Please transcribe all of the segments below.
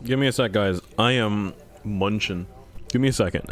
Give me a sec, guys. I am munching. Give me a second.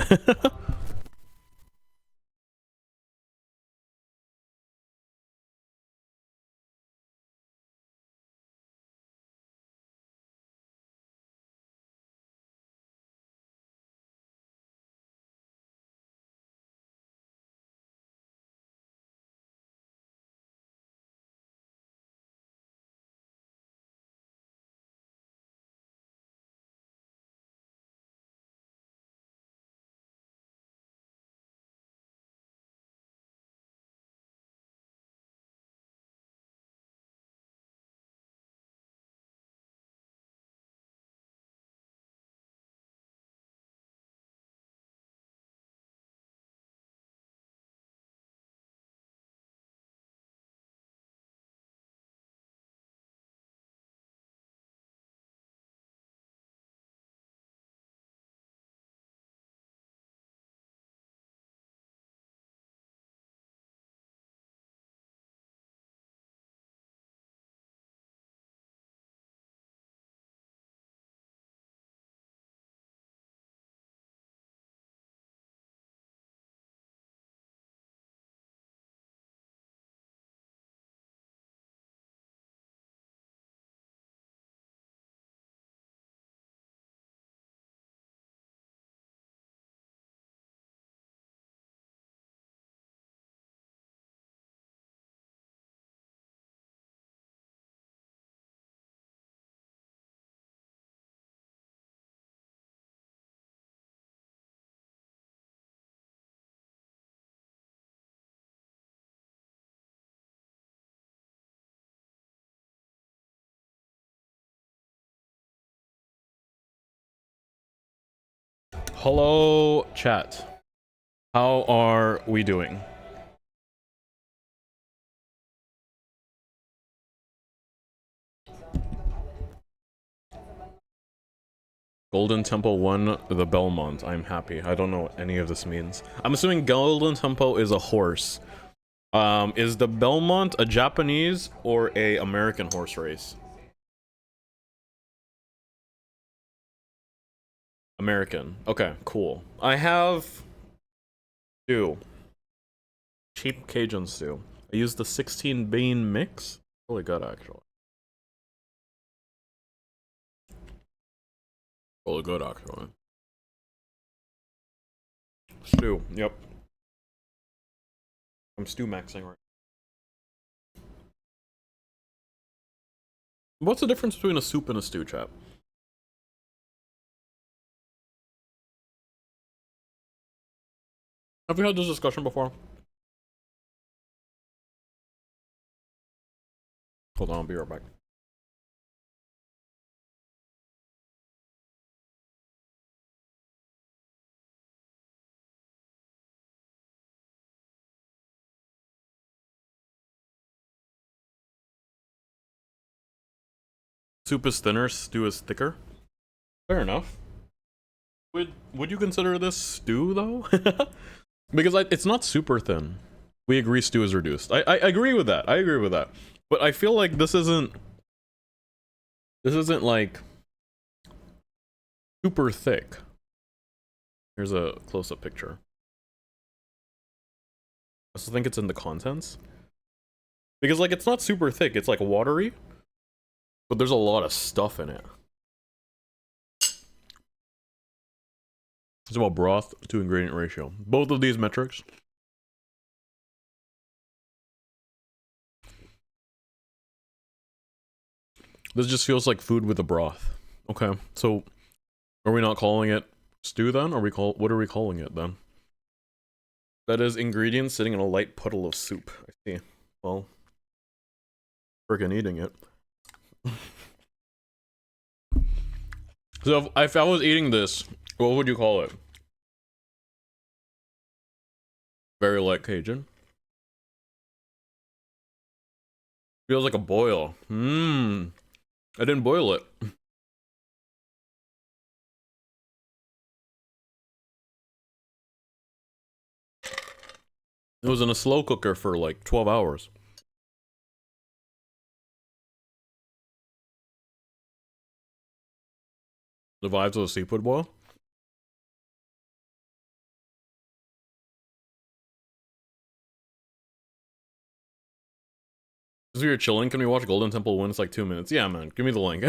Hello, chat. How are we doing? Golden Temple won the Belmont. I'm happy. I don't know what any of this means. I'm assuming Golden Temple is a horse. Is the Belmont a Japanese or a American horse race? American. Okay, cool. I have stew. Cheap Cajun stew. I used the 16 bean mix. Really good, actually. Really good, actually. Stew. Yep. I'm stew maxing right. What's the difference between a soup and a stew, chat? Have we had this discussion before? Hold on, I'll be right back. Soup is thinner, stew is thicker. Fair enough. Would you consider this stew though? Because it's not super thin. We agree stew is reduced. I agree with that. I agree with that. But I feel like this isn't like super thick. Here's a close-up picture. I still think it's in the contents. Because like it's not super thick, it's like watery. But there's a lot of stuff in it. It's about broth to ingredient ratio. Both of these metrics. This just feels like food with a broth. Okay, so are we not calling it stew then? Or what are we calling it then? That is ingredients sitting in a light puddle of soup. I see. Well, freaking eating it. So if I was eating this, what would you call it? Very light Cajun. Feels like a boil. I didn't boil it. It was in a slow cooker for like 12 hours. The vibes of a seafood boil. As we were chilling, can we watch Golden Temple win? It's like 2 minutes. Yeah, man. Give me the link.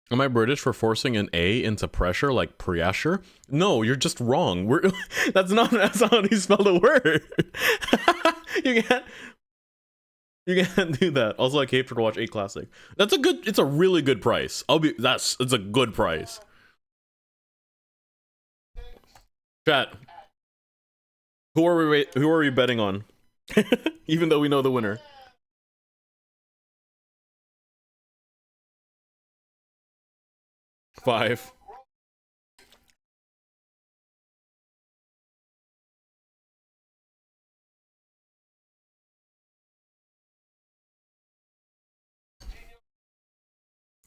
Am I British for forcing an A into pressure like pressure? No, you're just wrong. We're that's not how you spell the word. you can't do that. Also, I came for to watch 8 Classic. It's a really good price. It's a good price. Chat. Who are we betting on? Even though we know the winner. Five.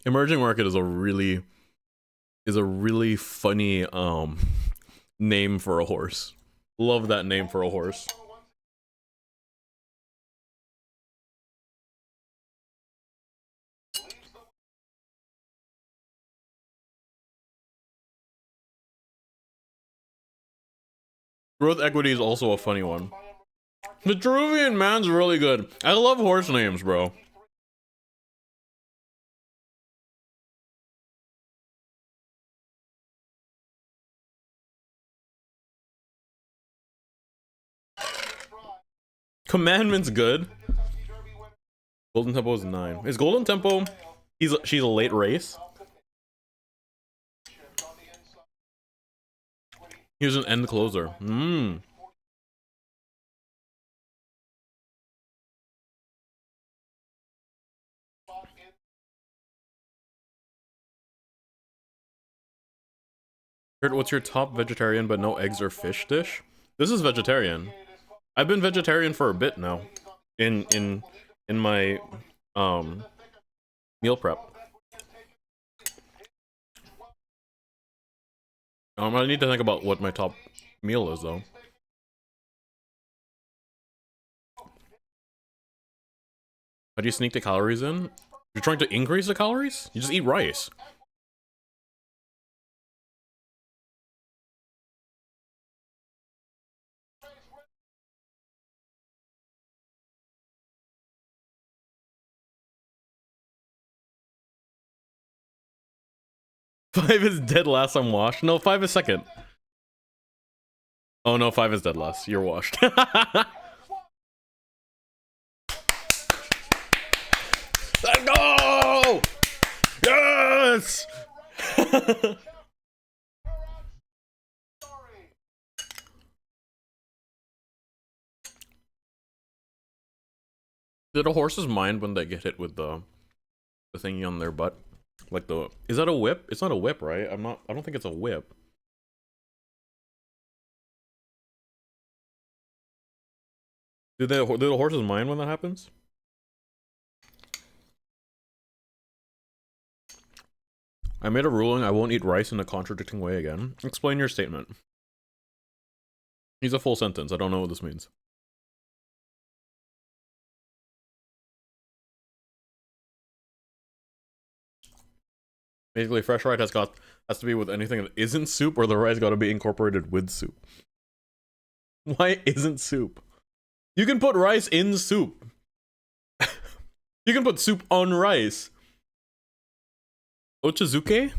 Emerging market is a really funny name for a horse. Love that name for a horse. Growth equity is also a funny one. The Vitruvian Man's really good. I love horse names, bro. Commandment's good. Golden Tempo is 9. Is Golden Tempo... She's a late race? He was an end closer. What's your top vegetarian but no eggs or fish dish? This is vegetarian. I've been vegetarian for a bit now. In my meal prep. I need to think about what my top meal is though. How do you sneak the calories in? You're trying to increase the calories? You just eat rice. Five is dead last, I'm washed. No, 5 is second. Oh no, 5 is dead last. You're washed. Let's go! Yes! Did a horse's mind when they get hit with the thingy on their butt? Like is that a whip? It's not a whip, right? I don't think it's a whip. Do the horses mind when that happens? I made a ruling I won't eat rice in a contradicting way again. Explain your statement. Needs a full sentence. I don't know what this means. Basically, fresh rice has to be with anything that isn't soup, or the rice got to be incorporated with soup. Why isn't soup? You can put rice in soup. You can put soup on rice. Ochazuke?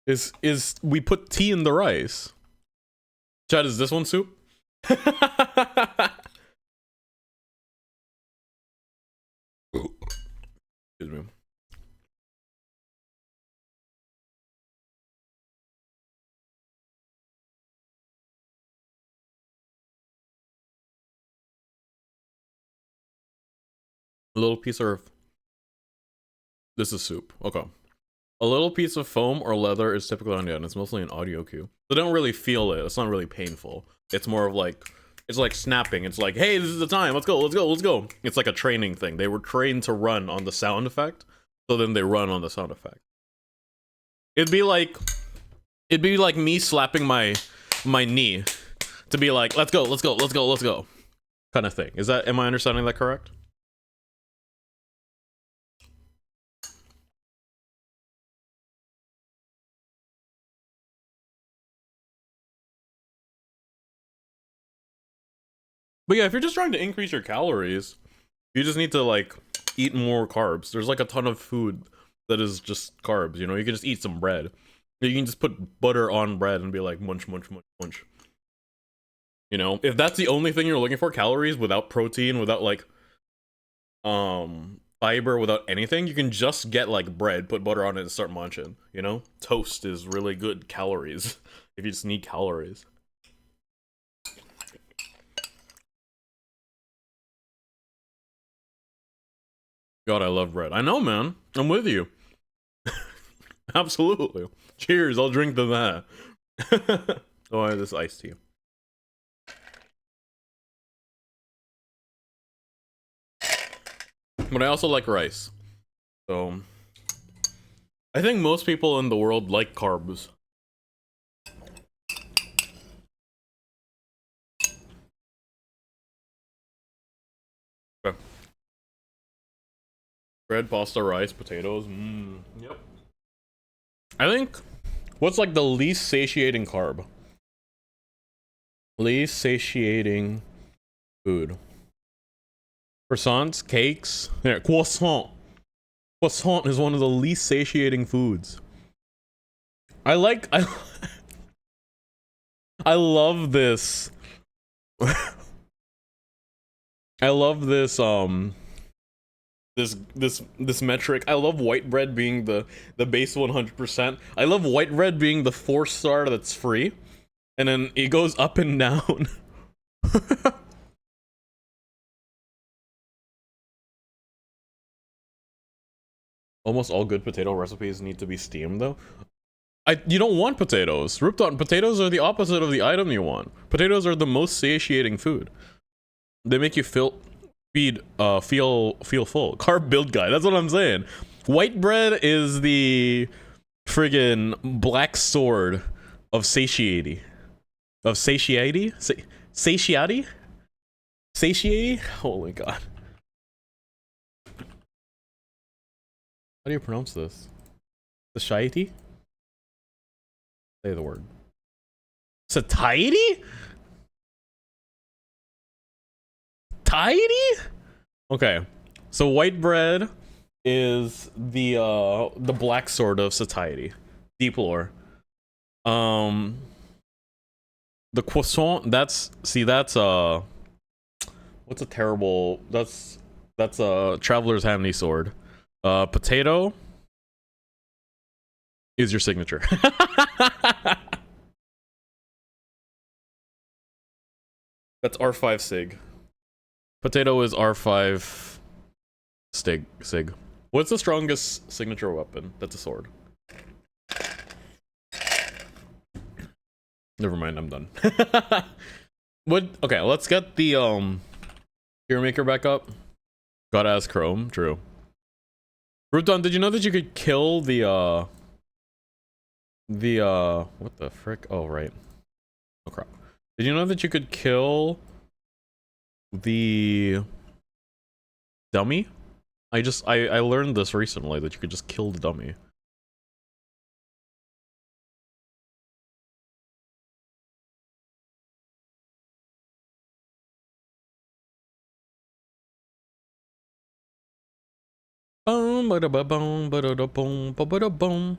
Is we put tea in the rice. Chad, is this one soup? Excuse me. A little piece of... This is soup. Okay. A little piece of foam or leather is typically on the end. It's mostly an audio cue. So they don't really feel it. It's not really painful. It's more of like it's like snapping. It's like, hey, this is the time. Let's go, let's go, let's go. It's like a training thing. They were trained to run on the sound effect, so then they run on the sound effect. It'd be like me slapping my knee to be like, let's go, let's go, let's go, let's go, kind of thing. Am I understanding that correct? But yeah, if you're just trying to increase your calories, you just need to like eat more carbs. There's like a ton of food that is just carbs, you know? You can just eat some bread. You can just put butter on bread and be like munch, munch, munch, munch. You know, if that's the only thing you're looking for, calories without protein, without like fiber, without anything, you can just get like bread, put butter on it and start munching, you know? Toast is really good calories if you just need calories. God, I love bread. I know, man. I'm with you. Absolutely. Cheers, I'll drink to that. Oh, I have this iced tea. But I also like rice. So I think most people in the world like carbs. Okay. Bread, pasta, rice, potatoes. Yep. I think what's like the least satiating carb? Least satiating food. Croissants, cakes. Yeah, croissant. Croissant is one of the least satiating foods. I love this. I love this this metric. I love white bread being the base 100%. I love white bread being the 4-star that's free. And then it goes up and down. Almost all good potato recipes need to be steamed though. You don't want potatoes. Ripton, potatoes are the opposite of the item you want. Potatoes are the most satiating food. They make you feel full. Carb build guy. That's what I'm saying. White bread is the friggin' black sword of satiety. Of satiety? Satiety? Satiety? Holy god. How do you pronounce this? Satiety? Say the word. Satiety? Tiety? Okay. So white bread is the black sword of satiety. Deep lore. The croissant, that's what's a terrible, that's a traveler's handy sword. Potato is your signature. That's R5 sig. Potato is R5 sig. What's the strongest signature weapon? That's a sword. Never mind, I'm done. Okay, let's get the Hero Maker back up. Gotta ask Chrome, true. Ruton, did you know that you could kill the what the frick? Oh right. Oh crap. Did you know that you could kill the dummy? I learned this recently, that you could just kill the dummy. Boom, ba da ba boom, ba da boom, ba da boom.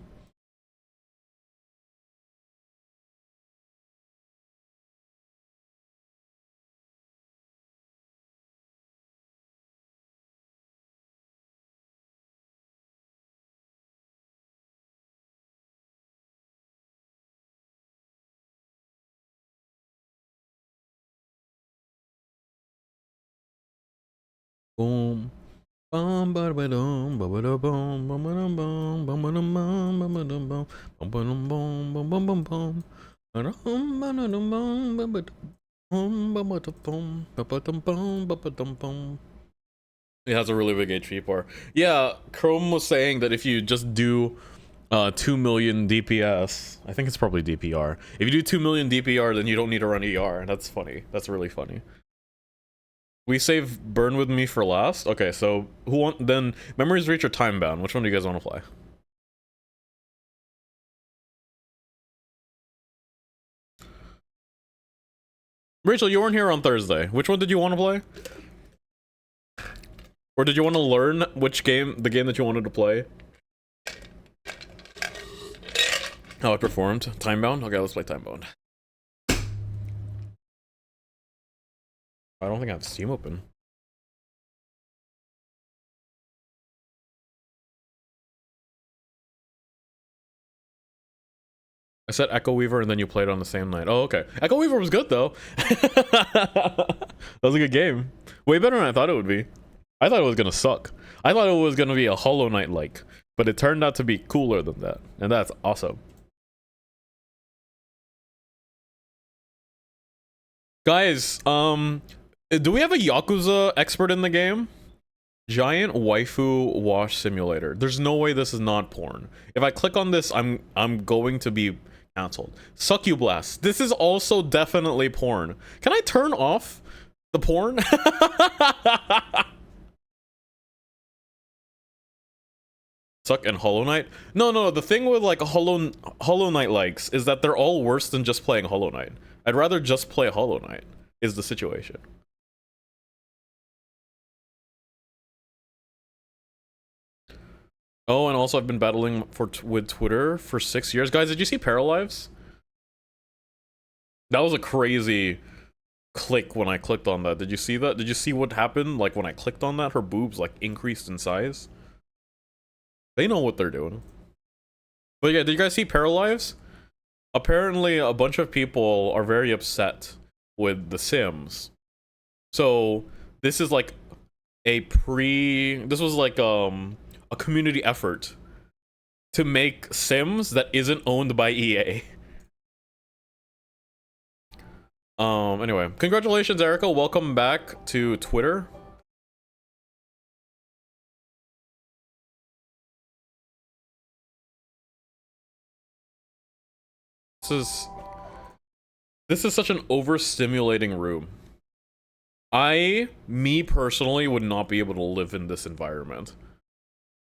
Boom. Bum ba ba dum ba ba da bum ba ba dum bum ba ba dum bum ba ba dum bum ba ba dum bum ba bum bum bum ba dum ba dum bum ba ba It has a really big HP bar. Yeah, Chrome was saying that if you just do 2 million DPS, I think it's probably DPR. If you do 2 million DPR, then you don't need to run ER. That's funny. That's really funny. We save Burn With Me for last? Okay, so who want then Memories Reach or Time Bound? Which one do you guys want to play? Rachel, you weren't here on Thursday. Which one did you want to play? Or did you want to learn which game, the game that you wanted to play? How it performed? Time Bound? Okay, let's play Time Bound. I don't think I have Steam open. I said Echo Weaver and then you played on the same night. Oh, okay. Echo Weaver was good though. That was a good game. Way better than I thought it would be. I thought it was gonna suck. I thought it was gonna be a Hollow Knight like, but it turned out to be cooler than that, and that's awesome. Guys, do we have a Yakuza expert in the game? Giant waifu wash simulator. There's no way this is not porn. If I click on this, I'm going to be canceled. Succublast. This is also definitely porn. Can I turn off the porn? Suck and Hollow Knight? No, the thing with like Hollow Knight likes is that they're all worse than just playing Hollow Knight. I'd rather just play Hollow Knight, is the situation. Oh, and also I've been battling with Twitter for 6 years. Guys, did you see Paralives? That was a crazy click when I clicked on that. Did you see that? Did you see what happened? Like when I clicked on that, her boobs like increased in size. They know what they're doing. But yeah, did you guys see Paralives? Apparently a bunch of people are very upset with The Sims. So this is like this was like a community effort to make Sims that isn't owned by EA. Anyway, congratulations, Erica. Welcome back to Twitter. This is such an overstimulating room. Me personally, would not be able to live in this environment.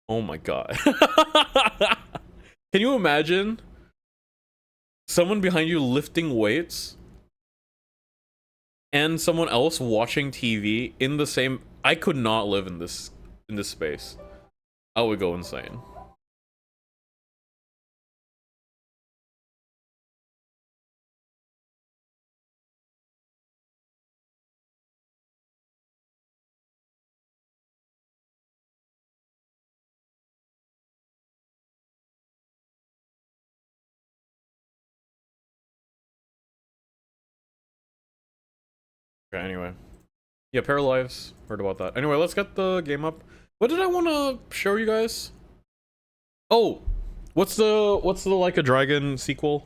Oh my god. Can you imagine someone behind you lifting weights and someone else watching TV in the same... I could not live in this space. I would go insane. Okay, anyway. Yeah, Paralives. Heard about that. Anyway, let's get the game up. What did I want to show you guys? Oh! What's the Like a Dragon sequel?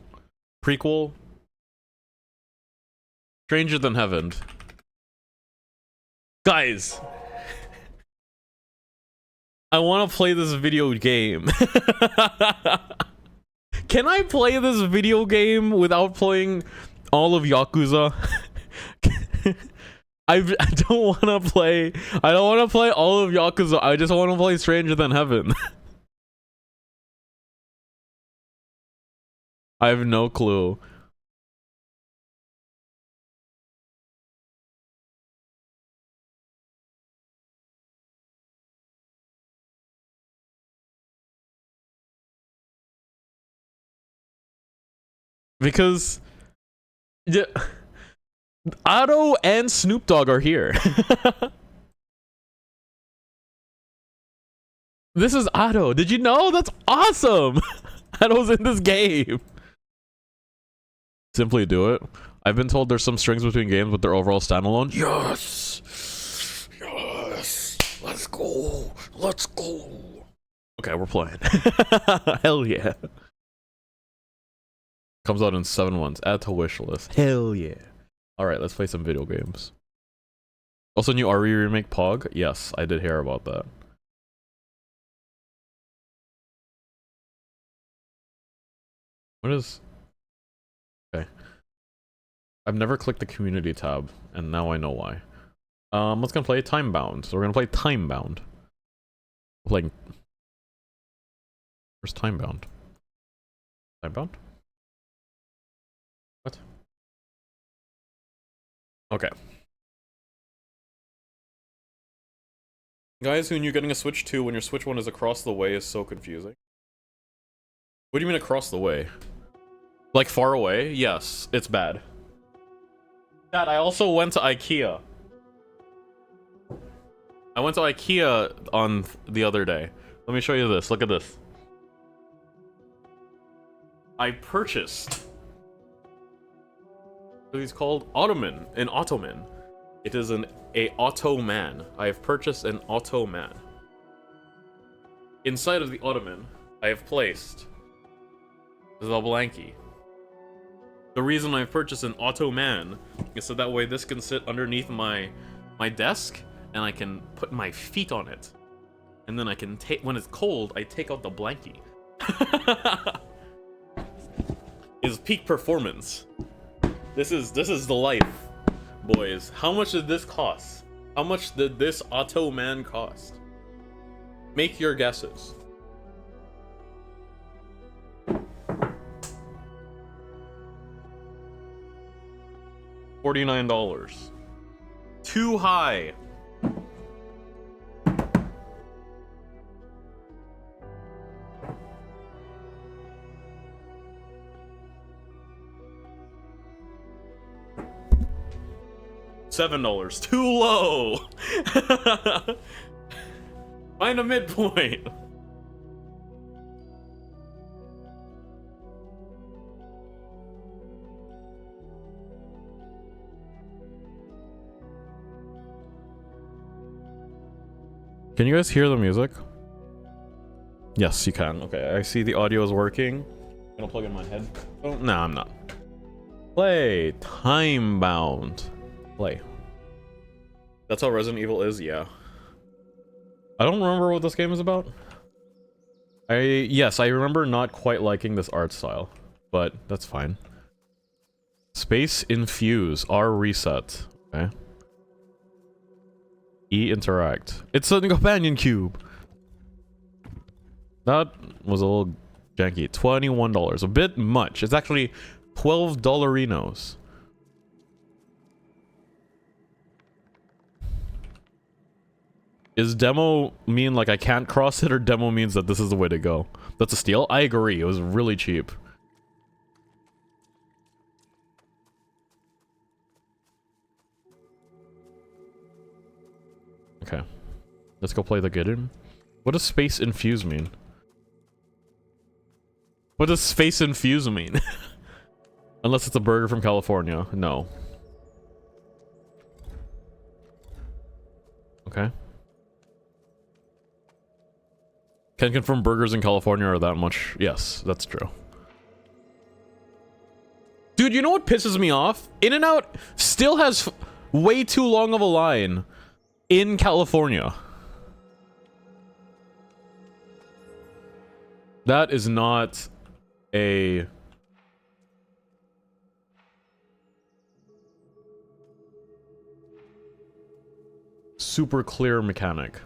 Prequel? Stranger Than Heaven. Guys! I want to play this video game. Can I play this video game without playing all of Yakuza? I don't want to play. I don't want to play all of Yakuza. I just want to play Stranger Than Heaven. I have no clue. Because yeah, Otto and Snoop Dogg are here. This is Otto. Did you know? That's awesome. Otto's in this game. Simply do it. I've been told there's some strings between games, but they're overall standalone. Yes. Yes. Let's go. Let's go. Okay, we're playing. Hell yeah. Comes out in 7 months. Add to wish list. Hell yeah. Alright, let's play some video games. Also, new RE remake Pog? Yes, I did hear about that. What is... Okay. I've never clicked the community tab, and now I know why. Let's gonna play Time Bound. So we're gonna play Time Bound. Like... Where's Time Bound? Time Bound? What? Okay. Guys who knew getting a Switch 2 when your Switch 1 is across the way is so confusing. What do you mean across the way? Like far away? Yes, it's bad. Dad, I also went to IKEA. I went to IKEA on the other day. Let me show you this. Look at this. I purchased... So he's called Ottoman, an Ottoman. It is a Ottoman. I have purchased an Ottoman. Inside of the Ottoman, I have placed the blankie. The reason I've purchased an Ottoman is so that way this can sit underneath my desk and I can put my feet on it. And then I can take, when it's cold, I take out the blankie. Is peak performance. This is the life, boys. How much did this cost? How much did this Ottoman cost? Make your guesses. $49. Too high. $7. Too low. Find a midpoint. Can you guys hear the music? Yes, you can. Okay, I see the audio is working. I'm gonna plug in my headphone. No, I'm not. Play. Time Bound. Play. That's how Resident Evil is, yeah. I don't remember what this game is about. Yes, I remember not quite liking this art style, but that's fine. Space Infuse, R reset. Okay. E interact. It's a companion cube. That was a little janky. $21. A bit much. It's actually $12. Is demo mean like I can't cross it, or demo means that this is the way to go? That's a steal? I agree. It was really cheap. Okay. Let's go play the game. What does Space Infuse mean? What does Space Infuse mean? Unless it's a burger from California. No. Okay. Can confirm burgers in California are that much. Yes, that's true. Dude, you know what pisses me off? In-N-Out still has way too long of a line in California. That is not a... super clear mechanic.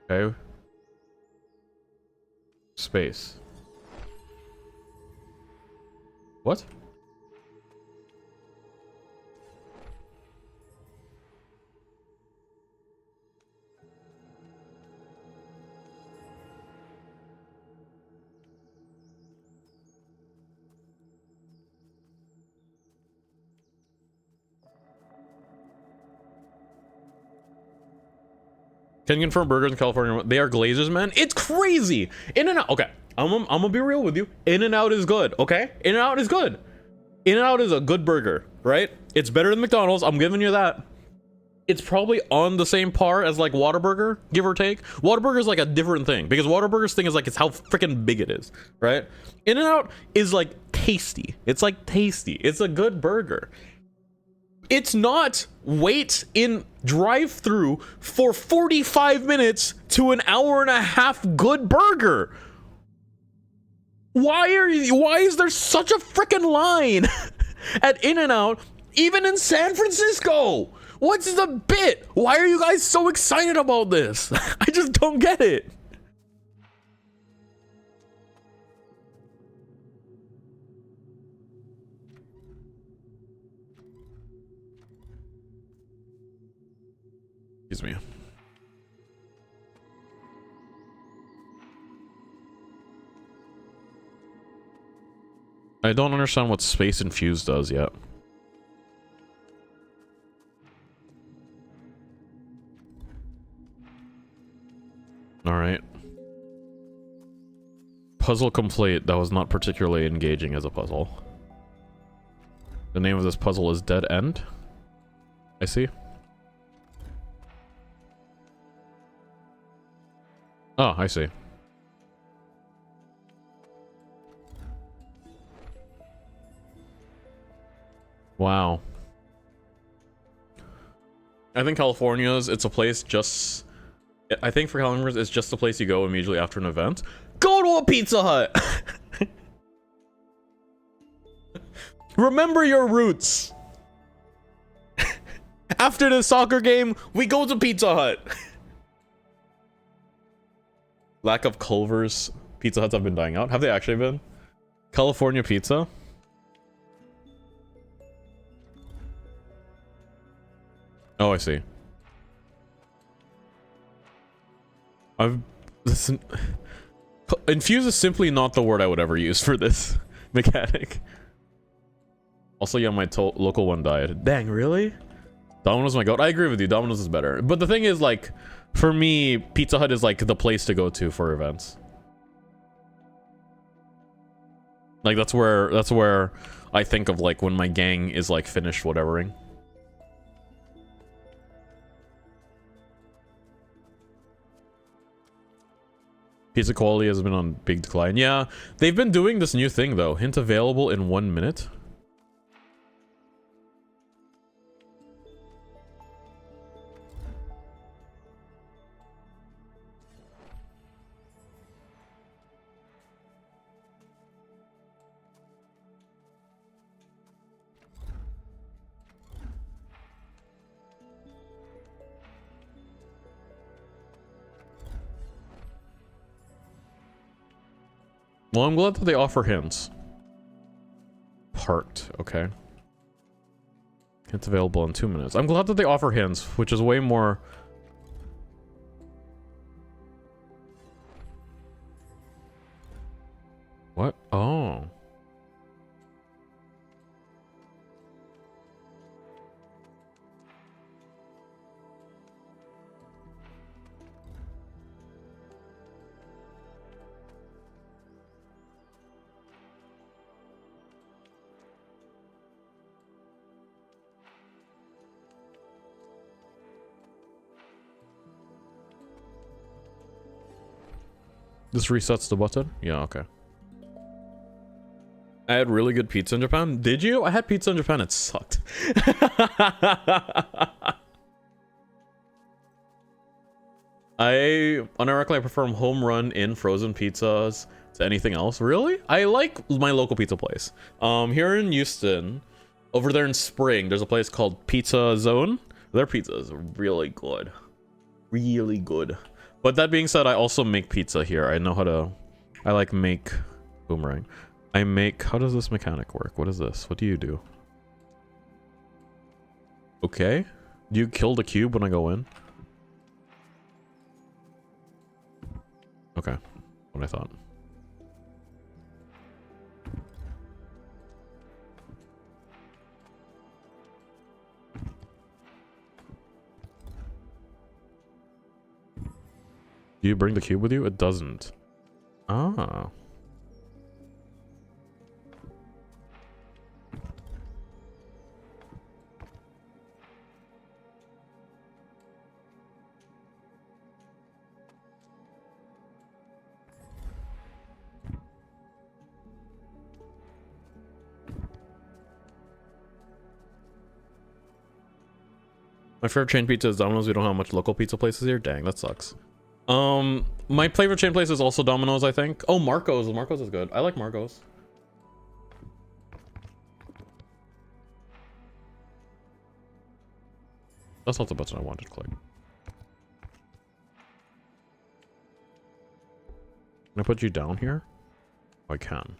Okay. Space. What? Can confirm burgers in California. They are glazers, man. It's crazy. In-N-Out. Okay. I'm gonna be real with you. In-N-Out is good. Okay. In-N-Out is good. In-N-Out is a good burger, right? It's better than McDonald's. I'm giving you that. It's probably on the same par as like Whataburger, give or take. Whataburger is like a different thing because Whataburger's thing is like it's how freaking big it is, right? In-N-Out is like tasty. It's like tasty. It's a good burger. It's not wait in drive-through for 45 minutes to an hour and a half good burger. Why is there such a freaking line at In-N-Out, even in San Francisco? What's the bit? Why are you guys so excited about this? I just don't get it. Excuse me. I don't understand what Space Infused does yet. Alright. Puzzle complete. That was not particularly engaging as a puzzle. The name of this puzzle is Dead End. I see. Oh, I see. Wow. I think California's, it's a place just... I think for California's, it's just a place you go immediately after an event. Go to a Pizza Hut! Remember your roots! After the soccer game, we go to Pizza Hut! Lack of Culver's Pizza Huts have been dying out. Have they actually been? California pizza? Oh, I see. Listen, infuse is simply not the word I would ever use for this mechanic. Also, yeah, my local one died. Dang, really? Domino's my goat. I agree with you. Domino's is better. But the thing is, like, for me, Pizza Hut is like the place to go to for events. Like that's where I think of like when my gang is like finished whatevering. Pizza quality has been on big decline. Yeah, they've been doing this new thing though. Hint available in 1 minute. Well, I'm glad that they offer hints. Parked, okay. Hints available in 2 minutes. I'm glad that they offer hints, which is way more... What? Oh. This resets the button? Yeah, okay. I had really good pizza in Japan. Did you? I had pizza in Japan. It sucked. Unironically, I prefer home run in frozen pizzas to anything else. Really? I like my local pizza place. Here in Houston, over there in Spring, there's a place called Pizza Zone. Their pizza is really good. Really good. But that being said, I also make pizza here. I know how to... I like make... Boomerang. I make... How does this mechanic work? What is this? What do you do? Okay. Do you kill the cube when I go in? Okay. What I thought. Do you bring the cube with you? It doesn't. Ah. My favorite chain pizza is Domino's. We don't have much local pizza places here. Dang, that sucks. My favorite chain place is also Domino's, I think. Oh, Marco's. Marco's is good. I like Marco's. That's not the button I wanted to click. Can I put you down here? Oh, I can.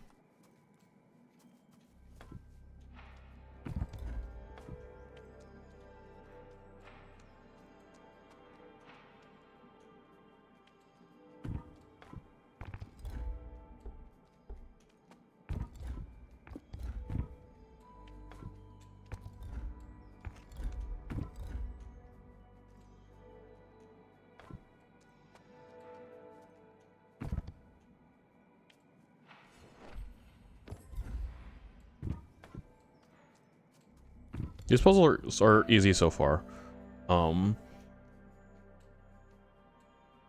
These puzzles are easy so far.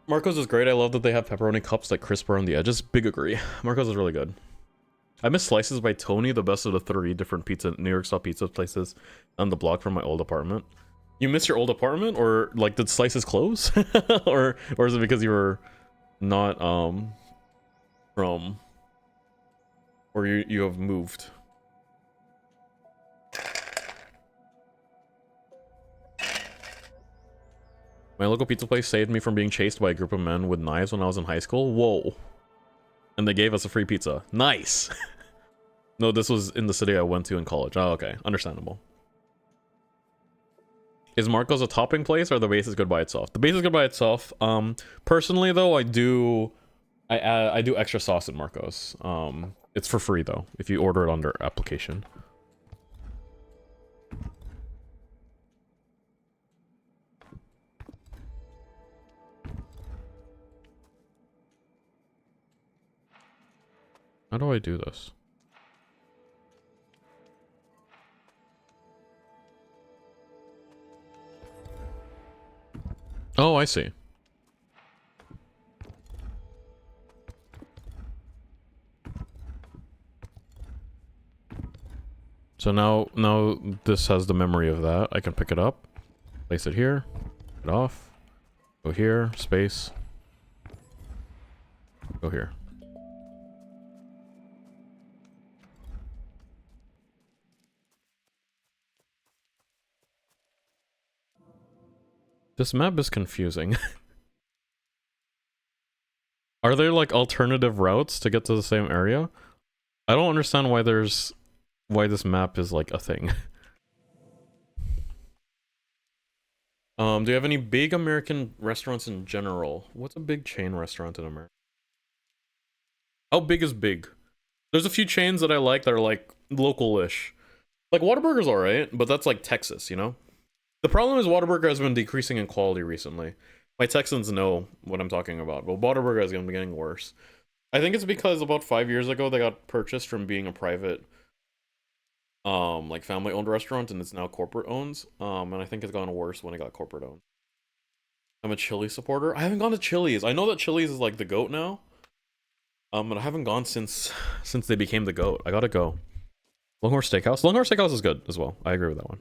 Marco's is great. I love that they have pepperoni cups that crisper on the edges. Big agree. Marco's is really good. I miss Slices by Tony, the best of the 3 different New York style pizza places on the block from my old apartment. You miss your old apartment, or like did Slices close? or is it because you were not from, or you have moved? My local pizza place saved me from being chased by a group of men with knives when I was in high school. Whoa. And they gave us a free pizza. Nice. No, this was in the city I went to in college. Oh, okay. Understandable. Is Marco's a topping place, or the base is good by itself? The base is good by itself. Personally though, I do extra sauce at Marco's. It's for free though, if you order it under application. How do I do this? Oh, I see. So now this has the memory of that. I can pick it up, place it here, get off, go here, space, go here. This map is confusing. Are there like alternative routes to get to the same area? I don't understand why this map is like a thing. Do you have any big American restaurants in general? What's a big chain restaurant in America? How big is big? There's a few chains that I like that are like local-ish. Like Whataburger's alright, but that's like Texas, you know? The problem is Whataburger has been decreasing in quality recently. My Texans know what I'm talking about, but Whataburger is going to be getting worse. I think it's because about 5 years ago they got purchased from being a private, like family-owned restaurant, and it's now corporate-owned. And I think it's gotten worse when it got corporate-owned. I'm a Chili's supporter. I haven't gone to Chili's. I know that Chili's is like the GOAT now. But I haven't gone since they became the GOAT. I gotta go. Longhorn Steakhouse. Longhorn Steakhouse is good as well. I agree with that one.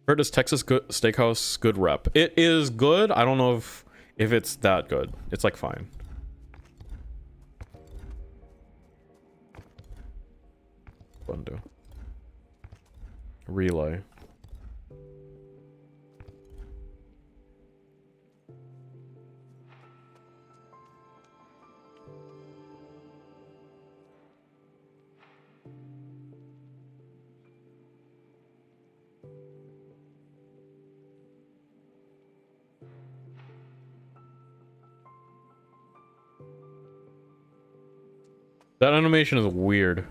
Heard is Texas Steakhouse good rep? It is good. I don't know if it's that good. It's like fine. Undo. Relay. That animation is weird.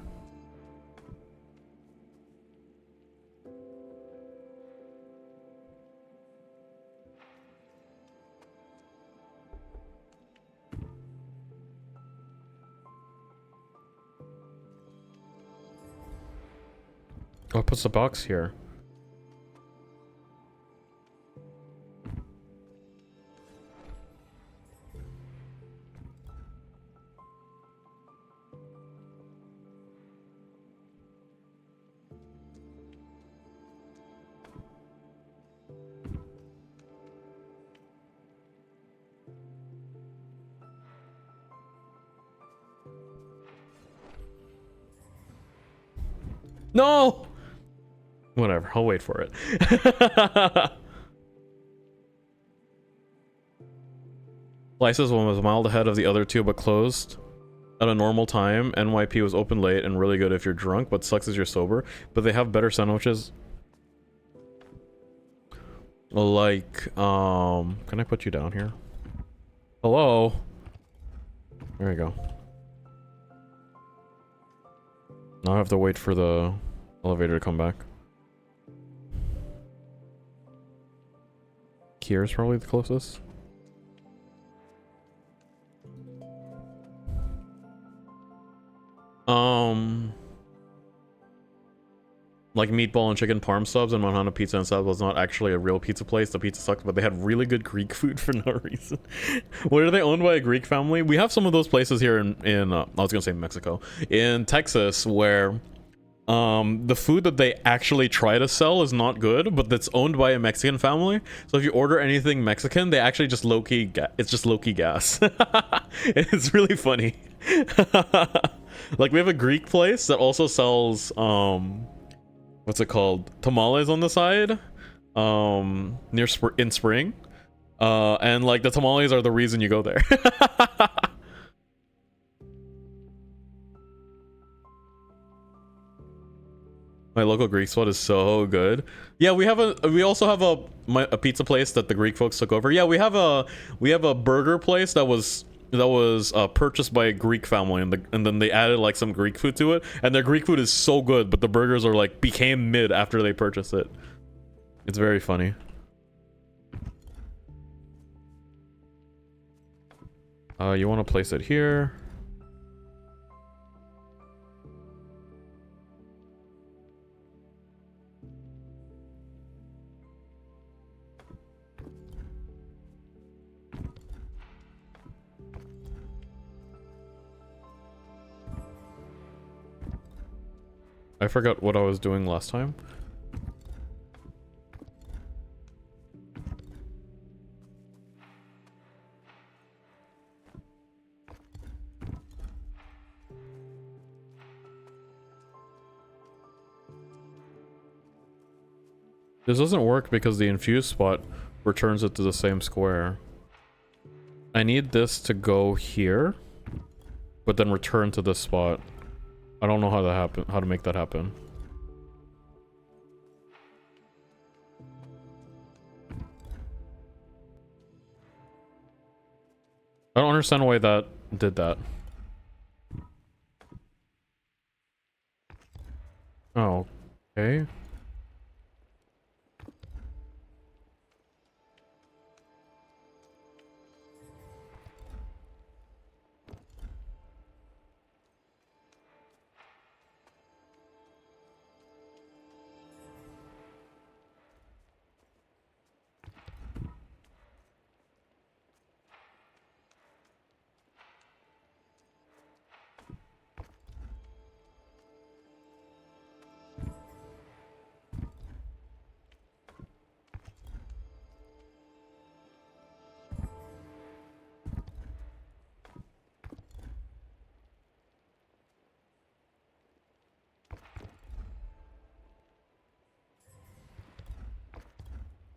Oh, it puts the box here. No! Whatever, I'll wait for it. Slices one was a mile ahead of the other two, but closed at a normal time. NYP was open late and really good if you're drunk, but sucks if you're sober. But they have better sandwiches. Like, can I put you down here? Hello? There we go. Now I have to wait for the elevator to come back. Here's probably the closest. Like meatball and chicken parm subs and Manhattan Pizza and Subs was not actually a real pizza place. The pizza sucked, but they had really good Greek food for no reason. What, are they owned by a Greek family? We have some of those places here in I was gonna say Mexico, in Texas, where the food that they actually try to sell is not good, but that's owned by a Mexican family. So if you order anything Mexican, they actually just low-key it's just low-key gas. It's really funny. Like we have a Greek place that also sells what's it called, tamales on the side, in spring, and like the tamales are the reason you go there. My local Greek spot is so good. Yeah, we also have a pizza place that the Greek folks took over. Yeah, we have a burger place that was purchased by a Greek family, and then they added like some Greek food to it, and their Greek food is so good, but the burgers are like became mid after they purchased it. It's very funny. You want to place it here? I forgot what I was doing last time. This doesn't work because the infused spot returns it to the same square. I need this to go here, but then return to this spot. I don't know how to make that happen. I don't understand why that did that. Oh, okay.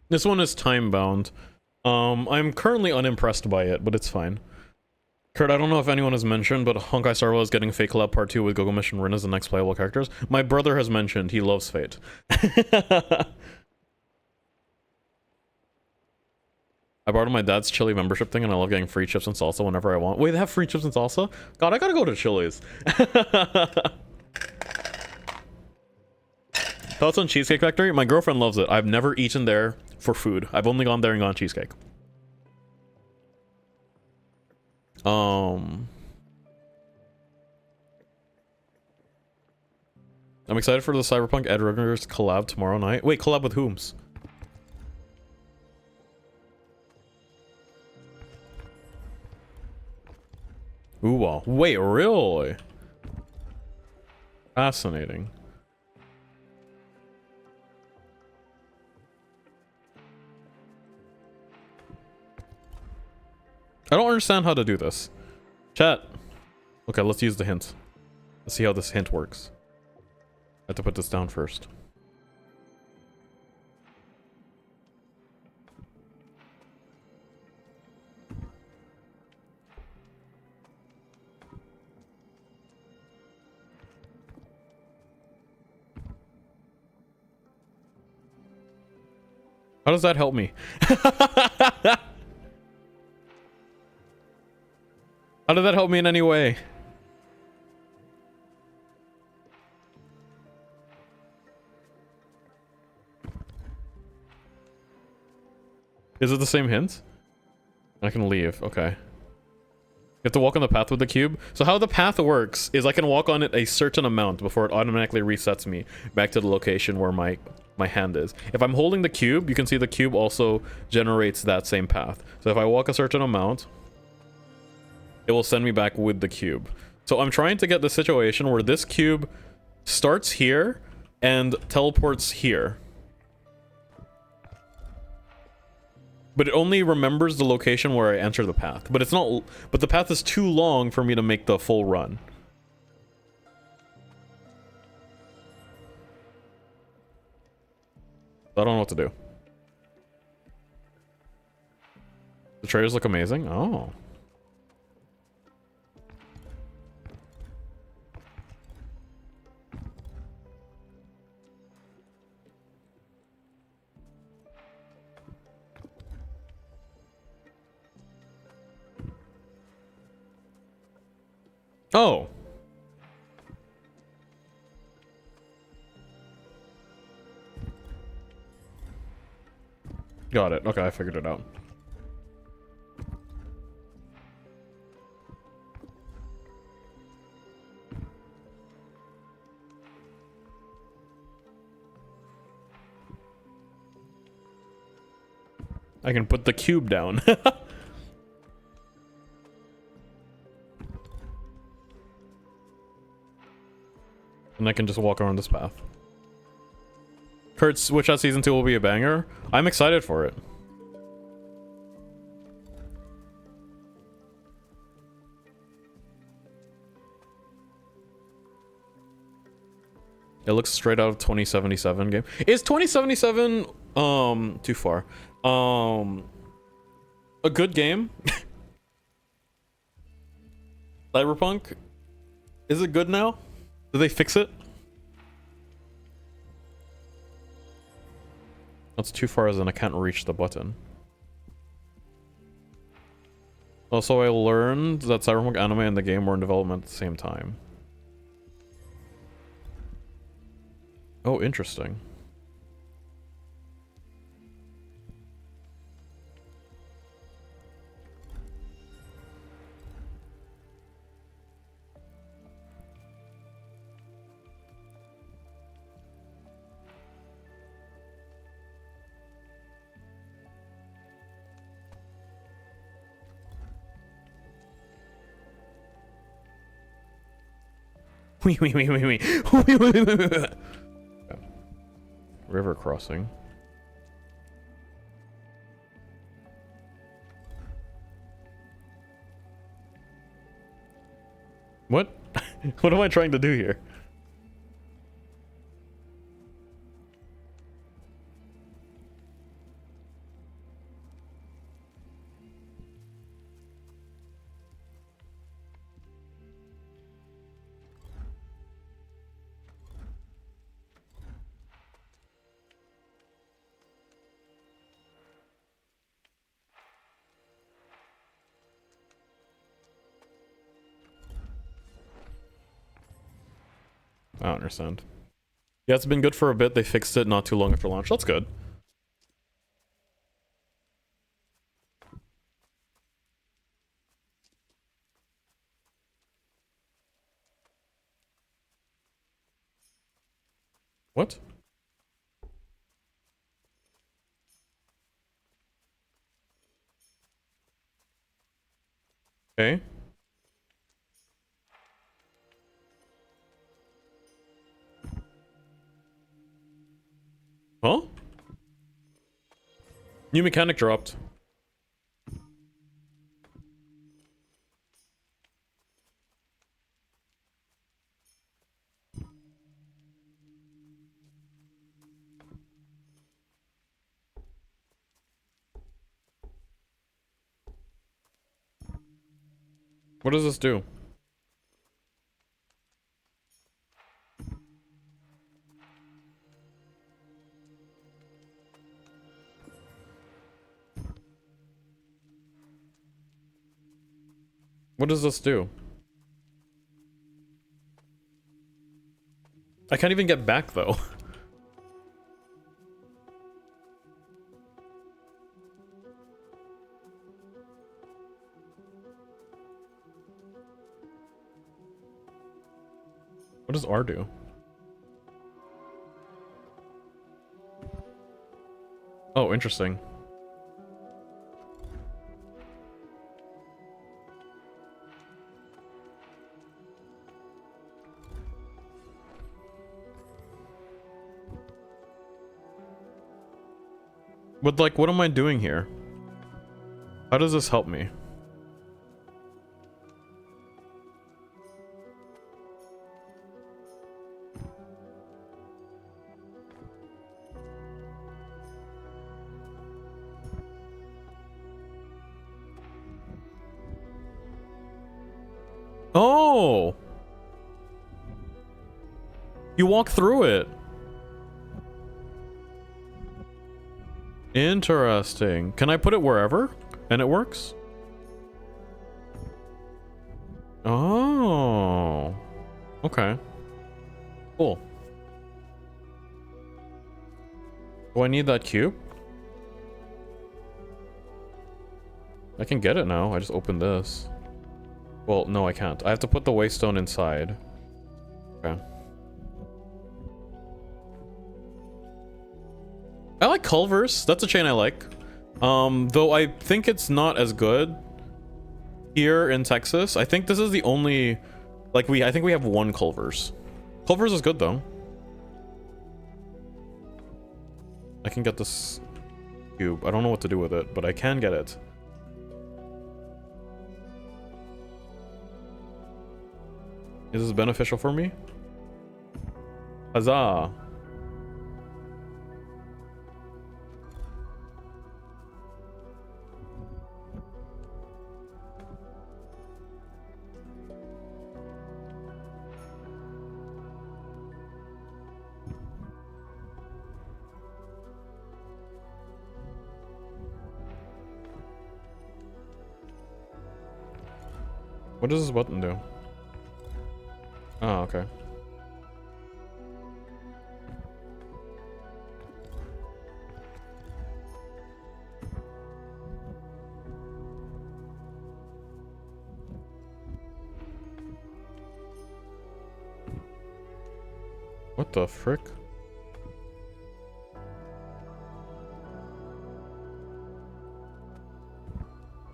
This one is time-bound. I'm currently unimpressed by it, but it's fine. Kurt, I don't know if anyone has mentioned, but Honkai Star Rail is getting Fate Collab Part 2 with Gilgamesh and Rin as the next playable characters. My brother has mentioned he loves Fate. I borrowed my dad's Chili membership thing, and I love getting free chips and salsa whenever I want. Wait, they have free chips and salsa? God, I gotta go to Chili's. Thoughts on Cheesecake Factory? My girlfriend loves it. I've never eaten there for food. I've only gone there and gone cheesecake. I'm excited for the Cyberpunk Ed Ruggers collab tomorrow night. Wait, collab with whom's? Ooh, wow. Wait, really? Fascinating. I don't understand how to do this. Chat. Okay, let's use the hint. Let's see how this hint works. have to put this down first. How does that help me? How did that help me in any way? Is it the same hint? I can leave. Okay. You have to walk on the path with the cube. So how the path works is I can walk on it a certain amount before it automatically resets me back to the location where my hand is. If I'm holding the cube, you can see the cube also generates that same path. So if I walk a certain amount, it will send me back with the cube. So I'm trying to get the situation where this cube starts here and teleports here. But it only remembers the location where I enter the path. But it's not. But the path is too long for me to make the full run. I don't know what to do. The trailers look amazing. Oh. Oh. Got it. Okay, I figured it out. I can put the cube down. And I can just walk around this path. Kurt's Switch Out Season 2 will be a banger. I'm excited for it. It looks straight out of 2077 game. Is 2077 too far? A good game? Cyberpunk? Is it good now? Did they fix it? That's too far as in I can't reach the button. Also, I learned that Cyberpunk anime and the game were in development at the same time. Oh, interesting. River crossing. What? What am I trying to do here? I don't understand. Yeah, it's been good for a bit. They fixed it not too long after launch. That's good. What? Okay. Huh? New mechanic dropped. What does this do? What does this do? I can't even get back though. What does R do? Oh, interesting. But like, what am I doing here? How does this help me? Oh! You walk through it. Interesting. Can I put it wherever? And it works? Oh. Okay. Cool. Do I need that cube? I can get it now. I just opened this. Well, no, I can't. I have to put the waystone inside. Okay. I like Culver's. That's a chain I like. Though I think it's not as good here in Texas. I think this is the only, like, I think we have one Culver's. Culver's is good though. I can get this cube. I don't know what to do with it, but I can get it. Is this beneficial for me? Huzzah! What does this button do? Oh, okay. What the frick?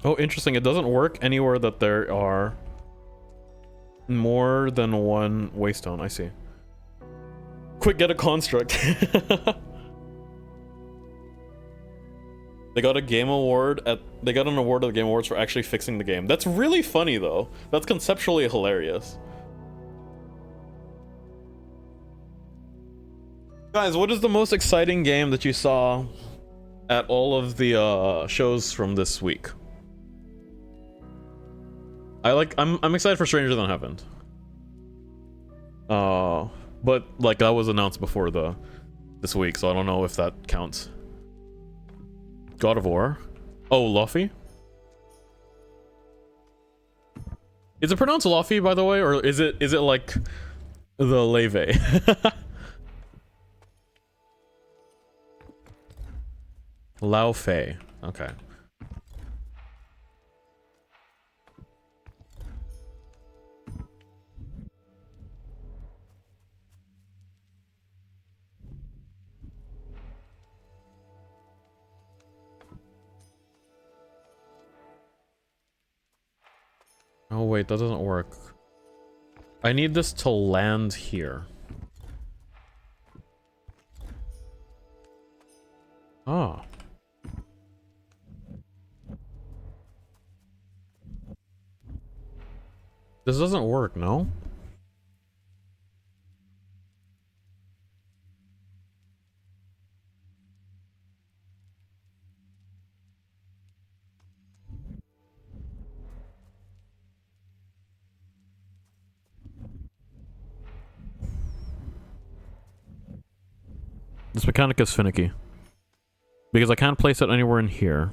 Oh, interesting. It doesn't work anywhere that there are more than one waystone. I see. Quick, get a construct. They got a game award they got an award at the Game Awards for actually fixing the game. That's really funny though. That's conceptually hilarious. Guys, what is the most exciting game that you saw at all of the shows from this week? I'm excited for Stranger Than Heaven. But like that was announced before this week, so I don't know if that counts. God of War. Oh, Luffy? Is it pronounced Luffy, by the way, or is it like the leve? Lao Fei. Okay. Oh wait, that doesn't work. I need this to land here. Ah. This doesn't work, no? This mechanic is finicky. Because I can't place it anywhere in here.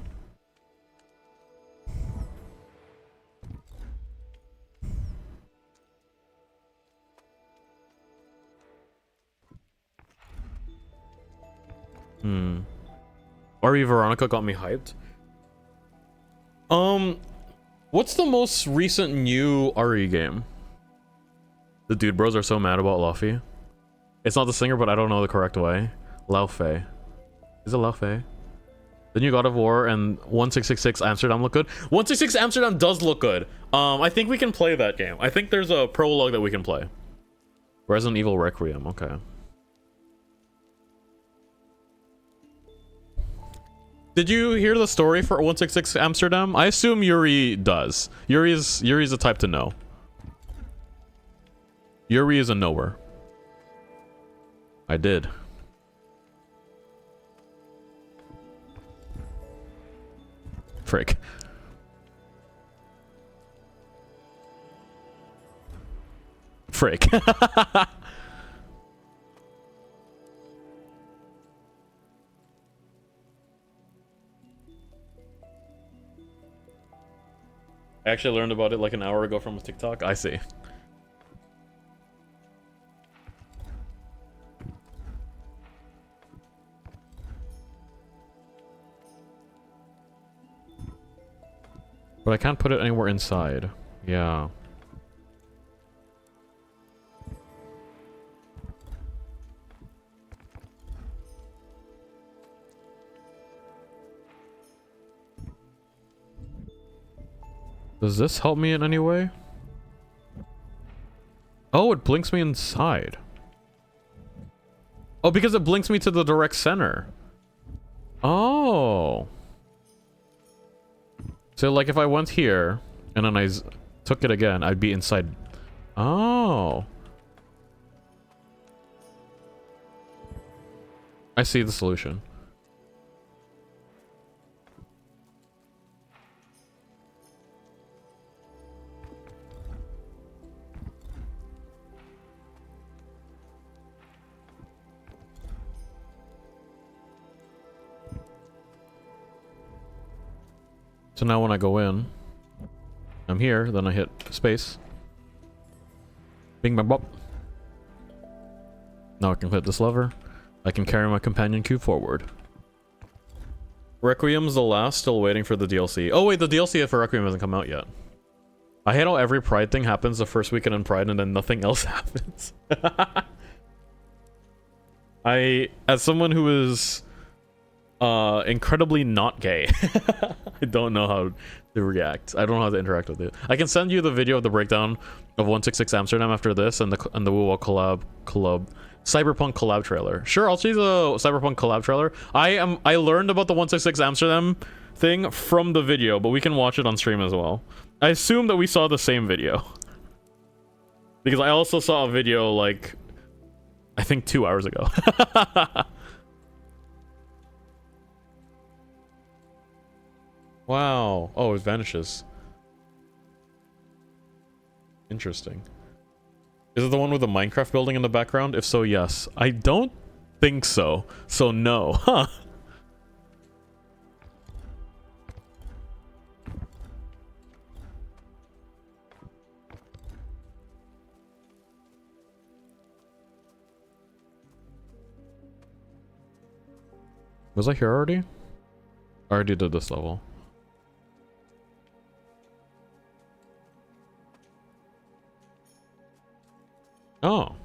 RE Veronica got me hyped. What's the most recent new RE game? The dude bros are so mad about Luffy. It's not the singer, but I don't know the correct way. Lao Fei. Is it Lao Fei? The new God of War and 1666 Amsterdam look good. 166 Amsterdam does look good. I think we can play that game. I think there's a prologue that we can play. Resident Evil Requiem, okay. Did you hear the story for 166 Amsterdam? I assume Yuri does. Yuri's the type to know. Yuri is a knower. I did. Frick. Frick. I actually learned about it like an hour ago from a TikTok. I see. But I can't put it anywhere inside. Yeah. Does this help me in any way? Oh, it blinks me inside. Oh, because it blinks me to the direct center. Oh. So, like, if I went here, and then I took it again, I'd be inside. Oh. I see the solution. So now when I go in, I'm here, then I hit space. Bing bang bop. Now I can hit this lever. I can carry my companion cube forward. Requiem's the last, still waiting for the DLC. Oh wait, the DLC for Requiem hasn't come out yet. I hate how every Pride thing happens the first weekend in Pride and then nothing else happens. As someone who is incredibly not gay, I don't know how to react. I don't know how to interact with it. I can send you the video of the breakdown of 166 Amsterdam after this and the Woo collab Cyberpunk collab trailer. Sure, I'll see the Cyberpunk collab trailer. I learned about the 166 Amsterdam thing from the video, but we can watch it on stream as well. I assume that we saw the same video. Because I also saw a video like I think 2 hours ago. Wow. Oh, it vanishes. Interesting. Is it the one with the Minecraft building in the background? If so, yes. I don't think so. So no. Huh. Was I here already? I already did this level. Oh.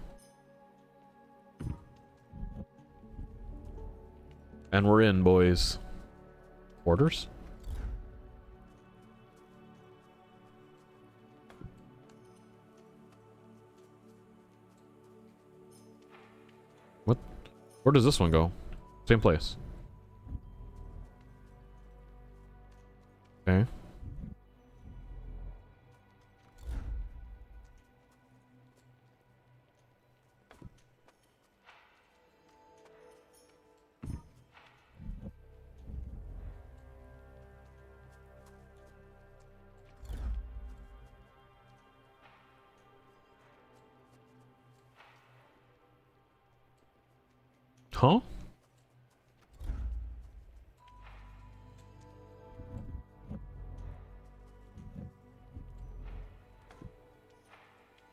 And we're in, boys. Orders? What? Where does this one go? Same place. Okay. Huh?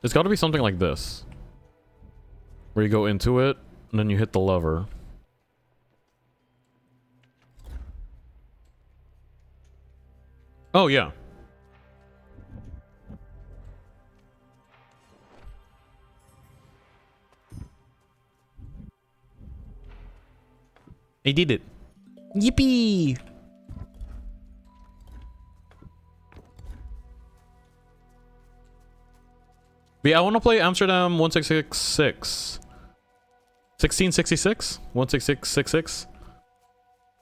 It's got to be something like this. Where you go into it, and then you hit the lever. Oh, yeah. I did it. Yippee! But yeah, I want to play Amsterdam 1666. 1666? 16666?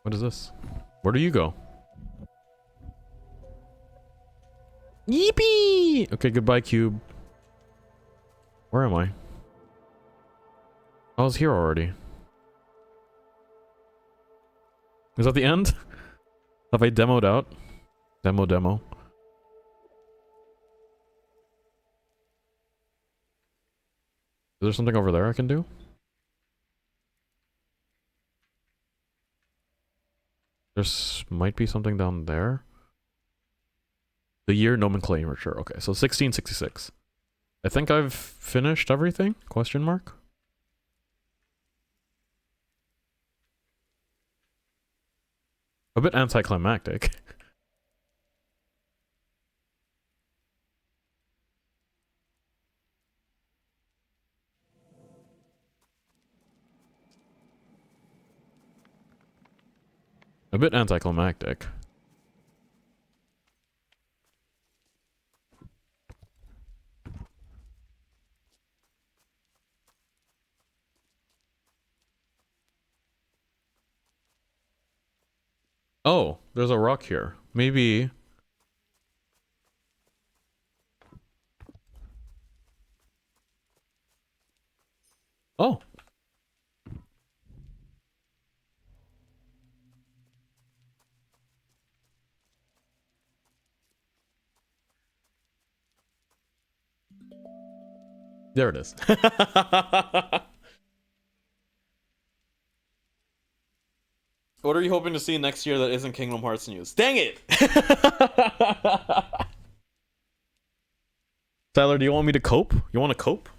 What is this? Where do you go? Yippee! Okay, goodbye, cube. Where am I? I was here already. Is that the end? Have I demoed out? Demo. Is there something over there I can do? There's might be something down there. The year nomenclature. Okay, so 1666. I think I've finished everything? Question mark? A bit anticlimactic. A bit anticlimactic. Oh, there's a rock here. Maybe... Oh. There it is. What are you hoping to see next year that isn't Kingdom Hearts news? Dang it! Tyler, do you want me to cope? You want to cope?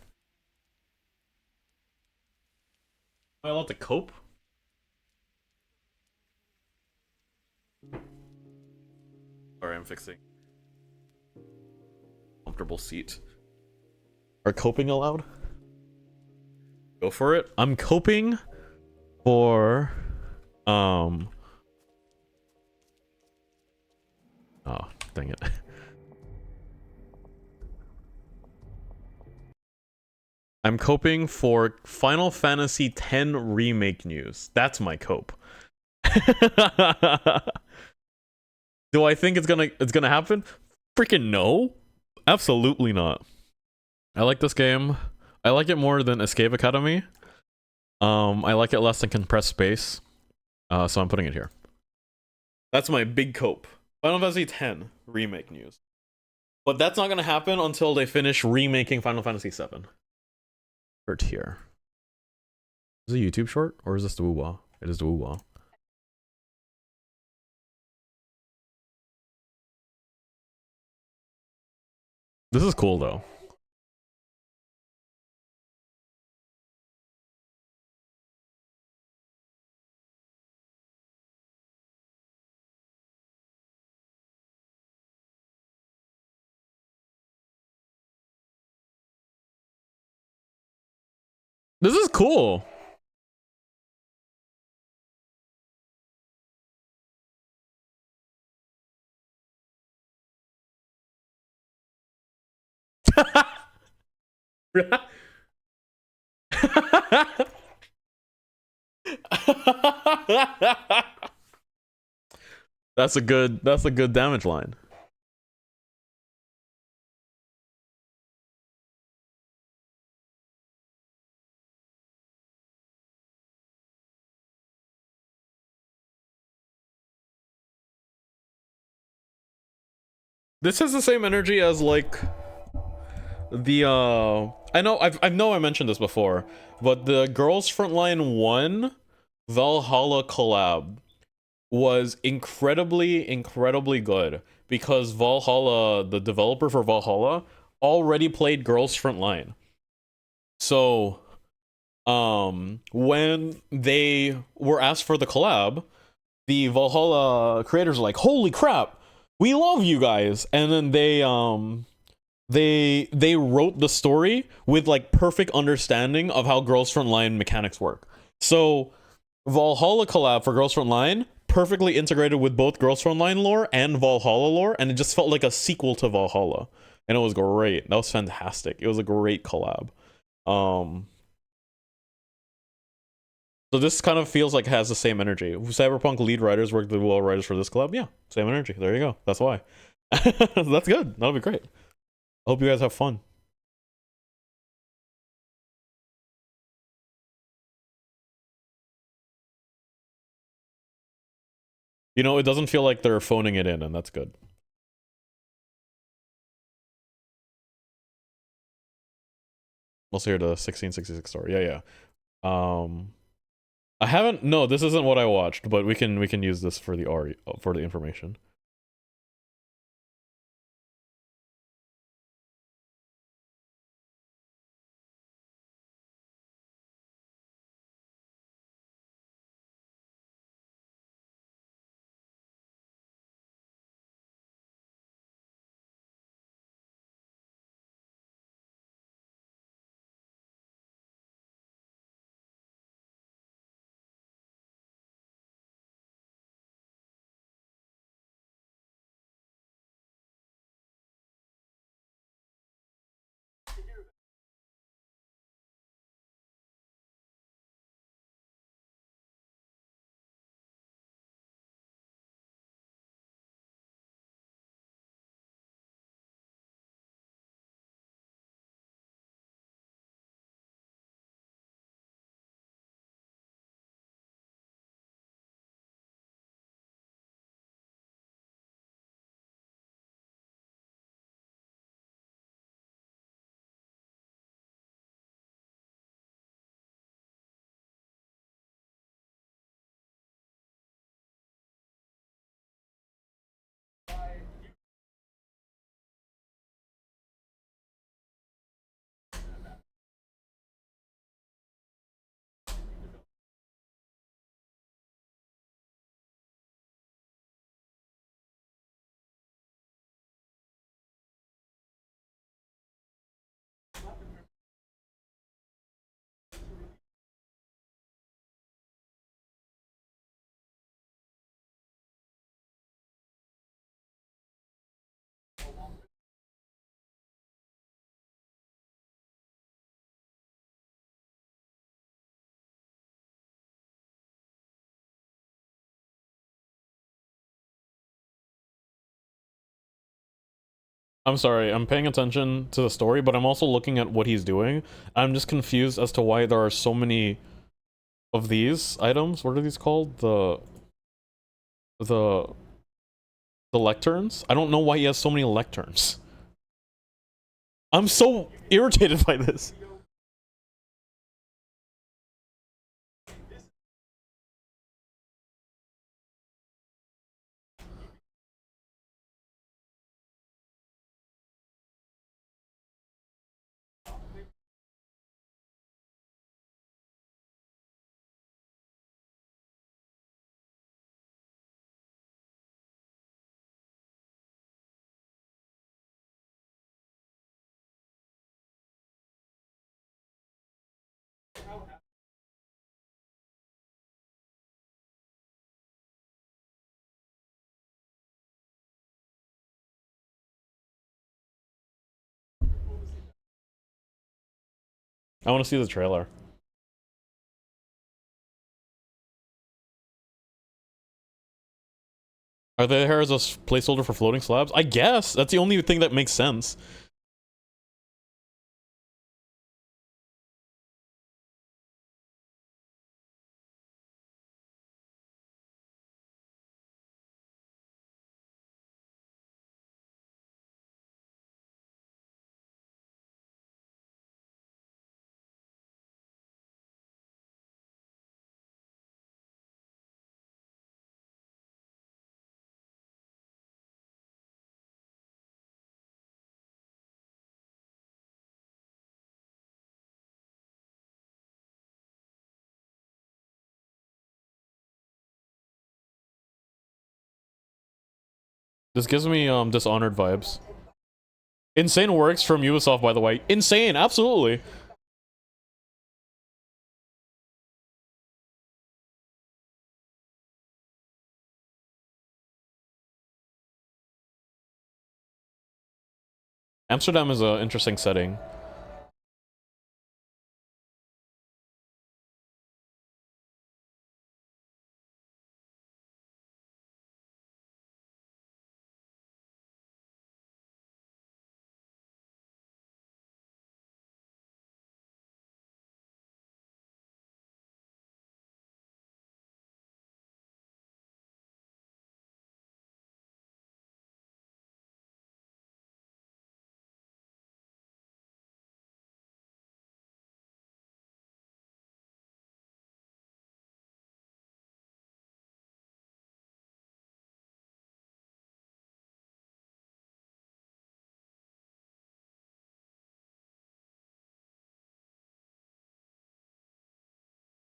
Am I allowed to cope? Sorry, I'm fixing. Comfortable seat. Are coping allowed? Go for it. I'm coping for... Oh, dang it. I'm coping for Final Fantasy X remake news. That's my cope. Do I think it's gonna happen? Freaking no. Absolutely not. I like this game. I like it more than Escape Academy. I like it less than Compressed Space. So I'm putting it here. That's my big cope. Final Fantasy X remake news. But that's not gonna happen until they finish remaking Final Fantasy VII. Right here. Is it a YouTube short? Or is this the woo-wah? It is the woo-wah. This is cool though. This is cool. That's a good damage line. This has the same energy as like the I know I mentioned this before, but the Girls Frontline 1 Valhalla collab was incredibly good because Valhalla, the developer for Valhalla, already played Girls Frontline. So, when they were asked for the collab, the Valhalla creators were like, "Holy crap, we love you guys!" And then they wrote the story with like perfect understanding of how Girls Frontline mechanics work. So Valhalla collab for Girls Frontline perfectly integrated with both Girls Frontline lore and Valhalla lore, and it just felt like a sequel to Valhalla, and it was great. That was fantastic. It was a great collab. Um, so this kind of feels like it has the same energy. Cyberpunk lead writers worked with well writers for this collab. Yeah, same energy. There you go. That's why. That's good. That'll be great. I hope you guys have fun. You know, it doesn't feel like they're phoning it in, and that's good. Also here the 1666 story. Yeah, yeah. I haven't. No, this isn't what I watched, but we can use this for the for the information. I'm sorry, I'm paying attention to the story, but I'm also looking at what he's doing. I'm just confused as to why there are so many of these items. What are these called? The the lecterns? I don't know why he has so many lecterns. I'm so irritated by this. I want to see the trailer. Are they here as a placeholder for floating slabs? I guess that's the only thing that makes sense. This gives me Dishonored vibes. Insane works from Ubisoft, by the way. Insane, absolutely. Amsterdam is an interesting setting.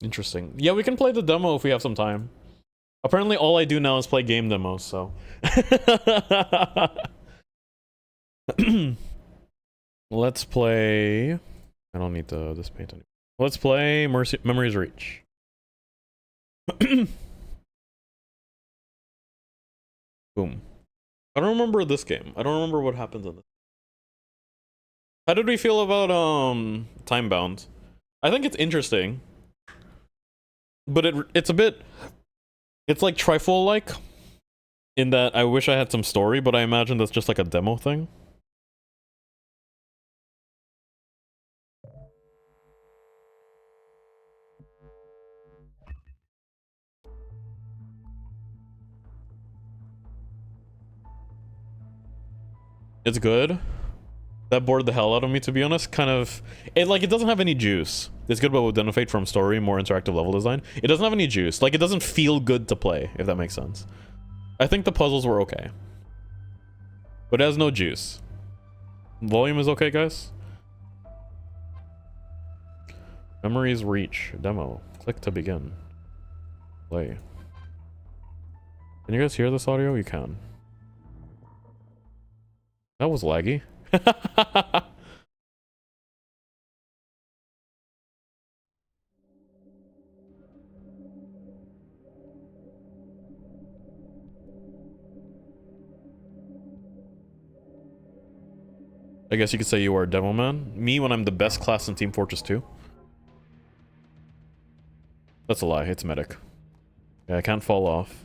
Interesting. Yeah, we can play the demo if we have some time. Apparently all I do now is play game demos, so. Let's play... I don't need this paint anymore. Let's play Memories Reach. Boom. I don't remember this game. I don't remember what happens in this. How did we feel about Time Bound? I think it's interesting. But it's a bit... It's like Trifle-like. In that I wish I had some story, but I imagine that's just like a demo thing. It's good. That bored the hell out of me, to be honest. Kind of... It doesn't have any juice. It's good, but would benefit from story, more interactive level design. It doesn't have any juice. Like, it doesn't feel good to play, if that makes sense. I think the puzzles were okay. But it has no juice. Volume is okay, guys? Memories Reach. Demo. Click to begin. Play. Can you guys hear this audio? You can. That was laggy. I guess you could say you are a demo man. Me when I'm the best class in Team Fortress 2. That's a lie. It's medic. Yeah, I can't fall off.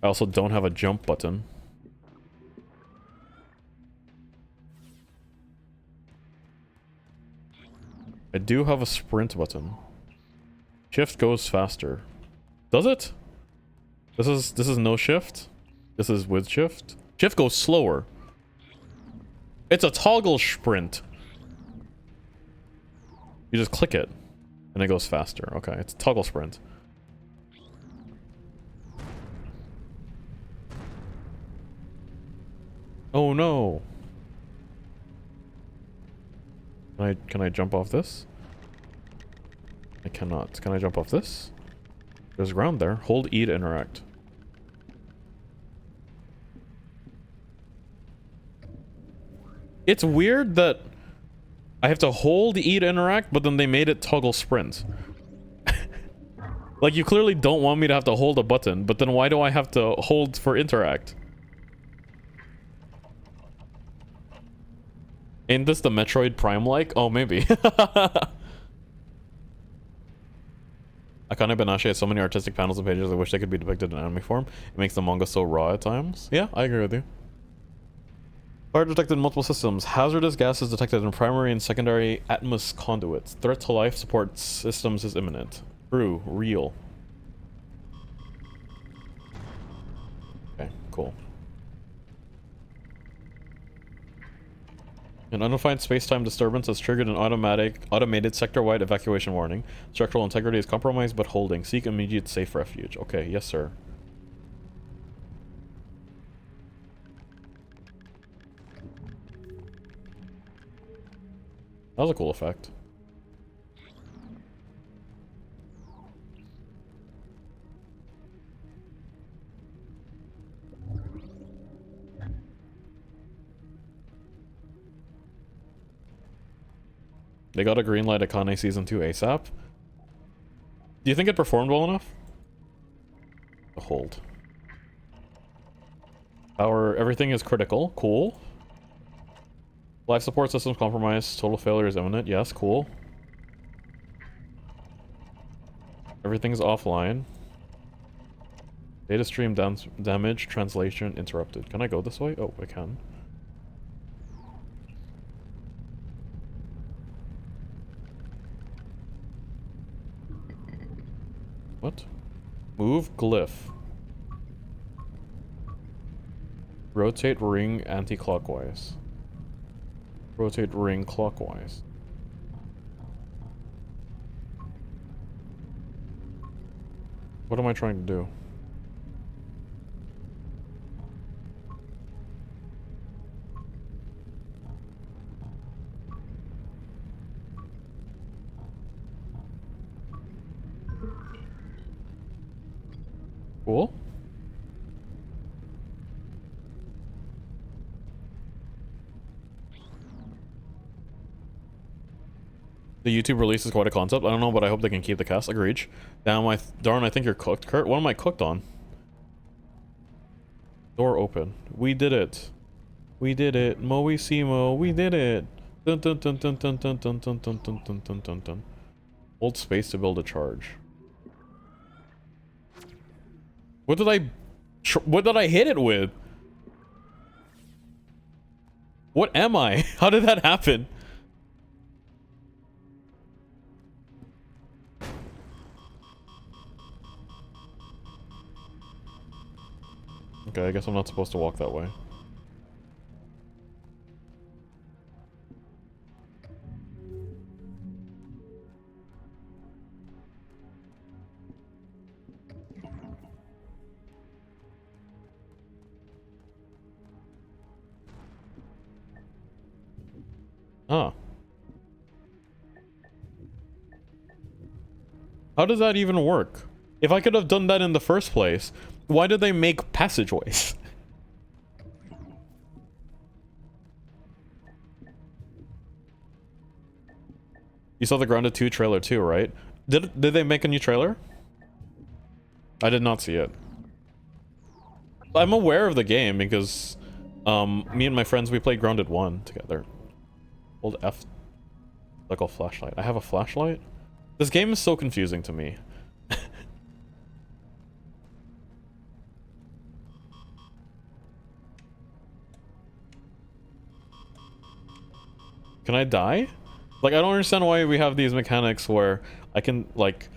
I also don't have a jump button. I do have a sprint button. Shift goes faster. Does it? This is no shift. This is with shift. Shift goes slower. It's a toggle sprint. You just click it and it goes faster. Okay, it's a toggle sprint. Oh no. Can I jump off this? I cannot. Can I jump off this? There's ground there. Hold E to interact. It's weird that I have to hold E to interact, but then they made it toggle sprint. Like, you clearly don't want me to have to hold a button, but then why do I have to hold for interact? Ain't this the Metroid Prime-like? Oh, maybe. Akane Benashi has so many artistic panels and pages I wish they could be depicted in anime form. It makes the manga so raw at times. Yeah, I agree with you. Fire detected in multiple systems. Hazardous gases detected in primary and secondary atmos conduits. Threat to life support systems is imminent. True. Real. Okay, cool. An undefined space-time disturbance has triggered an automated sector-wide evacuation warning. Structural integrity is compromised, but holding. Seek immediate safe refuge. Okay, yes, sir. That was a cool effect. They got a green light Akane Season 2 ASAP. Do you think it performed well enough? A hold. Power, everything is critical. Cool. Life support systems compromised. Total failure is imminent. Yes, cool. Everything's offline. Data stream damage. Translation interrupted. Can I go this way? Oh, I can. What? Move glyph. Rotate ring anti-clockwise. Rotate ring clockwise. What am I trying to do? Cool. The YouTube release is quite a concept. I don't know, but I hope they can keep the cast. Agreed. Damn, darn, I think you're cooked, Kurt. What am I cooked on? Door open. We did it. We did it. Moisimo, we did it. Dun dun dun dun dun dun dun dun dun dun dun dun dun dun. Hold space to build a charge. What did I hit it with? What am I? How did that happen? Okay, I guess I'm not supposed to walk that way. Huh. How does that even work? If I could have done that in the first place, why did they make passageways? You saw the Grounded 2 trailer too, right? Did they make a new trailer? I did not see it. I'm aware of the game because me and my friends, we played Grounded 1 together. Hold F like a flashlight. I have a flashlight? This game is so confusing to me. Can I die? Like, I don't understand why we have these mechanics where I can, like,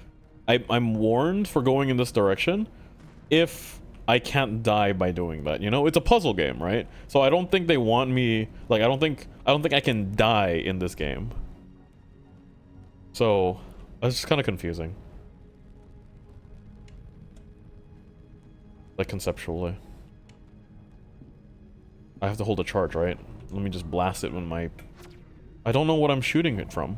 I'm warned for going in this direction if I can't die by doing that, you know? It's a puzzle game, right? So I don't think they want me, like, I don't think I can die in this game. So, that's just kind of confusing. Like, conceptually. I have to hold a charge, right? Let me just blast it when my... I don't know what I'm shooting it from.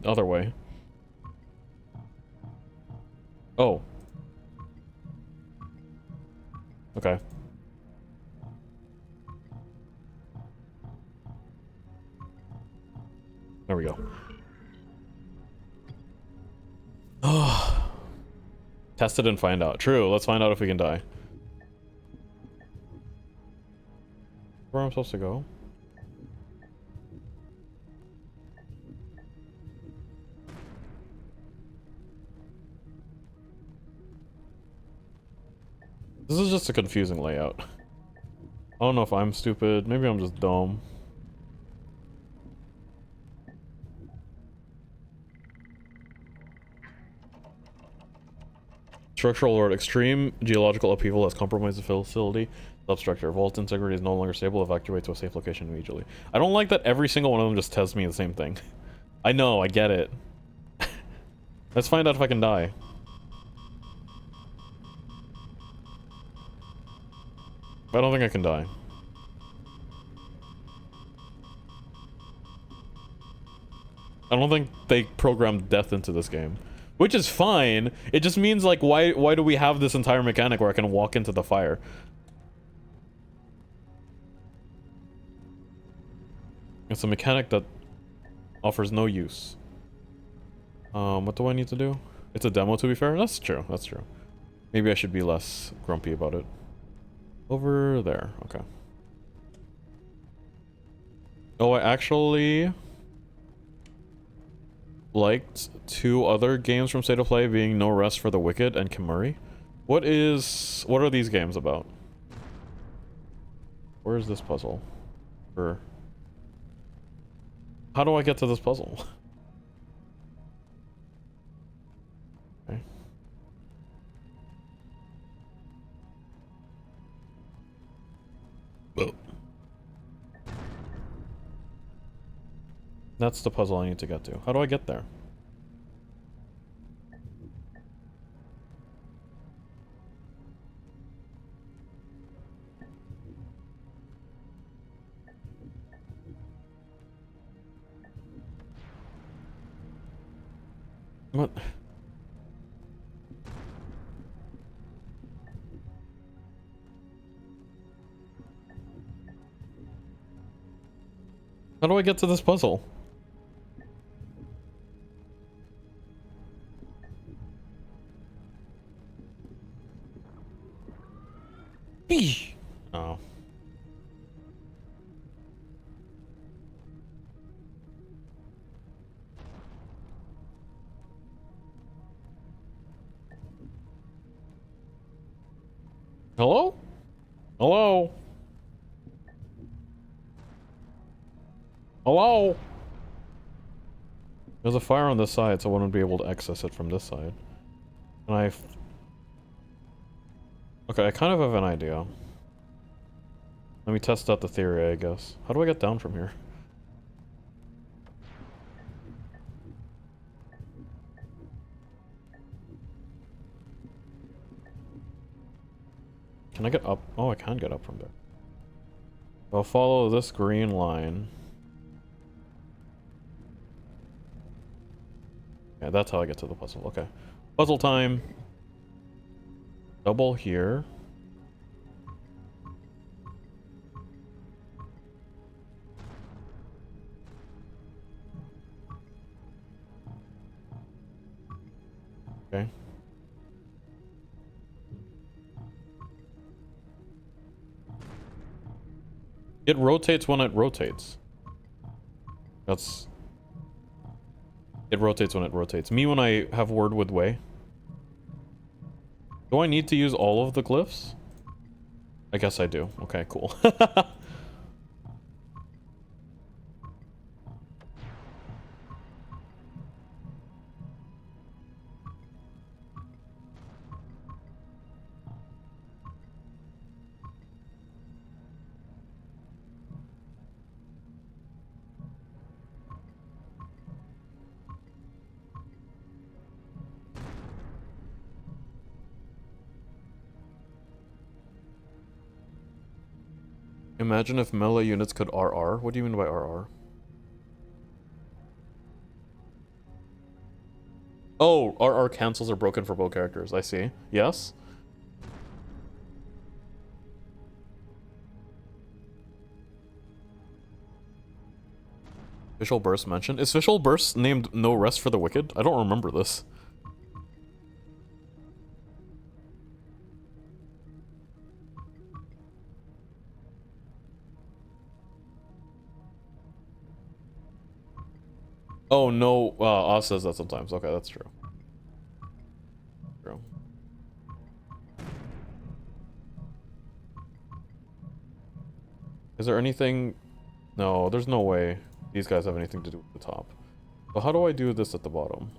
other way. Oh. Okay. There we go. Oh. Test it and find out. True, let's find out if we can die. Where am I supposed to go? This is just a confusing layout. I don't know if I'm stupid. Maybe I'm just dumb. Structural alert. Extreme geological upheaval has compromised the facility. Substructure. Vault integrity is no longer stable. Evacuate to a safe location immediately. I don't like that every single one of them just tells me the same thing. I know, I get it. Let's find out if I can die. I don't think I can die. I don't think they programmed death into this game. Which is fine. It just means, like, why do we have this entire mechanic where I can walk into the fire? It's a mechanic that offers no use. What do I need to do? It's a demo, to be fair. That's true. That's true. Maybe I should be less grumpy about it. Over there. Okay. Oh, I actually liked two other games from State of Play, being No Rest for the Wicked and Kimuri. What are these games about? Where is this puzzle? Or how do I get to this puzzle? Okay. Whoa. That's the puzzle I need to get to. How do I get there? What? How do I get to this puzzle? Oh. Hello? Hello? Hello? There's a fire on this side, so I wouldn't be able to access it from this side. And okay, I kind of have an idea. Let me test out the theory, I guess. How do I get down from here? Can I get up? Oh, I can get up from there. I'll follow this green line. Yeah, that's how I get to the puzzle. Okay. Puzzle time. Double here. Okay. It rotates when it rotates. That's... It rotates when it rotates. Me when I have word with way. Do I need to use all of the glyphs? I guess I do. Okay, cool. Imagine if melee units could RR. What do you mean by RR? Oh, our cancels are broken for both characters. I see. Yes? Visual Burst mentioned. Is Visual Burst named No Rest for the Wicked? I don't remember this. Oh no, Oz says that sometimes. Okay, that's true. True. Is there anything? No, there's no way these guys have anything to do with the top. So how do I do this at the bottom?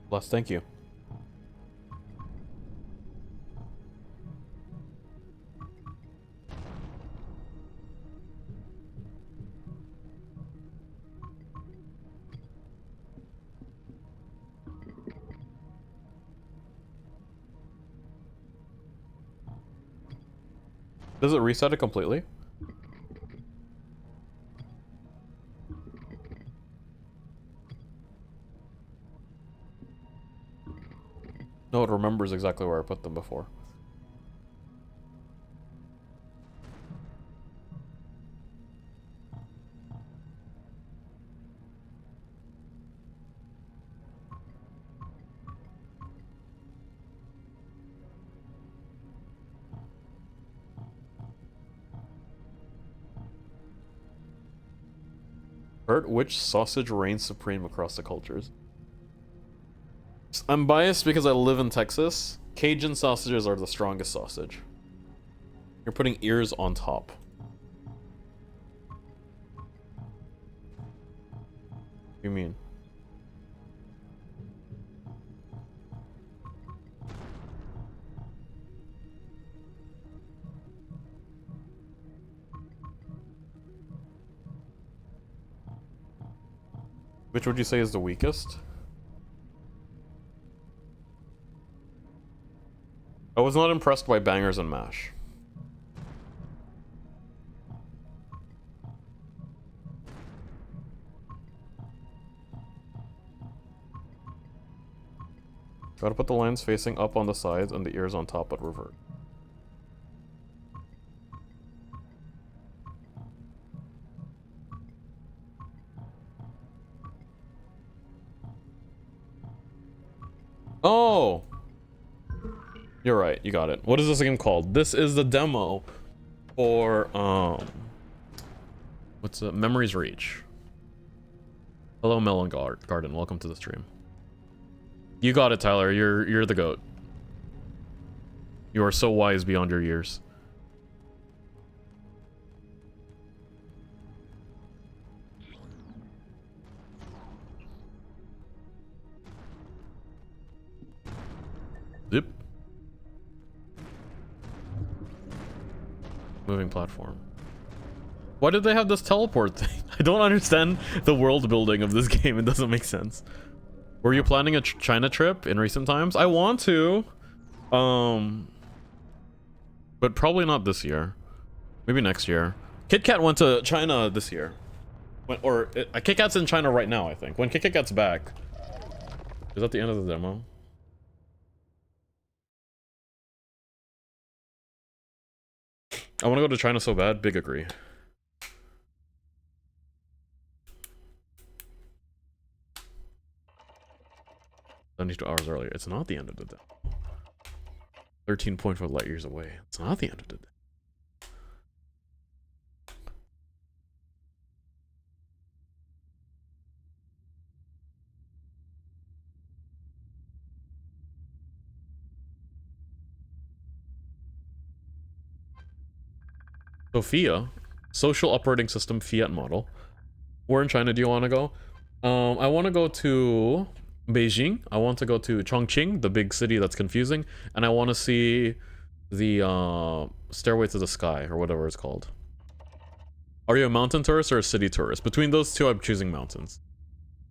Bless, thank you. Does it reset it completely? No, it remembers exactly where I put them before. Bert, which sausage reigns supreme across the cultures? I'm biased because I live in Texas. Cajun sausages are the strongest sausage. You're putting ears on top. What do you mean? Which would you say is the weakest? I was not impressed by bangers and mash. Gotta put the lines facing up on the sides and the ears on top, but revert. Oh! You're right, you got it. What is this game called? This is the demo for, what's it? Memories Reach. Hello, Melon Garden. Welcome to the stream. You got it, Tyler. You're the GOAT. You are so wise beyond your years. Zip. Moving platform. Why did they have this teleport thing? I don't understand the world building of this game. It doesn't make sense. Were you planning a China trip in recent times? I want to. But probably not this year. Maybe next year. Kit Kat went to China this year. Kit Kat's in China right now, I think. When Kit Kat gets back. Is that the end of the demo? I want to go to China so bad. Big agree. 72 hours earlier. It's not the end of the day. 13.4 light years away. It's not the end of the day. Sophia? Social operating system Fiat model. Where in China do you want to go? I want to go to Beijing. I want to go to Chongqing, the big city that's confusing, and I want to see the Stairway to the Sky or whatever it's called. Are you a mountain tourist or a city tourist? Between those two, I'm choosing mountains.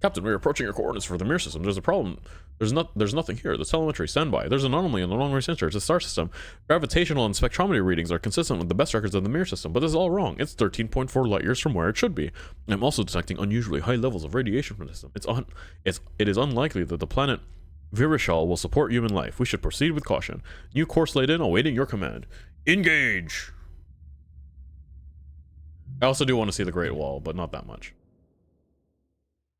Captain, we're approaching your coordinates for the mirror system. There's a problem. There's nothing here. The telemetry, standby. There's an anomaly in the anomaly sensor. It's a star system. Gravitational and spectrometry readings are consistent with the best records of the mirror system, but this is all wrong. It's 13.4 light years from where it should be. I'm also detecting unusually high levels of radiation from the system. It is unlikely that the planet Virishal will support human life. We should proceed with caution. New course laid in, awaiting your command. Engage! I also do want to see the Great Wall, but not that much.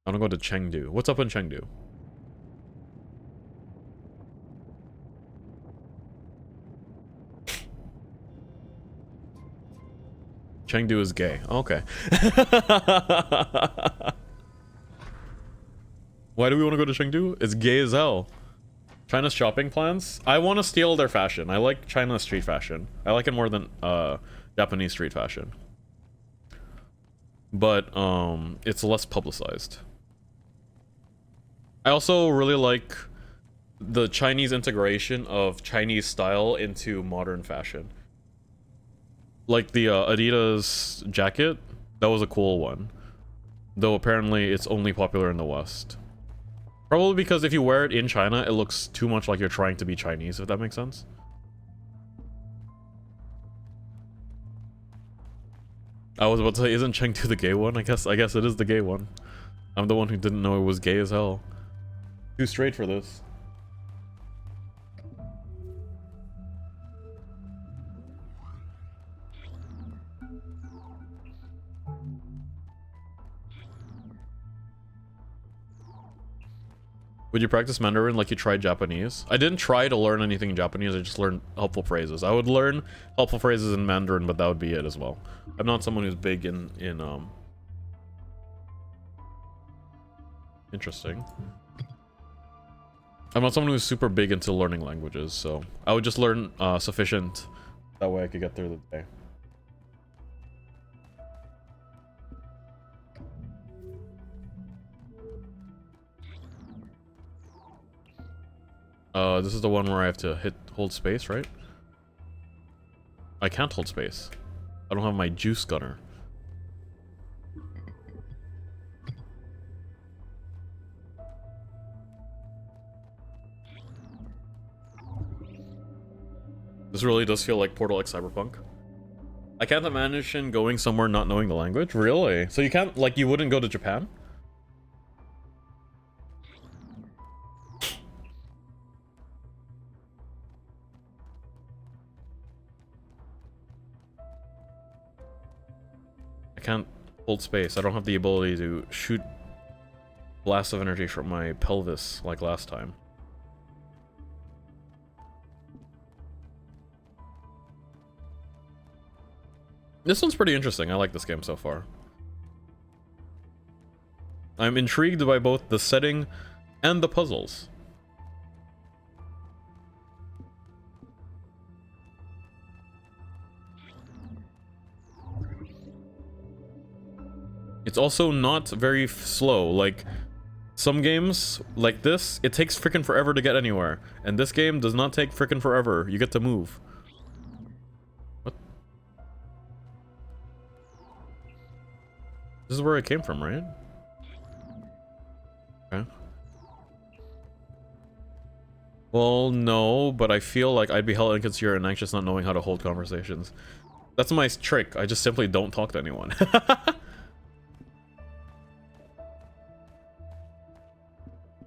I want to go to Chengdu. What's up in Chengdu? Chengdu is gay. Okay. Why do we want to go to Chengdu? It's gay as hell. China's shopping plans? I want to steal their fashion. I like China's street fashion. I like it more than Japanese street fashion. But it's less publicized. I also really like the Chinese integration of Chinese style into modern fashion. Like the Adidas jacket, that was a cool one. Though apparently it's only popular in the West. Probably because if you wear it in China, it looks too much like you're trying to be Chinese, if that makes sense. I was about to say, isn't Chengdu the gay one? I guess it is the gay one. I'm the one who didn't know it was gay as hell. Too straight for this. Would you practice Mandarin like you tried Japanese? I didn't try to learn anything in Japanese, I just learned helpful phrases. I would learn helpful phrases in Mandarin, but that would be it as well. I'm not someone who's big in interesting. I'm not someone who's super big into learning languages, so I would just learn sufficient. That way I could get through the day. This is the one where I have to hold space, right? I can't hold space. I don't have my juice gunner. This really does feel like Portal X Cyberpunk. I can't imagine going somewhere not knowing the language. Really? So you can't, like, you wouldn't go to Japan? I can't hold space. I don't have the ability to shoot blasts of energy from my pelvis like last time. This one's pretty interesting. I like this game so far. I'm intrigued by both the setting and the puzzles. It's also not very slow. Like, some games, like this, it takes frickin' forever to get anywhere. And this game does not take frickin' forever. You get to move. What? This is where I came from, right? Okay. Well, no, but I feel like I'd be hella inconsiderate and anxious not knowing how to hold conversations. That's my trick. I just simply don't talk to anyone.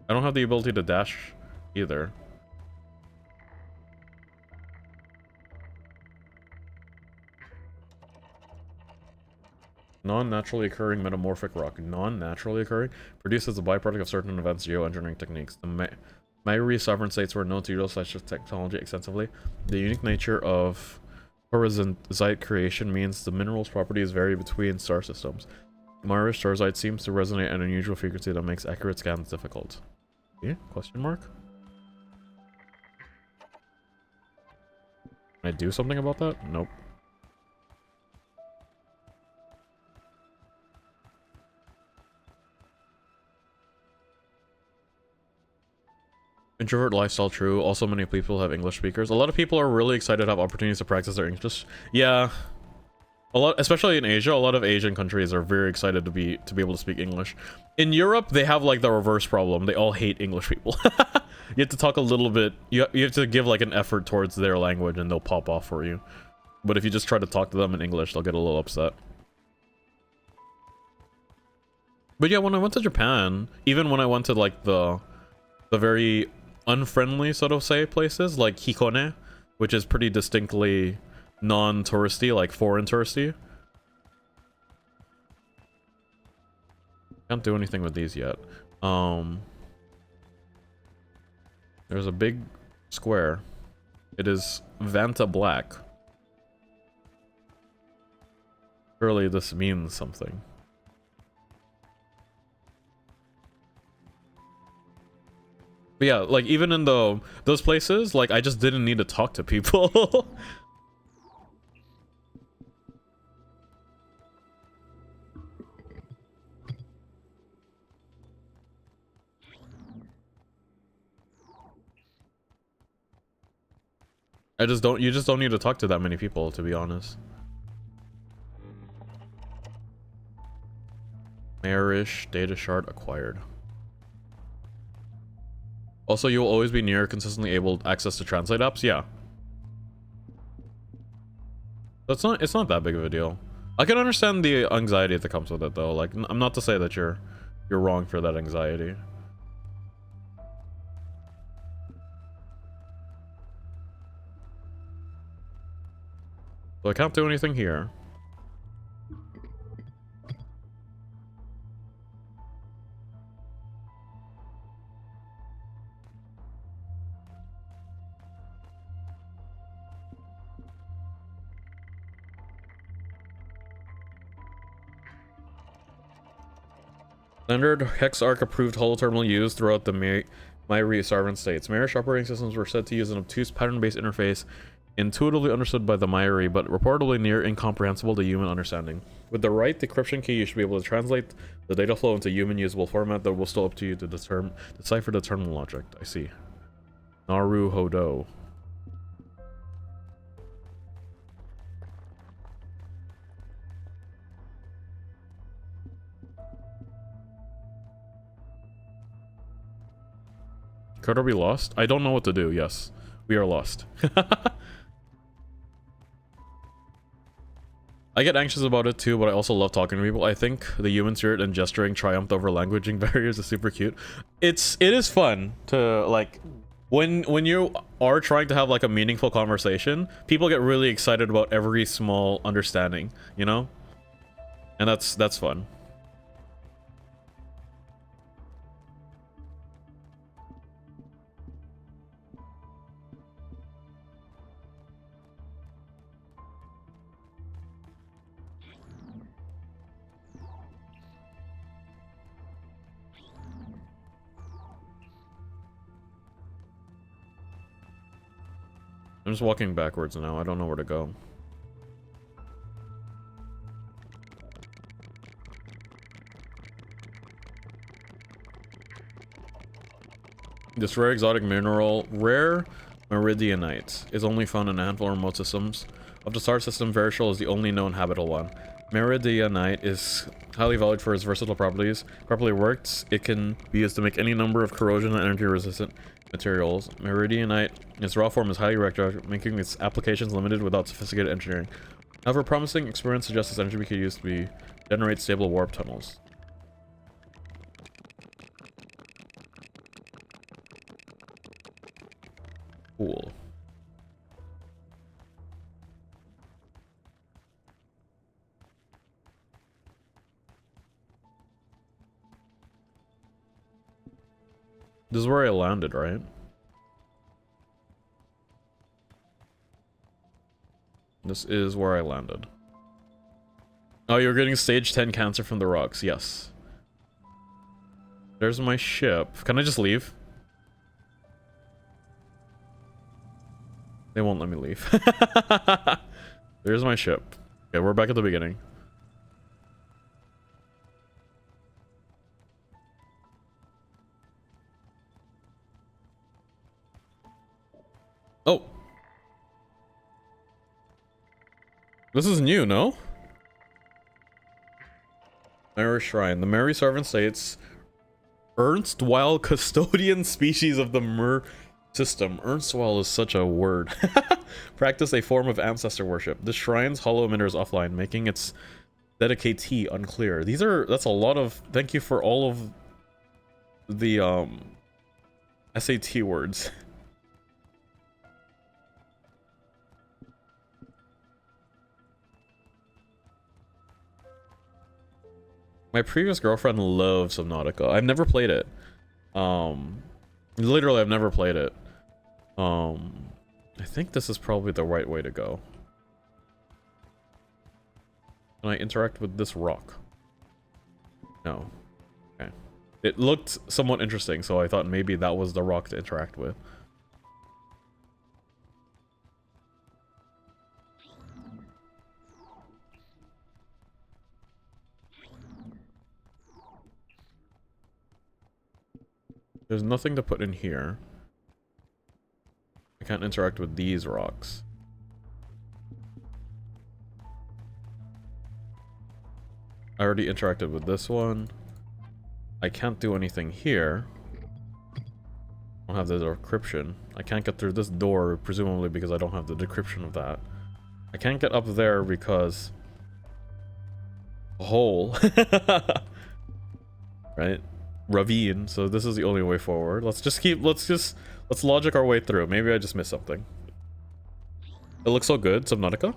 I don't have the ability to dash either. Non-naturally occurring metamorphic rock. Non-naturally occurring? Produced as a byproduct of certain advanced geoengineering techniques. The Maori sovereign states were known to utilize such technology extensively. The unique nature of horizontal creation means the mineral's properties vary between star systems. Maori Starzite seems to resonate at an unusual frequency that makes accurate scans difficult. Yeah? Question mark? Can I do something about that? Nope. Introvert lifestyle, true. Also, many people have English speakers. A lot of people are really excited to have opportunities to practice their English. Yeah, a lot, especially in Asia. A lot of Asian countries are very excited to be able to speak English. In Europe, they have like the reverse problem. They all hate English people. You have to talk a little bit. You have to give like an effort towards their language, and they'll pop off for you. But if you just try to talk to them in English, they'll get a little upset. But yeah, when I went to Japan, even when I went to like the very unfriendly, sort of say, places like Hikone, which is pretty distinctly non-touristy, like foreign touristy. Can't do anything with these yet. There's a big square. It is Vanta Black. Surely this means something. But yeah, like even in those places, like I just didn't need to talk to people. You just don't need to talk to that many people, to be honest. Marish data shard acquired. Also, you will always be near consistently able access to translate apps. Yeah. It's not that big of a deal. I can understand the anxiety that comes with it though. Like, I'm not to say that you're wrong for that anxiety. So I can't do anything here. Standard HexArc approved holoterminal used throughout the Myri sovereign states. Marish operating systems were said to use an obtuse pattern-based interface intuitively understood by the Myri, but reportedly near incomprehensible to human understanding. With the right decryption key, you should be able to translate the data flow into human usable format that will still up to you to decipher the terminal logic. I see. Naru Hodo. Could are we lost? I don't know what to do. Yes, we are lost. I get anxious about it too, but I also love talking to people. I think the human spirit and gesturing triumphed over languaging barriers is super cute. It is fun to like when you are trying to have like a meaningful conversation, people get really excited about every small understanding, you know? And that's fun. I'm just walking backwards now. I don't know where to go. This rare exotic mineral, rare meridianite, is only found in a handful of remote systems. Of the star system, Verishal is the only known habitable one. Meridianite is highly valued for its versatile properties. Properly worked, it can be used to make any number of corrosion and energy-resistant materials. Meridianite, in its raw form, is highly reactive, making its applications limited without sophisticated engineering. However, promising experience suggests this energy can be used to generate stable warp tunnels. Cool. This is where I landed, right? This is where I landed. Oh, you're getting stage 10 cancer from the rocks. Yes. There's my ship. Can I just leave? They won't let me leave. There's my ship. Okay, we're back at the beginning. This is new, no? Mary Shrine. The Mary Servant states, erstwhile custodian species of the Mer system. Erstwhile is such a word. Practice a form of ancestor worship. This shrine's hollow emitter is offline, making its dedicatee unclear. That's a lot of, thank you for all of the SAT words. My previous girlfriend loves Subnautica. I've never played it. Literally I've never played it. I think this is probably the right way to go. Can I interact with this rock? No. Okay. It looked somewhat interesting, so I thought maybe that was the rock to interact with. There's nothing to put in here. I can't interact with these rocks. I already interacted with this one. I can't do anything here. I don't have the decryption. I can't get through this door, presumably because I don't have the decryption of that. I can't get up there because... a hole. Right? Ravine, so this is the only way forward. Let's logic our way through. Maybe I just missed something. It looks so good, Subnautica.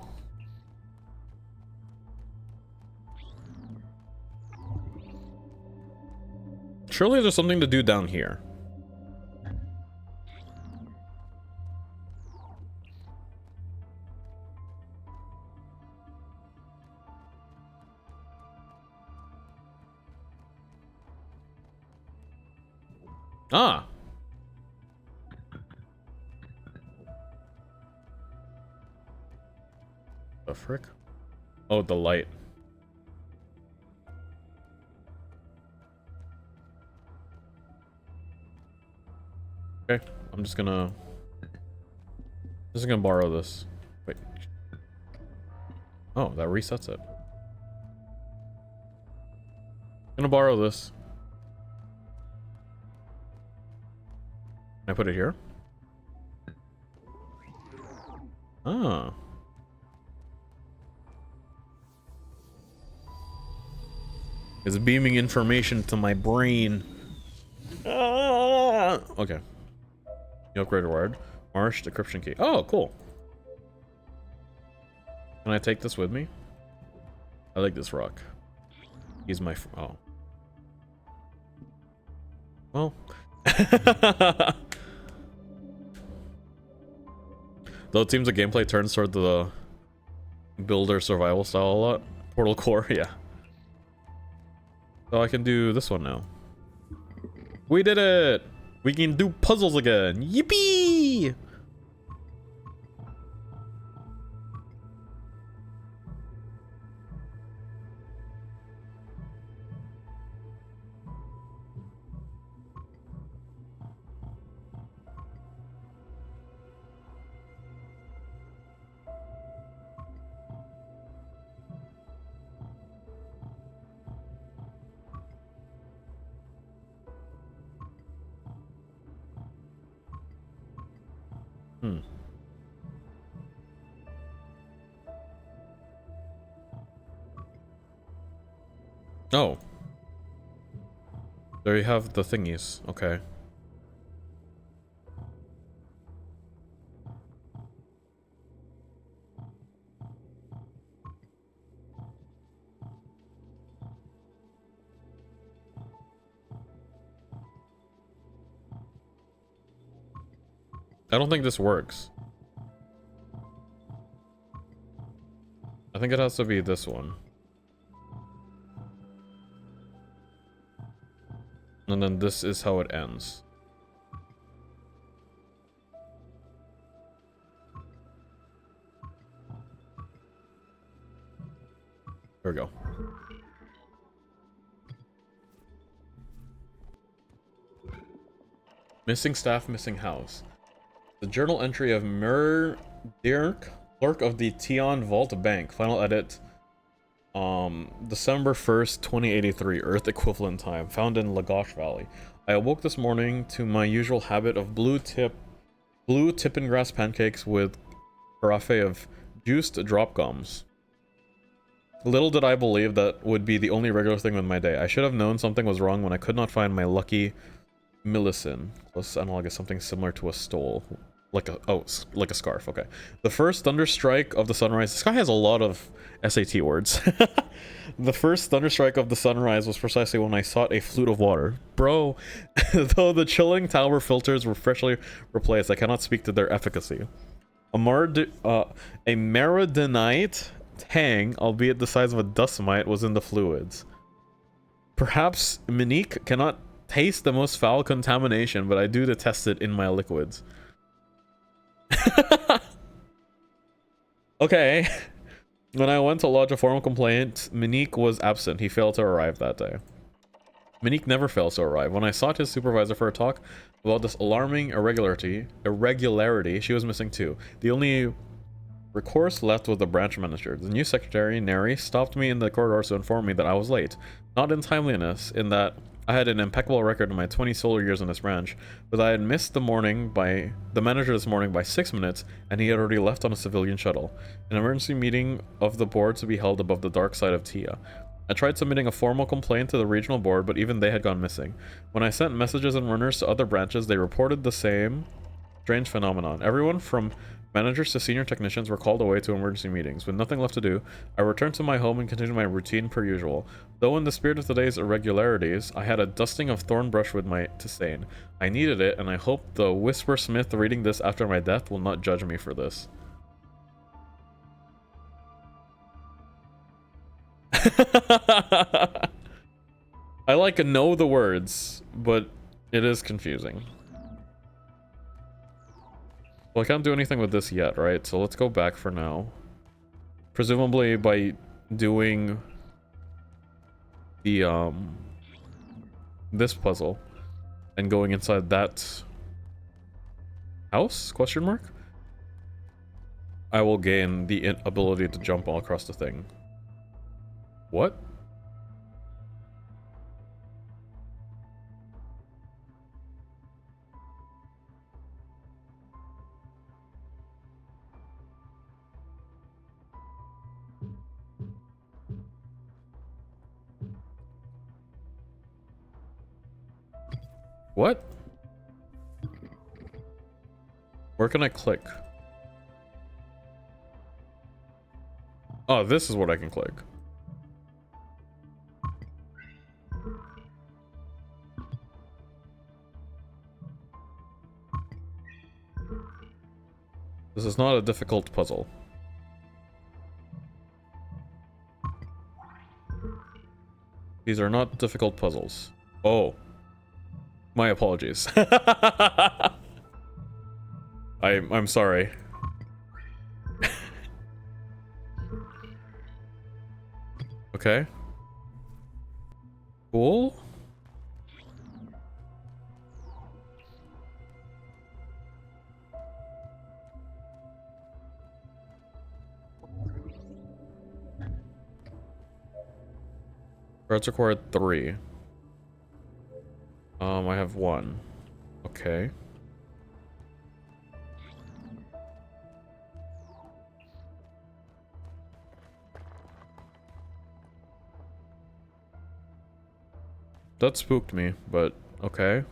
Surely there's something to do down here. Ah! The frick? Oh, the light. Okay, I'm just gonna borrow this. Wait. Oh, that resets it. I'm gonna borrow this. Can I put it here? Ah. It's beaming information to my brain. Ah! Okay. You upgrade reward. Marsh decryption key. Oh, cool. Can I take this with me? I like this rock. He's my oh. Well. Though it seems the gameplay turns toward the builder survival style a lot. Portal core, yeah. So I can do this one now. We did it! We can do puzzles again! Yippee! Oh. There you have the thingies. Okay. I don't think this works. I think it has to be this one. And then this is how it ends. There we go. Missing staff, missing house. The journal entry of Dirk Clerk of the Tion Vault Bank. Final edit. December 1st, 2083, Earth equivalent time, found in Lagash Valley. I awoke this morning to my usual habit of blue tippin grass pancakes with carafe of juiced drop gums. Little did I believe that would be the only regular thing with my day. I should have known something was wrong when I could not find my lucky millicin. Close analog is something similar to a stole. Like a scarf, okay. The first thunderstrike of the sunrise. This guy has a lot of SAT words. The first thunderstrike of the sunrise was precisely when I sought a flute of water. Bro, though the chilling tower filters were freshly replaced, I cannot speak to their efficacy. A maridonite tang, albeit the size of a dust mite, was in the fluids. Perhaps Monique cannot taste the most foul contamination, but I do detest it in my liquids. Okay. When I went to lodge a formal complaint, Monique was absent. He failed to arrive that day. Monique never fails to arrive. When I sought his supervisor for a talk about this alarming irregularity, she was missing too. The only recourse left was the branch manager. The new secretary, Neri, stopped me in the corridors to inform me that I was late. Not in timeliness, in that I had an impeccable record in my 20 solar years in this branch, but I had missed the manager this morning by 6 minutes, and he had already left on a civilian shuttle. An emergency meeting of the board to be held above the dark side of Tia. I tried submitting a formal complaint to the regional board, but even they had gone missing. When I sent messages and runners to other branches, they reported the same strange phenomenon. Everyone from managers to senior technicians were called away to emergency meetings. With nothing left to do, I returned to my home and continued my routine per usual. Though in the spirit of today's irregularities, I had a dusting of thorn brush with my tisane. I needed it, and I hope the Whisper Smith reading this after my death will not judge me for this. I know the words, but it is confusing. Well, I can't do anything with this yet, right? So let's go back for now. Presumably by doing the, this puzzle and going inside that house, question mark? I will gain the ability to jump all across the thing. What? What? Where can I click? Oh, this is what I can click. This is not a difficult puzzle. These are not difficult puzzles. Oh. My apologies. I'm sorry. Okay. Cool. Cards required 3. I have 1. Okay. That spooked me, but okay.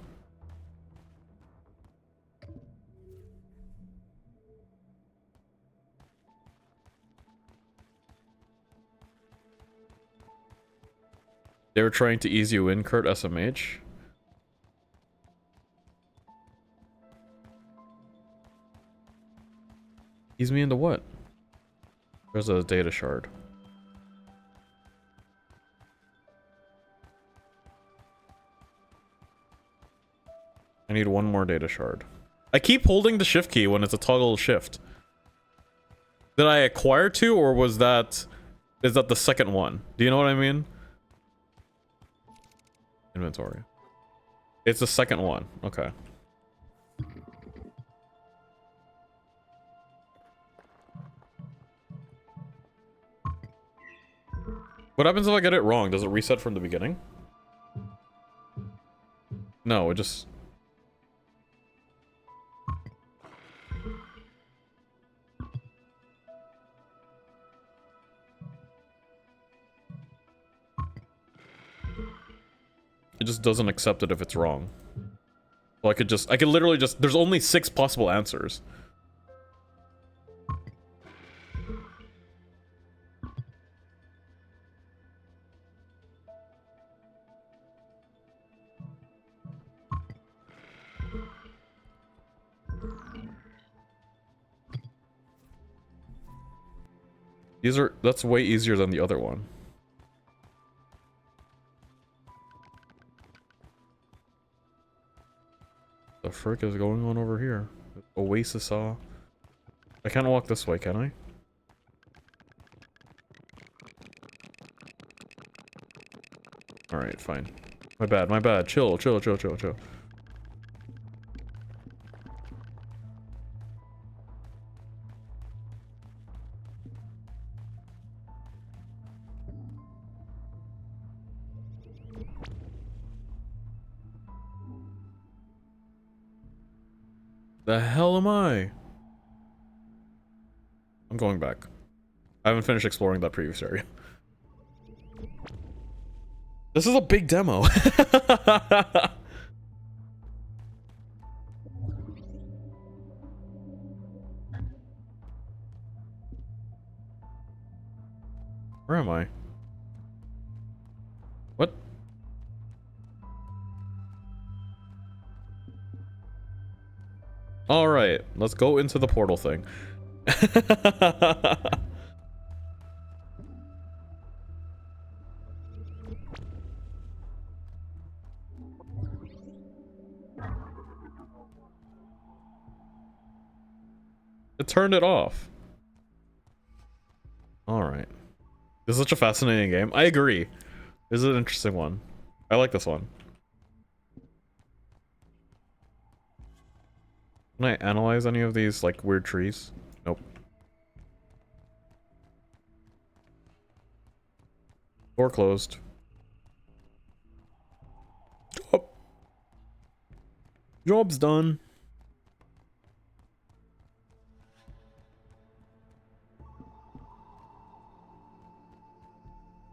They were trying to ease you in, Kurt SMH. Ease me into what? There's a data shard. I need 1 more data shard. I keep holding the shift key when it's a toggle shift. Did I acquire 2, or was that... Is that the second one? Do you know what I mean? Inventory. It's the second one. Okay. What happens if I get it wrong? Does it reset from the beginning? No, it just... It just doesn't accept it if it's wrong. Well, I could literally just... There's only 6 possible answers. That's way easier than the other one. The frick is going on over here? Oasis saw. I can't walk this way, can I? Alright, fine. My bad, my bad. Chill, chill, chill, chill, chill. The hell am I? I'm going back. I haven't finished exploring that previous area. This is a big demo. Where am I? What? Alright, let's go into the portal thing. It turned it off. Alright. This is such a fascinating game. I agree. This is an interesting one. I like this one. Can I analyze any of these, like, weird trees? Nope. Door closed. Job. Job's done.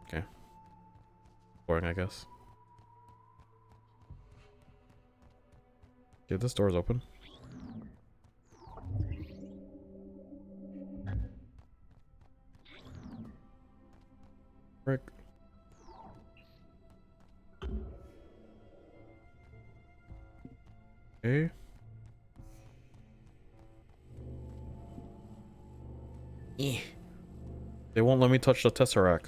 Okay. Boring, I guess. Okay, this door's open. Frick. Okay. They won't let me touch the Tesseract.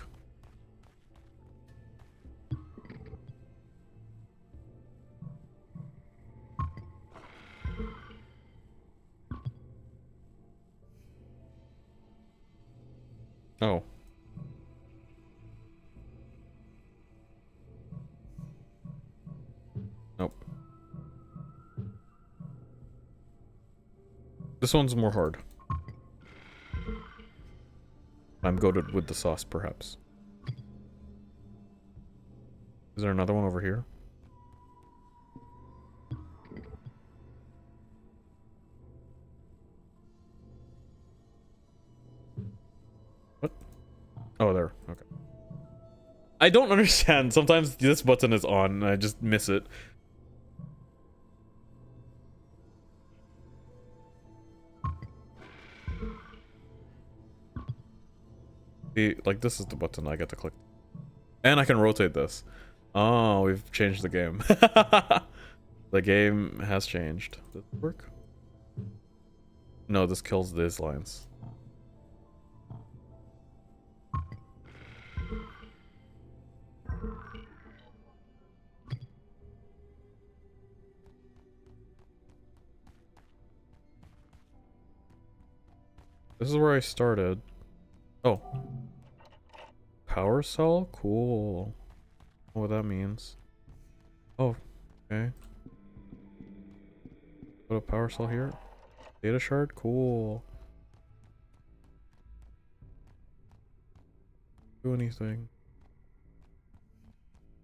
Oh. Nope. This one's more hard. I'm goated with the sauce, perhaps. Is there another one over here? What? Oh, there. Okay. I don't understand. Sometimes this button is on and I just miss it. See, like, this is the button I get to click. And I can rotate this. Oh, we've changed the game. The game has changed. Does it work? No, this kills these lines. This is where I started. Oh. Power cell? Cool. I don't know what that means. Oh, okay. Put a power cell here. Data shard? Cool. Do anything.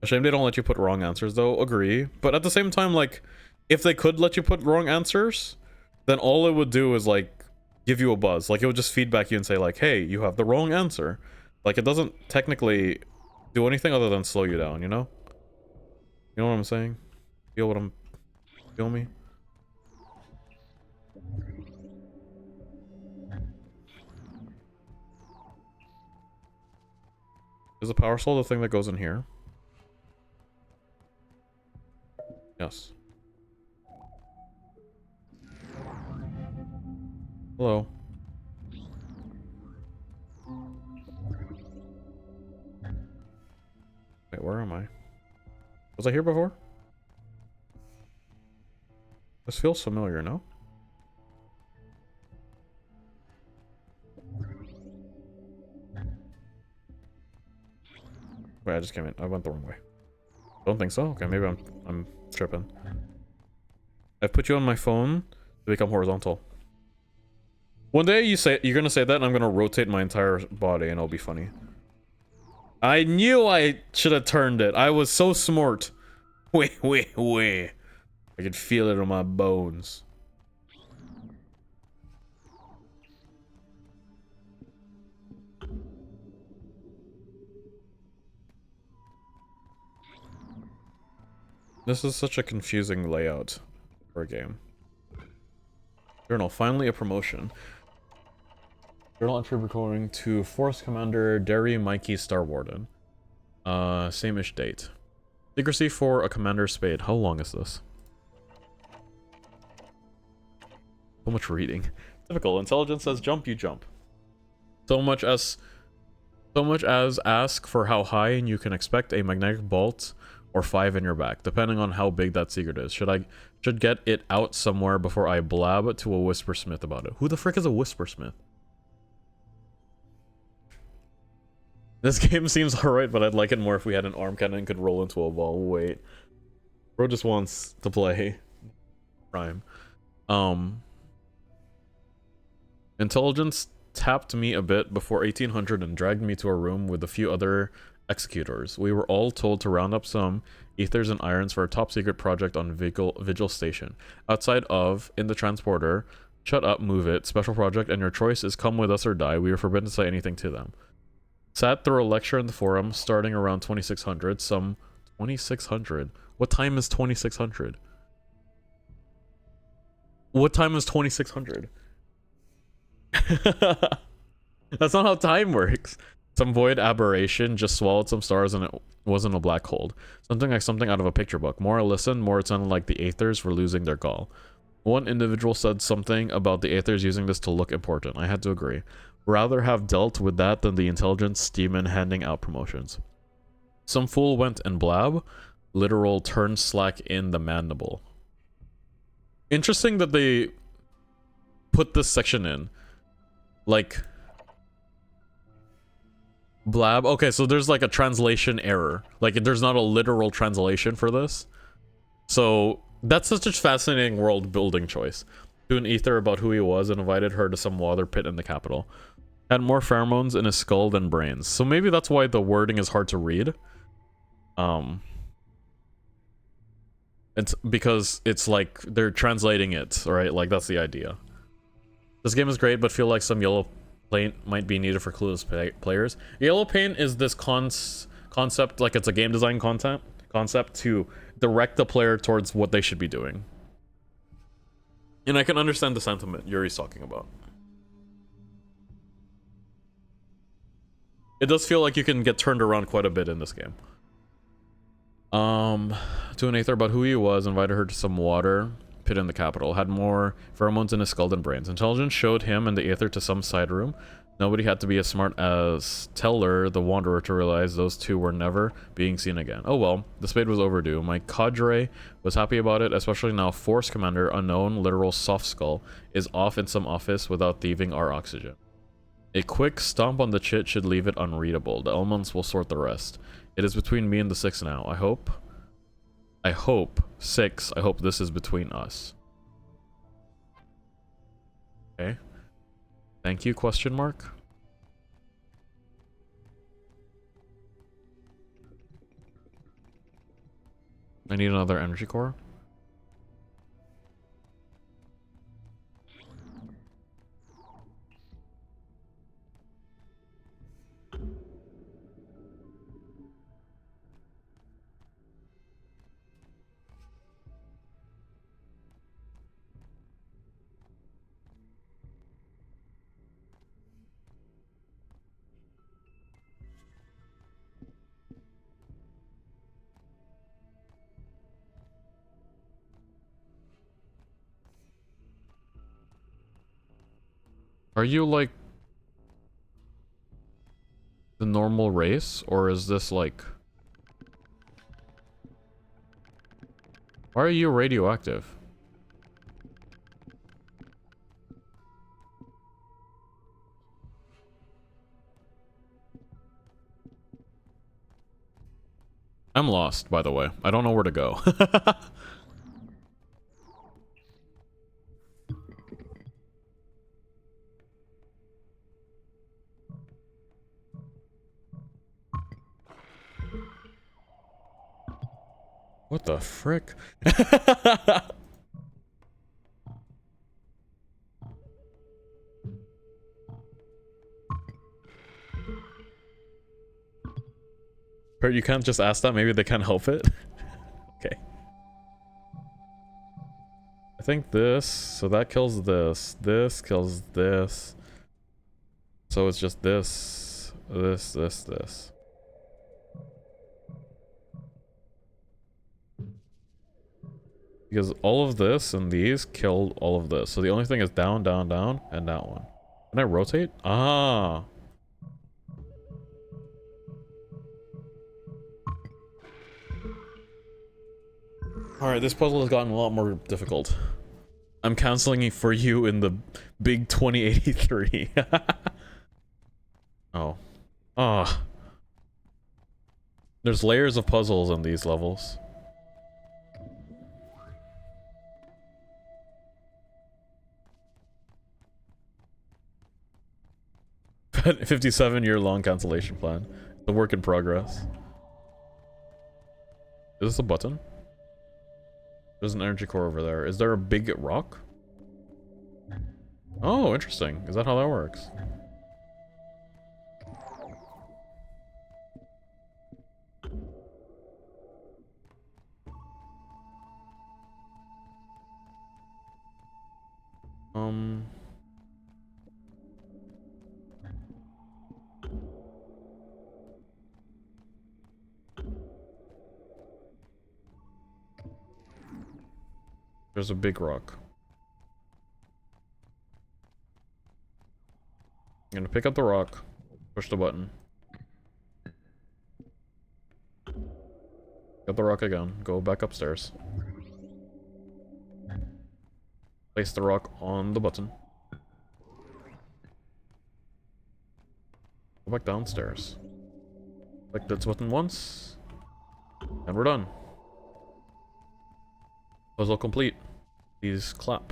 A shame they don't let you put wrong answers though, agree. But at the same time, like, if they could let you put wrong answers, then all it would do is like give you a buzz. Like it would just feedback you and say like, hey, you have the wrong answer. Like it doesn't technically do anything other than slow you down, you know? You know what I'm saying? Feel what I'm... Feel me? Is the power soul the thing that goes in here? Yes. Hello. Wait, where am I? Was I here before? This feels familiar, no? Wait, I just came in. I went the wrong way. Don't think so. Okay, maybe I'm tripping. I've put you on my phone to become horizontal. One day you're gonna say that and I'm gonna rotate my entire body and it'll be funny. I knew I should have turned it. I was so smart. Wait. I could feel it in my bones. This is such a confusing layout for a game. Journal, finally a promotion. Journal entry recording to Force Commander Derry Mikey Star Warden. Same-ish date. Secrecy for a Commander Spade. How long is this? So much reading. Typical. Intelligence says jump, you jump. So much as ask for how high and you can expect a magnetic bolt or 5 in your back, depending on how big that secret is. Should get it out somewhere before I blab to a whispersmith about it. Who the frick is a whispersmith? This game seems alright, but I'd like it more if we had an arm cannon and could roll into a ball. Wait. Bro just wants to play Prime. Intelligence tapped me a bit before 1800 and dragged me to a room with a few other executors. We were all told to round up some ethers and irons for a top secret project on Vigil Station. Outside of, in the transporter, shut up, move it, special project, and your choice is come with us or die. We were forbidden to say anything to them. Sat through a lecture in the forum starting around 2600. Some 2600? What time is 2600? What time is 2600? That's not how time works. Some void aberration just swallowed some stars and it wasn't a black hole. Something like something out of a picture book. More I listened, more it sounded like the Aethers were losing their gall. One individual said something about the Aethers using this to look important. I had to agree. Rather have dealt with that than the intelligence demon handing out promotions. Some fool went and blab. Literal turn slack in the mandible. Interesting that they put this section in. Like... Blab. Okay, so there's like a translation error. Like there's not a literal translation for this. So that's such a fascinating world building choice. To an ether about who he was and invited her to some water pit in the capital. Had more pheromones in his skull than brains. So maybe that's why the wording is hard to read. It's because it's like they're translating it, right? Like that's the idea. This game is great, but feel like some yellow paint might be needed for clueless players. Yellow paint is this concept, like it's a game design concept to direct the player towards what they should be doing. And I can understand the sentiment Yuri's talking about. It does feel like you can get turned around quite a bit in this game. To an Aether about who he was, invited her to some water pit in the capital. Had more pheromones in his skull than brains. Intelligence showed him and the Aether to some side room. Nobody had to be as smart as Teller, the Wanderer, to realize those two were never being seen again. Oh well, the spade was overdue. My cadre was happy about it, especially now Force Commander, unknown, literal soft skull, is off in some office without thieving our oxygen. A quick stomp on the chit should leave it unreadable. The elements will sort the rest. It is between me and the 6 now. I hope 6. I hope this is between us. Okay. Thank you, question mark. I need another energy core. Are you like the normal race, or is this like... Why are you radioactive? I'm lost, by the way. I don't know where to go. What the frick? Or you can't just ask that, maybe they can't help it? Okay. I think this, so that kills this. This kills this. So it's just this, this. Because all of this and these killed all of this. So the only thing is down, down, down, and that one. Can I rotate? Ah. Alright, this puzzle has gotten a lot more difficult. I'm canceling it for you in the big 2083. Oh. Ah. There's layers of puzzles in these levels. But 57-year-long cancellation plan. The work in progress. Is this a button? There's an energy core over there. Is there a big rock? Oh, interesting. Is that how that works? There's a big rock. I'm gonna pick up the rock, push the button. Pick up the rock again, go back upstairs. Place the rock on the button. Go back downstairs. Click this button once. And we're done. Puzzle complete. Please clap.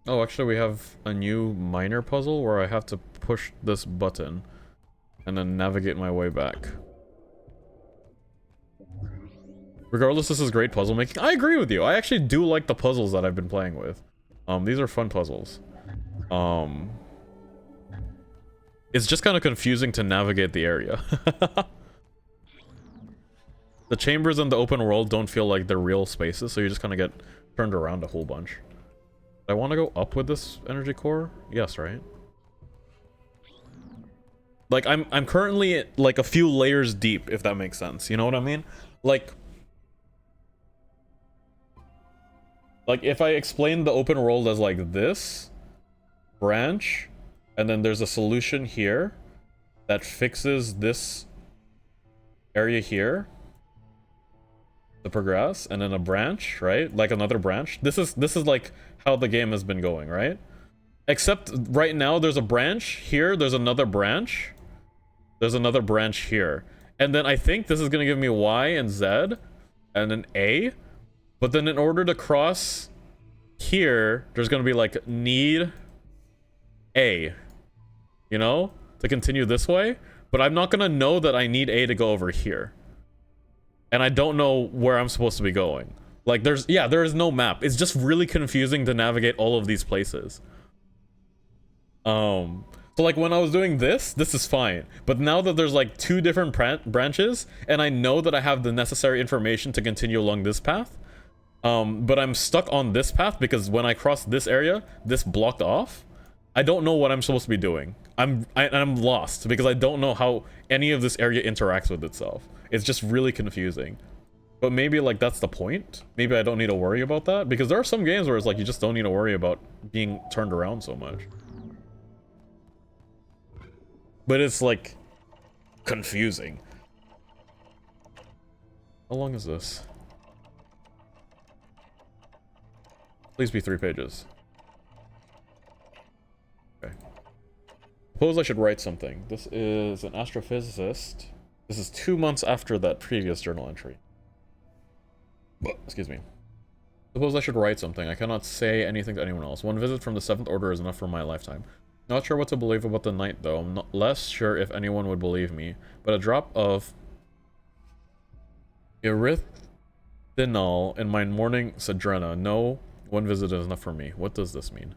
Oh, actually we have a new minor puzzle where I have to push this button and then navigate my way back. Regardless, this is great puzzle making. I agree with you. I actually do like the puzzles that I've been playing with. These are fun puzzles. It's just kind of confusing to navigate the area. The chambers in the open world don't feel like they're real spaces, so you just kind of get turned around a whole bunch. I want to go up with this energy core? Yes, right? Like, I'm currently, like, a few layers deep, if that makes sense. You know what I mean? Like, if I explain the open world as, like, this branch, and then there's a solution here that fixes this area here to progress, and then a branch, right? Like another branch. This is like how the game has been going, right? Except right now there's a branch here, there's another branch. There's another branch here. And then I think this is gonna give me Y and Z and an A. But then in order to cross here, there's gonna be like need A, you know, to continue this way. But I'm not gonna know that I need A to go over here. And I don't know where I'm supposed to be going. Like there is no map. It's just really confusing to navigate all of these places. So like when I was doing this is fine. But now that there's like two different branches, and I know that I have the necessary information to continue along this path, but I'm stuck on this path because when I cross this area, this blocked off. I don't know what I'm supposed to be doing. I'm lost because I don't know how any of this area interacts with itself. It's just really confusing. But maybe like that's the point. Maybe I don't need to worry about that because there are some games where it's like you just don't need to worry about being turned around so much. But it's like confusing. How long is this? Please be 3 pages. Okay. Suppose I should write something. This is an astrophysicist. This is 2 months after that previous journal entry. Excuse me. Suppose I should write something. I cannot say anything to anyone else. One visit from the 7th Order is enough for my lifetime. Not sure what to believe about the night, though. I'm less sure if anyone would believe me. But a drop of erythritol in my morning Sedrena. No, one visit is enough for me. What does this mean?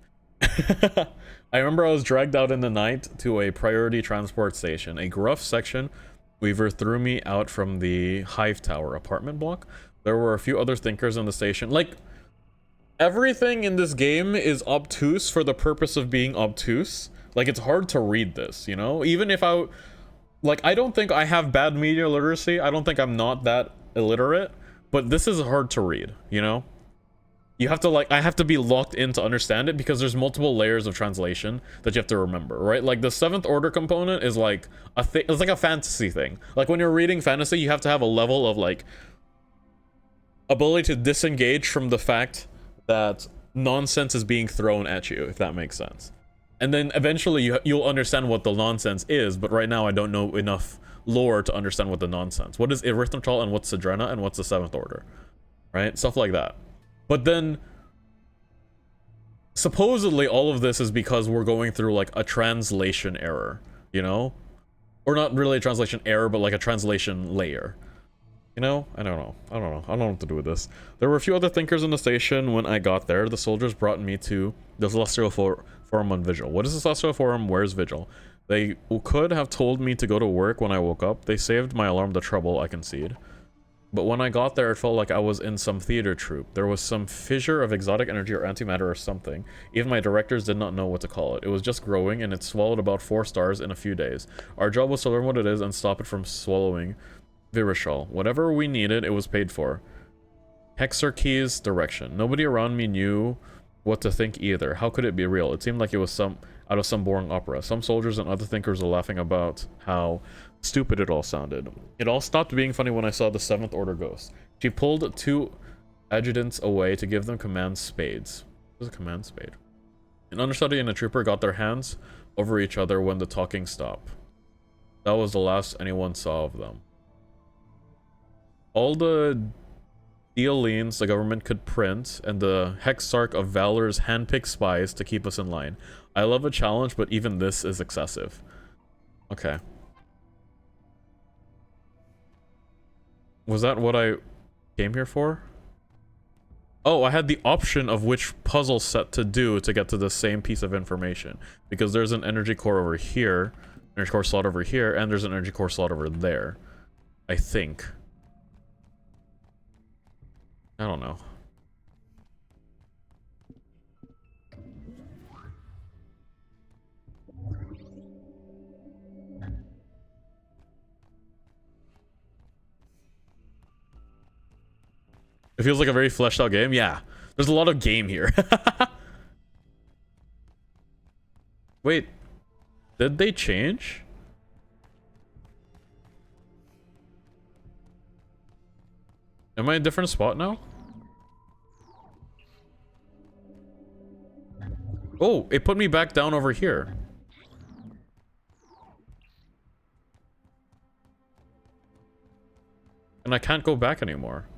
I remember I was dragged out in the night to a priority transport station. A gruff section weaver threw me out from the Hive Tower apartment block. There were a few other thinkers in the station. Like, everything in this game is obtuse for the purpose of being obtuse. Like, it's hard to read this, you know? Even if I... Like, I don't think I have bad media literacy. I don't think I'm not that illiterate. But this is hard to read, you know? You have to, like... I have to be locked in to understand it because there's multiple layers of translation that you have to remember, right? Like, the 7th Order component is, like, a thing... It's like a fantasy thing. Like, when you're reading fantasy, you have to have a level of, like... ability to disengage from the fact that nonsense is being thrown at you, if that makes sense. And then eventually you'll understand what the nonsense is, but right now I don't know enough lore to understand what the nonsense. What is erythritol and what's Sedrena and what's the 7th Order? Right? Stuff like that. But then supposedly all of this is because we're going through like a translation error, you know? Or not really a translation error, but like a translation layer. You know? I don't know. I don't know what to do with this. There were a few other thinkers in the station when I got there. The soldiers brought me to the Celestial Forum on Vigil. What is the Celestial Forum? Where's Vigil? They could have told me to go to work when I woke up. They saved my alarm the trouble, I concede. But when I got there, it felt like I was in some theater troupe. There was some fissure of exotic energy or antimatter or something. Even my directors did not know what to call it. It was just growing, and it swallowed about 4 stars in a few days. Our job was to learn what it is and stop it from swallowing Virishal. Whatever we needed, it was paid for. Hexarchy's direction. Nobody around me knew what to think either. How could it be real? It seemed like it was out of some boring opera. Some soldiers and other thinkers were laughing about how stupid it all sounded. It all stopped being funny when I saw the 7th Order ghost. She pulled 2 adjutants away to give them command spades. What is a command spade? An understudy and a trooper got their hands over each other when the talking stopped. That was the last anyone saw of them. All the Dealines the government could print, and the Hexarch of Valor's handpicked spies to keep us in line. I love a challenge, but even this is excessive. Okay. Was that what I came here for? Oh, I had the option of which puzzle set to do to get to the same piece of information. Because there's an energy core over here, energy core slot over here, and there's an energy core slot over there. I think. I don't know. It feels like a very fleshed out game. Yeah. There's a lot of game here. Wait. Did they change? Am I in a different spot now? Oh, it put me back down over here. And I can't go back anymore.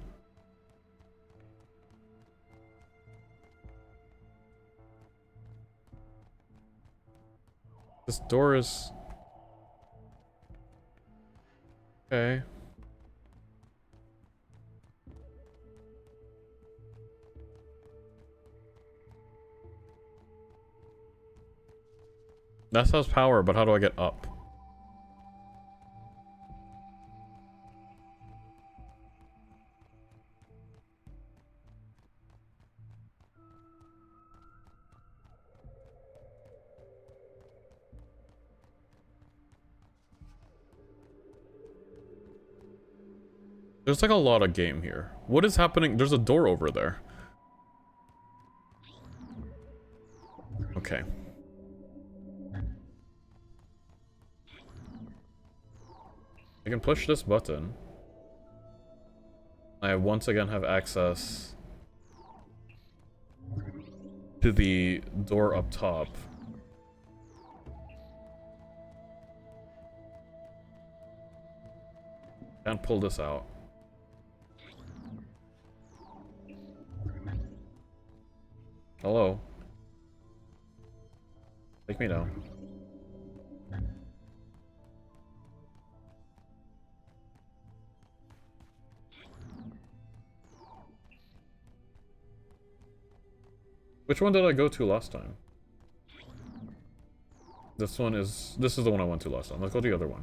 This door is... Okay. That has power, but how do I get up? There's like a lot of game here. What is happening? There's a door over there. Okay. I can push this button. I once again have access to the door up top. Can't pull this out. Hello. Take me down. Which one did I go to last time? This is the one I went to last time. Let's go to the other one.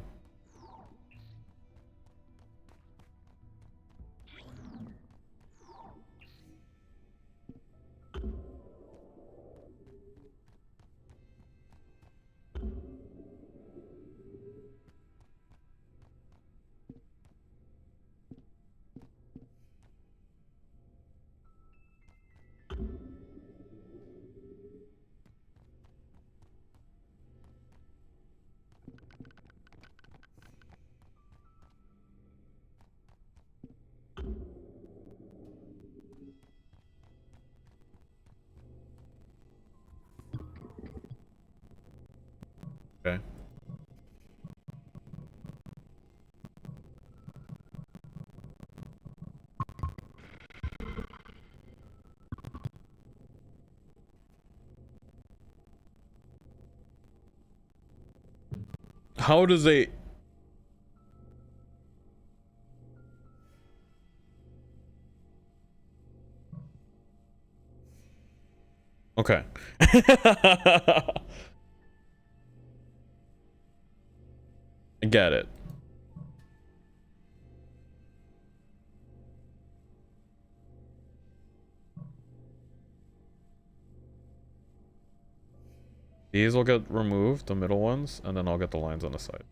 Okay. How does a... Okay. I get it. These will get removed, the middle ones, and then I'll get the lines on the side.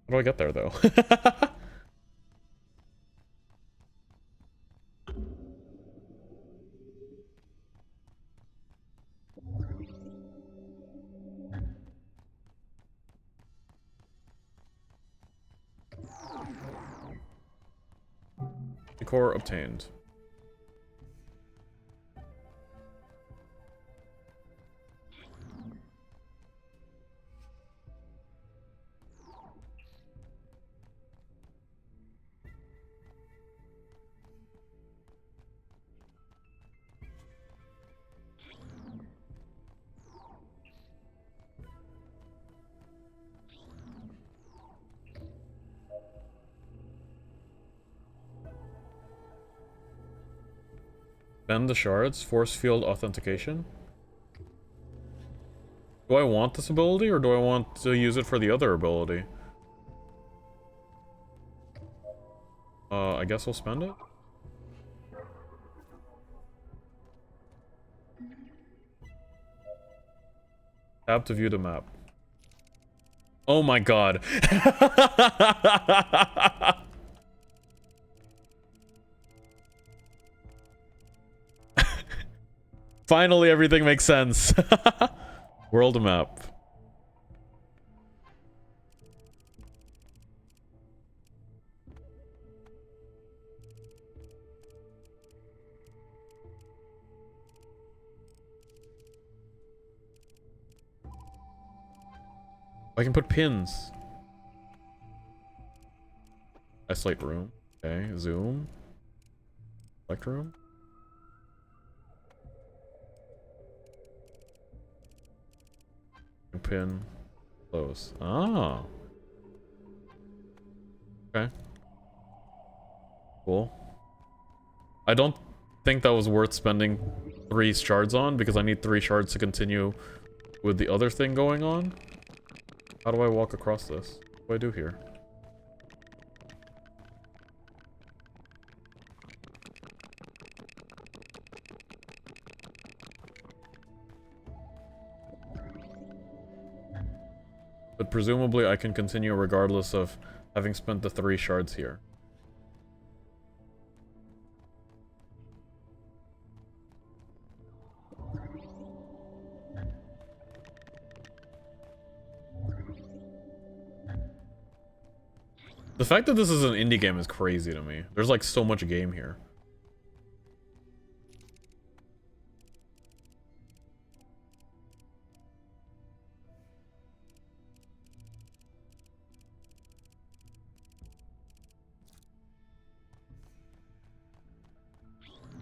How do I get there, though? The core obtained. Bend the shards, force field authentication. Do I want this ability, or do I want to use it for the other ability? I guess we'll spend it? Tab to view the map. Oh my god. Finally, everything makes sense. World map. I can put pins. Isolate room. Okay, zoom. Select room. Pin. Close. Ah. Okay. Cool. I don't think that was worth spending 3 shards on because I need 3 shards to continue with the other thing going on. How do I walk across this? What do I do here? But presumably I can continue regardless of having spent the 3 shards here. The fact that this is an indie game is crazy to me. There's like so much game here.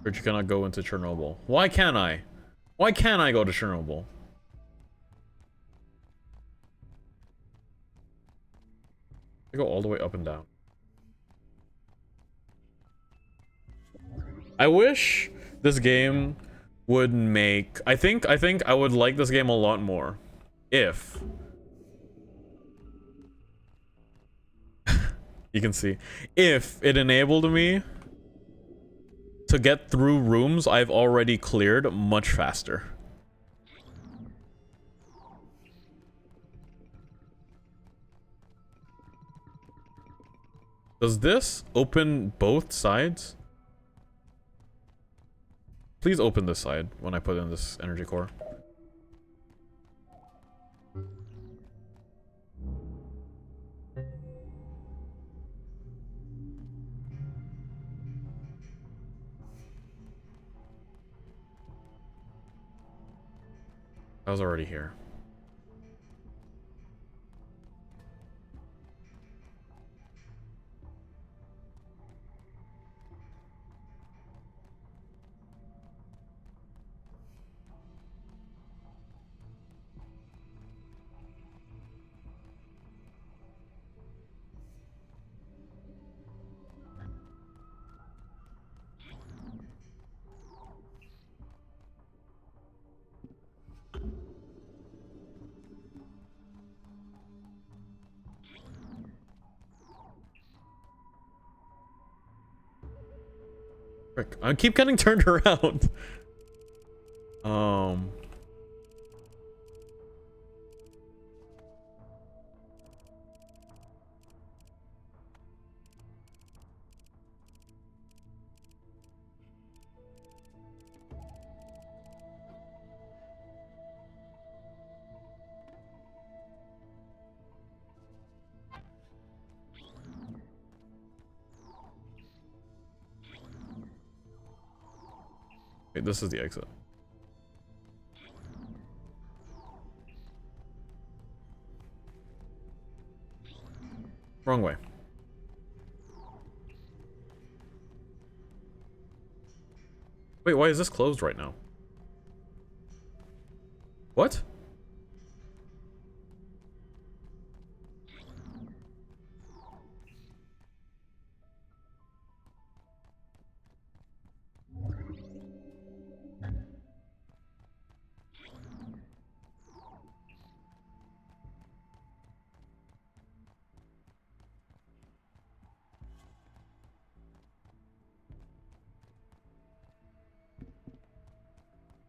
But you cannot go into Chernobyl. Why can't I? Why can't I go to Chernobyl? I go all the way up and down. I wish this game would make... I think I would like this game a lot more if... you can see. If it enabled me to get through rooms I've already cleared much faster. Does this open both sides? Please open this side when I put in this energy core. I was already here. Frick, I keep getting turned around. Wait, this is the exit. Wrong way. Wait, why is this closed right now? What?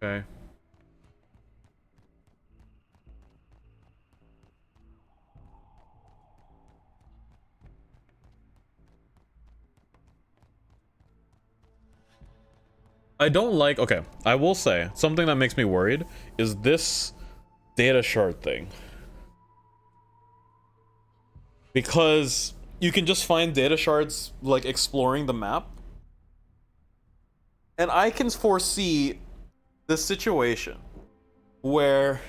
Okay. I don't like... Okay, I will say, something that makes me worried is this data shard thing. Because you can just find data shards, like, exploring the map. And I can foresee this situation where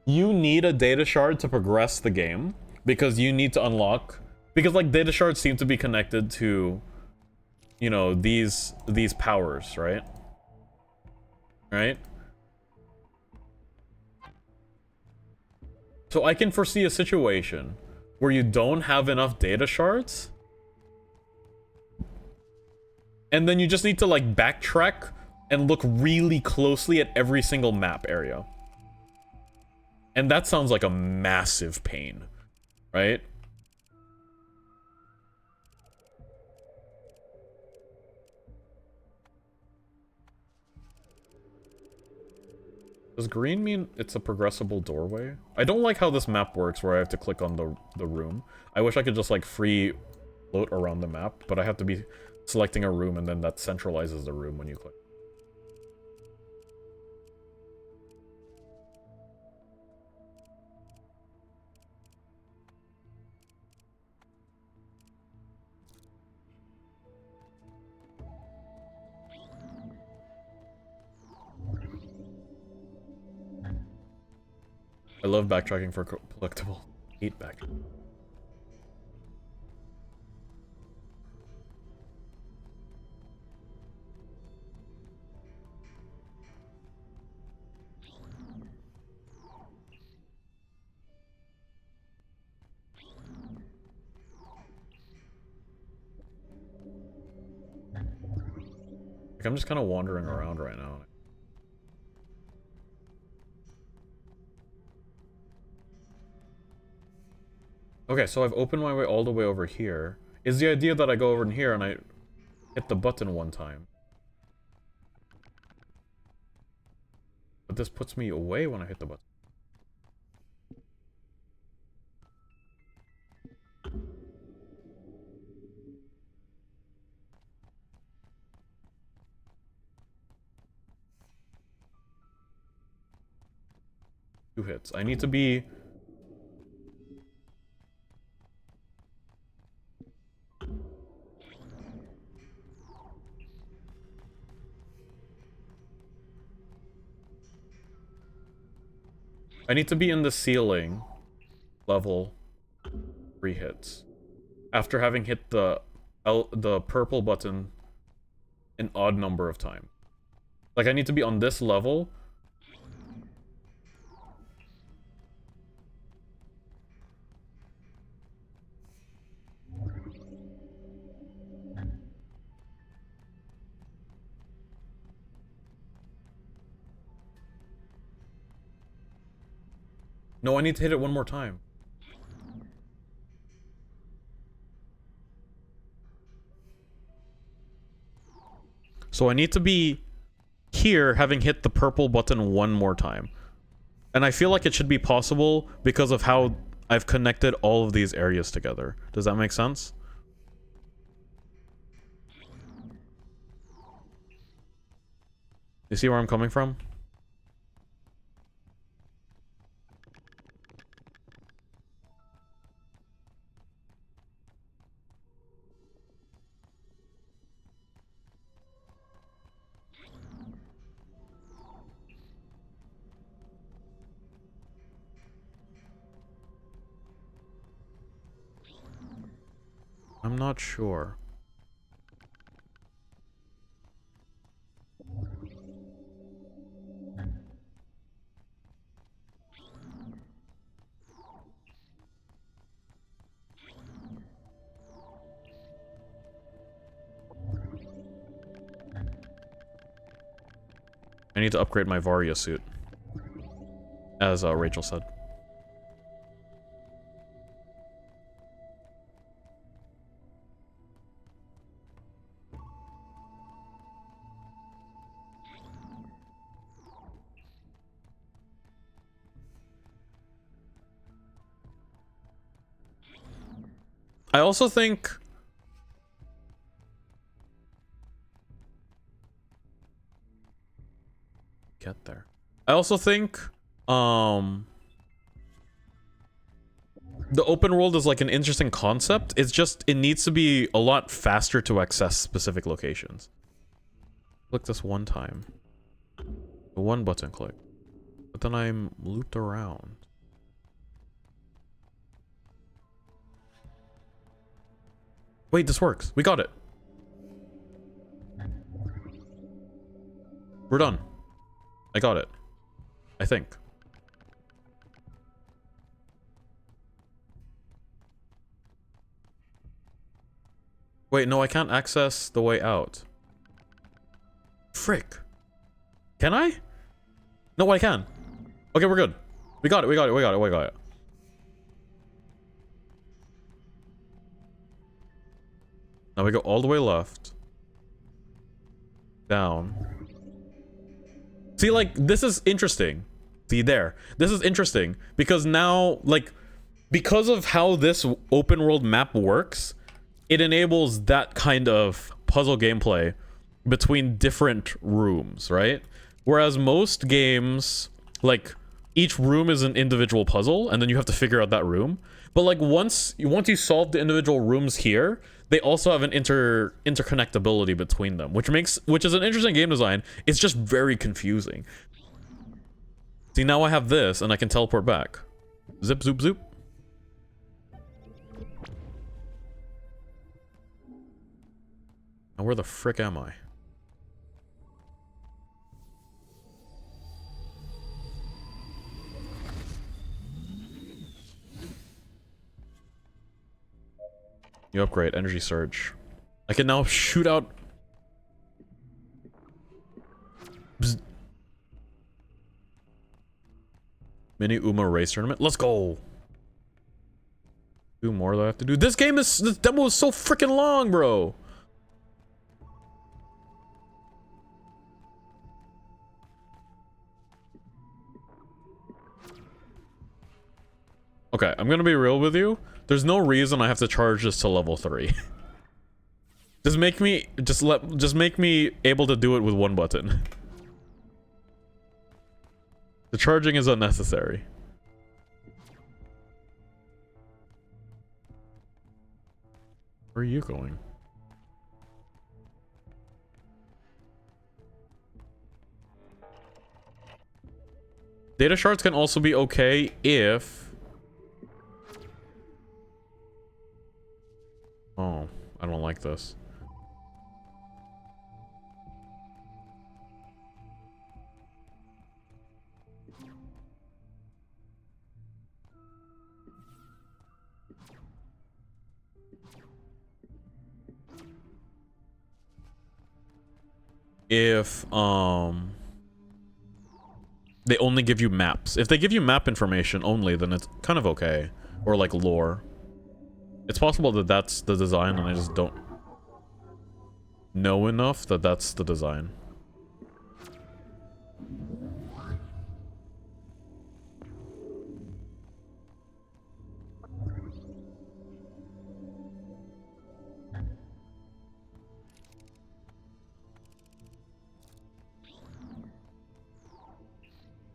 you need a data shard to progress the game because you need to unlock Because like data shards seem to be connected to, you know, these powers, right? Right? So I can foresee a situation where you don't have enough data shards, and then you just need to like backtrack and look really closely at every single map area. And that sounds like a massive pain, right? Does green mean it's a progressible doorway? I don't like how this map works where I have to click on the room. I wish I could just like free float around the map, but I have to be selecting a room and then that centralizes the room when you click. I love backtracking for collectible. Hate backtracking. Like, I'm just kind of wandering around right now. Okay, so I've opened my way all the way over here. Is the idea that I go over in here and I hit the button one time? But this puts me away when I hit the button. Two hits. I need to be... I need to be in the ceiling level 3 hits. After having hit the purple button an odd number of times. Like, I need to be on this level. No, I need to hit it one more time. So I need to be here having hit the purple button one more time. And I feel like it should be possible because of how I've connected all of these areas together. Does that make sense? You see where I'm coming from? I'm not sure. I need to upgrade my Varia suit. As Rachel said. I also think... Get there. I also think, the open world is like an interesting concept. It's just, it needs to be a lot faster to access specific locations. Click this one time. The one button click. But then I'm looped around. Wait, this works. We got it. We're done. I got it. I think. Wait, no, I can't access the way out. Frick. Can I? No, I can. Okay, we're good. We got it, we got it, we got it, we got it. Now we go all the way left. Down. See, like, this is interesting. See, there. This is interesting. Because now, like, because of how this open world map works, it enables that kind of puzzle gameplay between different rooms, right? Whereas most games, like, each room is an individual puzzle, and then you have to figure out that room. But like once you solve the individual rooms here, they also have an interconnectability between them, which is an interesting game design. It's just very confusing. See, now I have this, and I can teleport back. Zip, zoop, zoop. Now where the frick am I? You upgrade, energy surge. I can now shoot out. Bzz. Mini Uma race tournament. Let's go. 2 more that I have to do. This demo is so freaking long, bro. Okay, I'm gonna be real with you. There's no reason I have to charge this to level 3. Just make me able to do it with 1 button. The charging is unnecessary. Where are you going? Data shards can also be okay if... Oh, I don't like this. If, they only give you maps. If they give you map information only, then it's kind of okay. Or like lore. It's possible that that's the design and I just don't know enough that that's the design.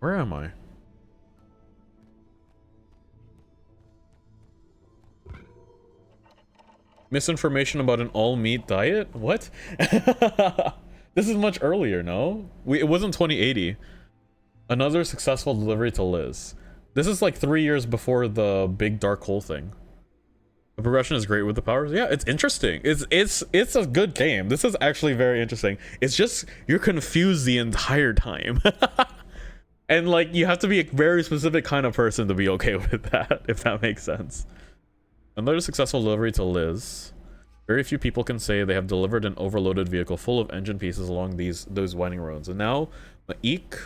Where am I? Misinformation about an all-meat diet? What? This is much earlier, no? It wasn't 2080. Another successful delivery to Liz. This is like 3 years before the big dark hole thing. The progression is great with the powers. Yeah, it's interesting. It's a good game. This is actually very interesting. It's just you're confused the entire time. And like you have to be a very specific kind of person to be okay with that, if that makes sense. Another successful delivery to Liz. Very few people can say they have delivered an overloaded vehicle full of engine pieces along those winding roads. And now, Maik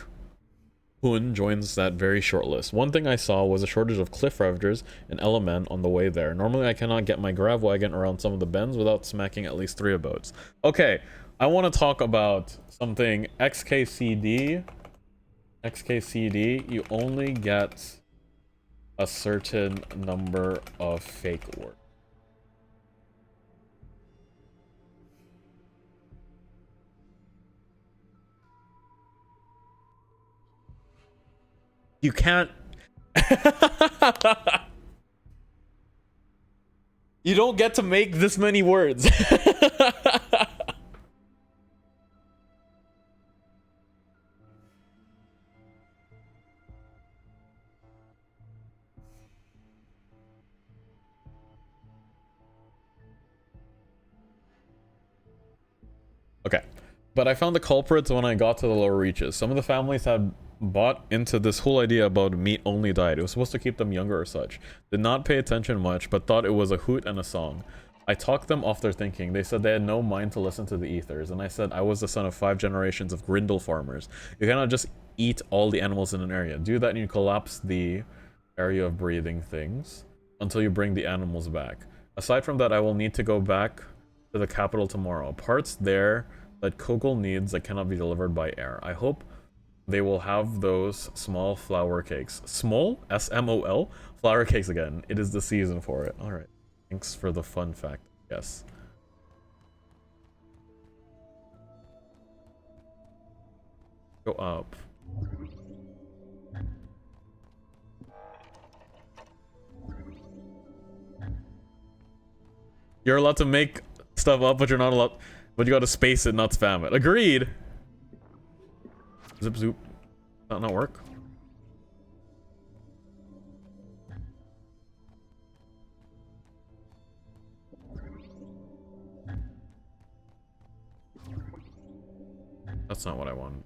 Hun joins that very short list. One thing I saw was a shortage of cliff ravagers and elemen on the way there. Normally, I cannot get my grav wagon around some of the bends without smacking at least 3 abodes. Okay, I want to talk about something XKCD. XKCD, you only get a certain number of fake work. You can't... You don't get to make this many words. But I found the culprits when I got to the lower reaches. Some of the families had bought into this whole idea about meat-only diet. It was supposed to keep them younger or such. Did not pay attention much, but thought it was a hoot and a song. I talked them off their thinking. They said they had no mind to listen to the ethers, and I said I was the son of 5 generations of Grindle farmers. You cannot just eat all the animals in an area. Do that and you collapse the area of breathing things until you bring the animals back. Aside from that, I will need to go back to the capital tomorrow. Parts there that Kogel needs that cannot be delivered by air. I hope they will have those small flour cakes. Small? S-M-O-L? Flour cakes again. It is the season for it. Alright. Thanks for the fun fact. Yes. Go up. You're allowed to make stuff up, but you're not allowed... But you gotta space it, not spam it. Agreed! Zip zoop. Not work? That's not what I want.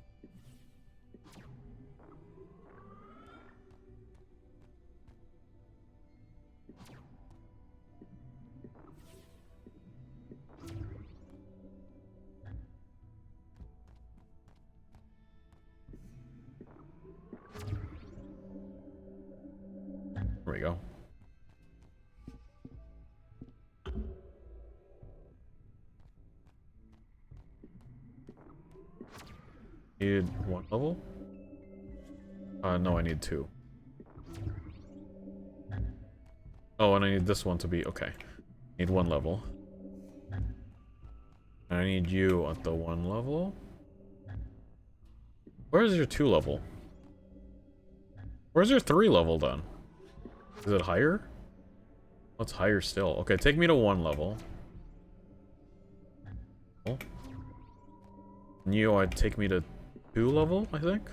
There we go. Need 1 level? No, I need 2. Oh, and I need this one to be... Okay. Need 1 level. And I need you at the 1 level. Where's your 2 level? Where's your 3 level then? Is it higher? What's higher still? Okay, take me to 1 level. Oh. I'd take me to 2 level, I think?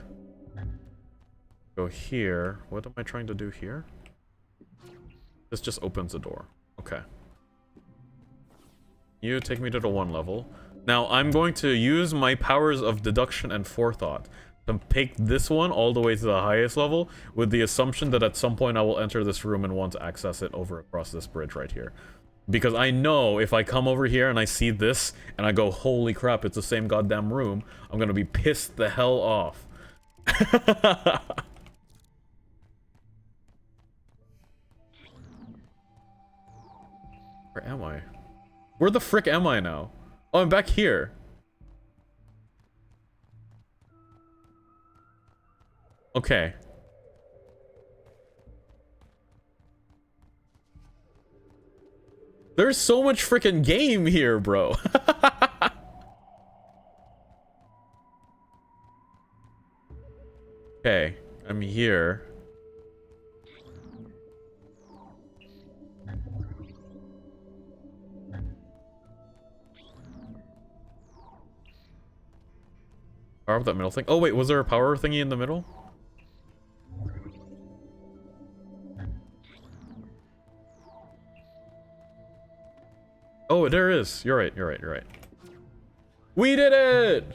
Go here. What am I trying to do here? This just opens the door. Okay. You take me to the 1 level. Now, I'm going to use my powers of deduction and forethought to take this one all the way to the highest level, with the assumption that at some point I will enter this room and want to access it over across this bridge right here. Because I know if I come over here and I see this, and I go, holy crap, it's the same goddamn room, I'm gonna be pissed the hell off. Where am I? Where the frick am I now? Oh, I'm back here. Okay. There's so much freaking game here, bro. Okay, I'm here. Power up that middle thing. Oh wait, was there a power thingy in the middle? Oh, there is. You're right, you're right, you're right. We did it!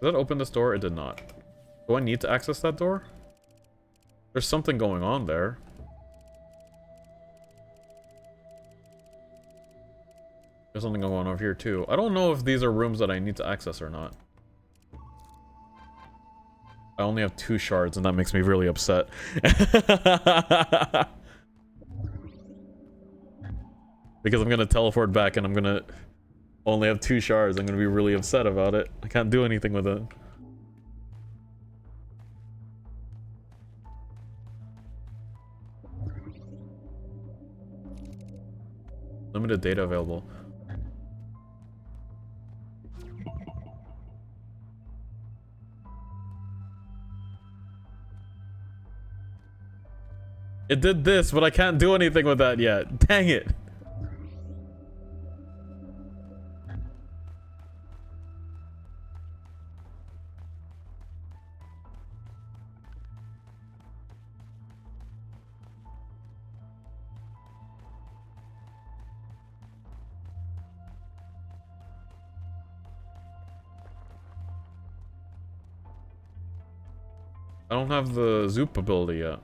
Did that open this door? It did not. Do I need to access that door? There's something going on there. There's something going on over here too. I don't know if these are rooms that I need to access or not. I only have 2 shards and that makes me really upset. Because I'm gonna teleport back and I'm gonna only have 2 shards. I'm gonna be really upset about it. I can't do anything with it. Limited data available. It did this, but I can't do anything with that yet. Dang it. I don't have the Zoop ability yet.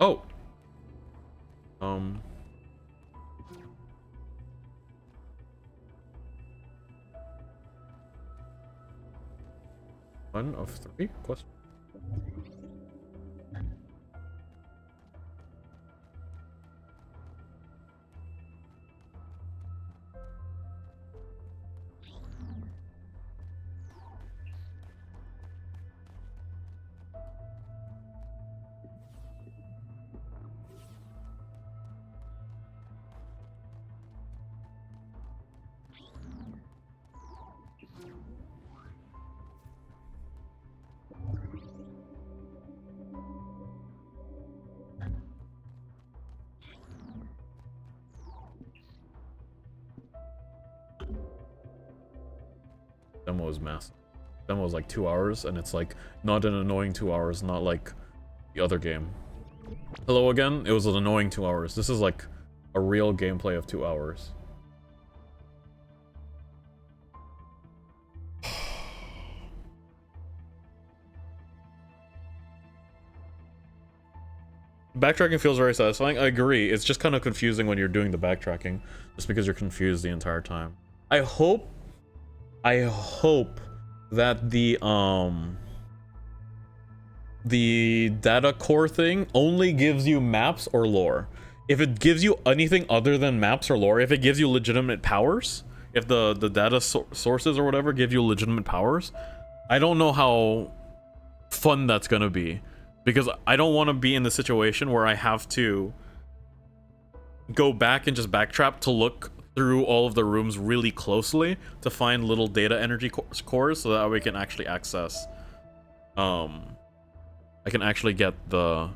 Oh! One of three? Question. Demo is massive. Demo is like 2 hours, and it's like not an annoying 2 hours, not like the other game. Hello again, it was an annoying 2 hours. This is like a real gameplay of 2 hours. Backtracking feels very satisfying. I agree. It's just kind of confusing when you're doing the backtracking, just because you're confused the entire time. I hope that the data core thing only gives you maps or lore. If it gives you anything other than maps or lore, if it gives you legitimate powers, if the data sources or whatever give you legitimate powers, I don't know how fun that's gonna be. Because I don't want to be in the situation where I have to go back and just backtrap to look through all of the rooms really closely to find little data energy cores so that we can actually access I can actually get the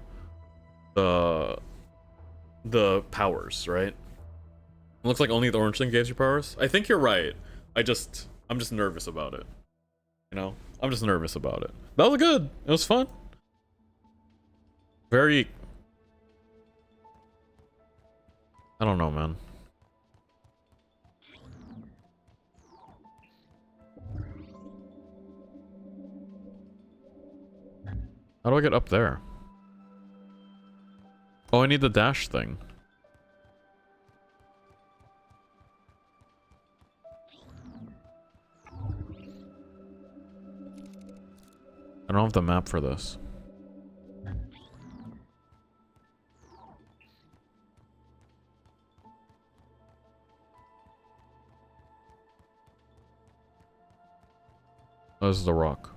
powers, right? It looks like only the orange thing gives you powers. I think you're right. I'm just nervous about it. You know? I'm just nervous about it. That was good. It was fun. Very... I don't know, man. How do I get up there? Oh, I need the dash thing. I don't have the map for this. Oh, this is the rock.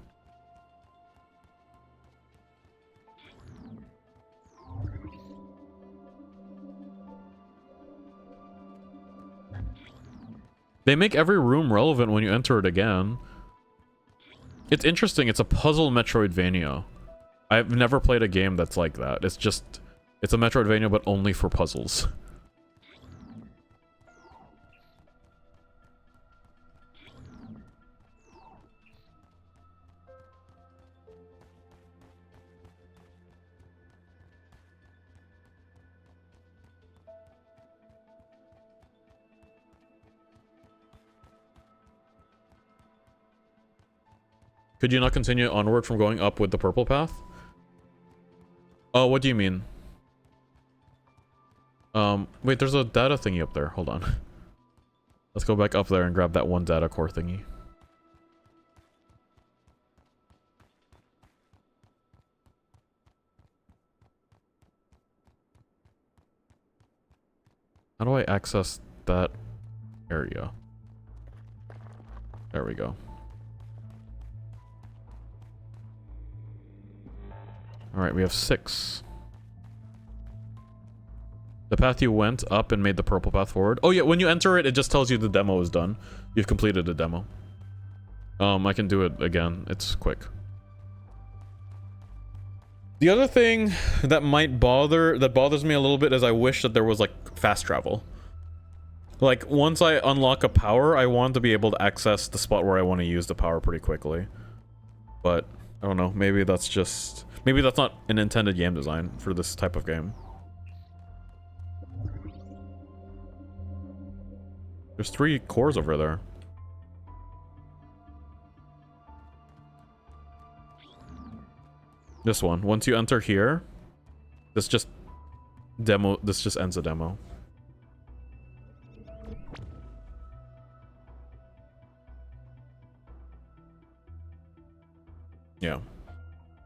They make every room relevant when you enter it again. It's interesting. It's a puzzle Metroidvania. I've never played a game that's like that. It's a Metroidvania, but only for puzzles. Could you not continue onward from going up with the purple path? Oh, what do you mean? Wait, there's a data thingy up there. Hold on. Let's go back up there and grab that one data core thingy. How do I access that area? There we go. Alright, we have 6. The path you went up and made the purple path forward. Oh yeah, when you enter it, it just tells you the demo is done. You've completed the demo. I can do it again. It's quick. The other thing that bothers me a little bit is I wish that there was like fast travel. Like once I unlock a power, I want to be able to access the spot where I want to use the power pretty quickly. But I don't know, maybe that's not an intended game design for this type of game. There's 3 cores over there. This one. Once you enter here, this just ends the demo. Yeah.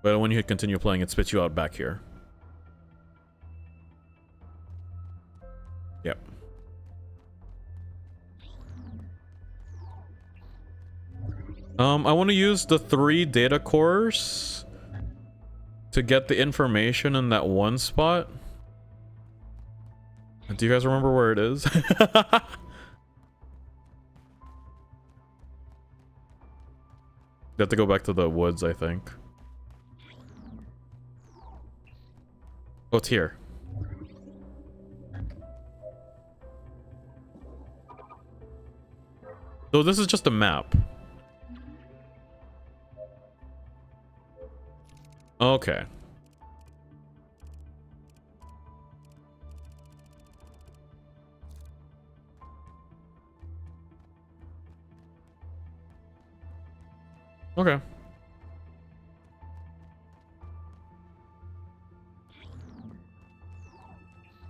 But when you hit continue playing, it spits you out back here. Yep. I want to use the 3 data cores to get the information in that one spot. Do you guys remember where it is? You have to go back to the woods, I think. Oh, it's here. So this is just a map. Okay. Okay.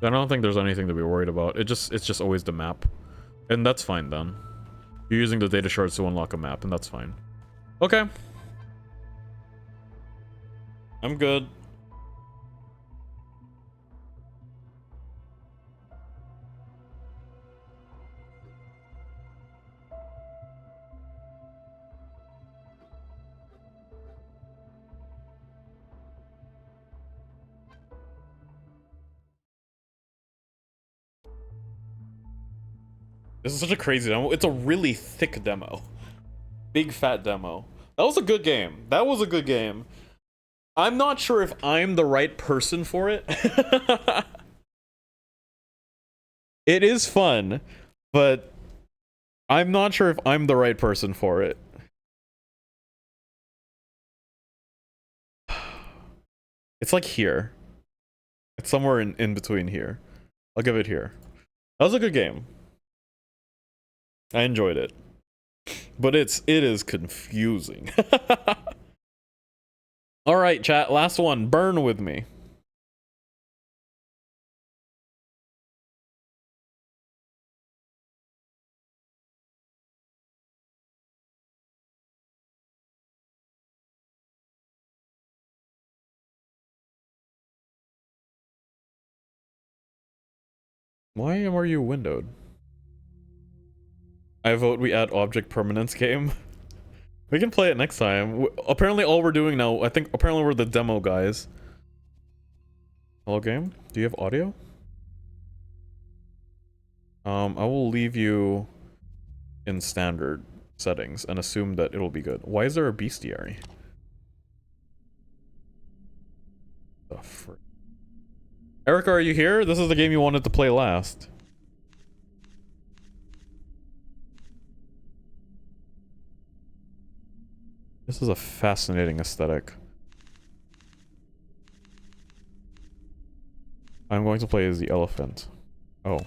I don't think there's anything to be worried about. It's just always the map. And that's fine then. You're using the data shards to unlock a map, and that's fine. Okay. I'm good. This is such a crazy demo. It's a really thick demo. Big fat demo. That was a good game. That was a good game. I'm not sure if I'm the right person for it. It is fun, but I'm not sure if I'm the right person for it. It's like here. It's somewhere in between here. I'll give it here. That was a good game. I enjoyed it. But it is confusing. Alright, chat, last one. Burn with me. Why are you windowed? I vote we add object permanence game. We can play it next time. Apparently all we're doing now, I think apparently we're the demo guys. Hello game? Do you have audio? I will leave you in standard settings and assume that it'll be good. Why is there a bestiary? The frick? Erica, are you here? This is the game you wanted to play last. This is a fascinating aesthetic. I'm going to play as the elephant. Oh.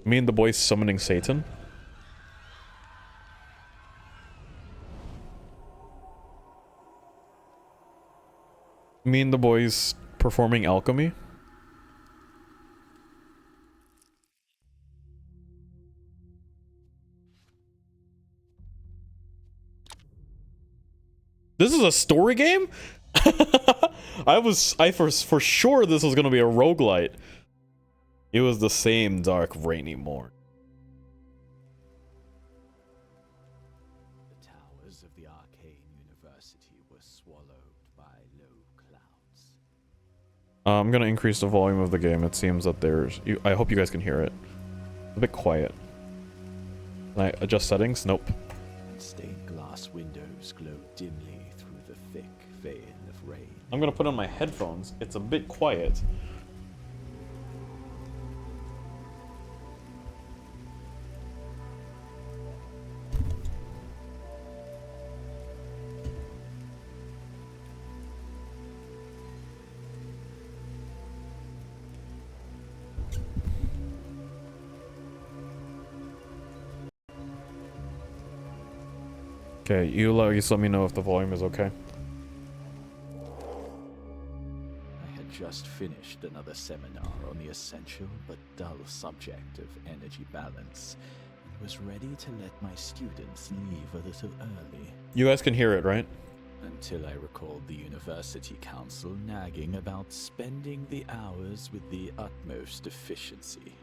Me and the boys summoning Satan? Me and the boys performing alchemy? This is a story game? I for sure this was gonna be a roguelite. It was the same dark, rainy morn. The towers of the arcane university were swallowed by low clouds. I'm gonna increase the volume of the game. It seems that there's... I hope you guys can hear it. A bit quiet. Can I adjust settings? Nope. Stained glass windows glow dimly through the thick veil of rain. I'm gonna put on my headphones. It's a bit quiet. Okay, you just let me know if the volume is okay. I had just finished another seminar on the essential but dull subject of energy balance and was ready to let my students leave a little early. You guys can hear it, right? Until I recalled the university council nagging about spending the hours with the utmost efficiency.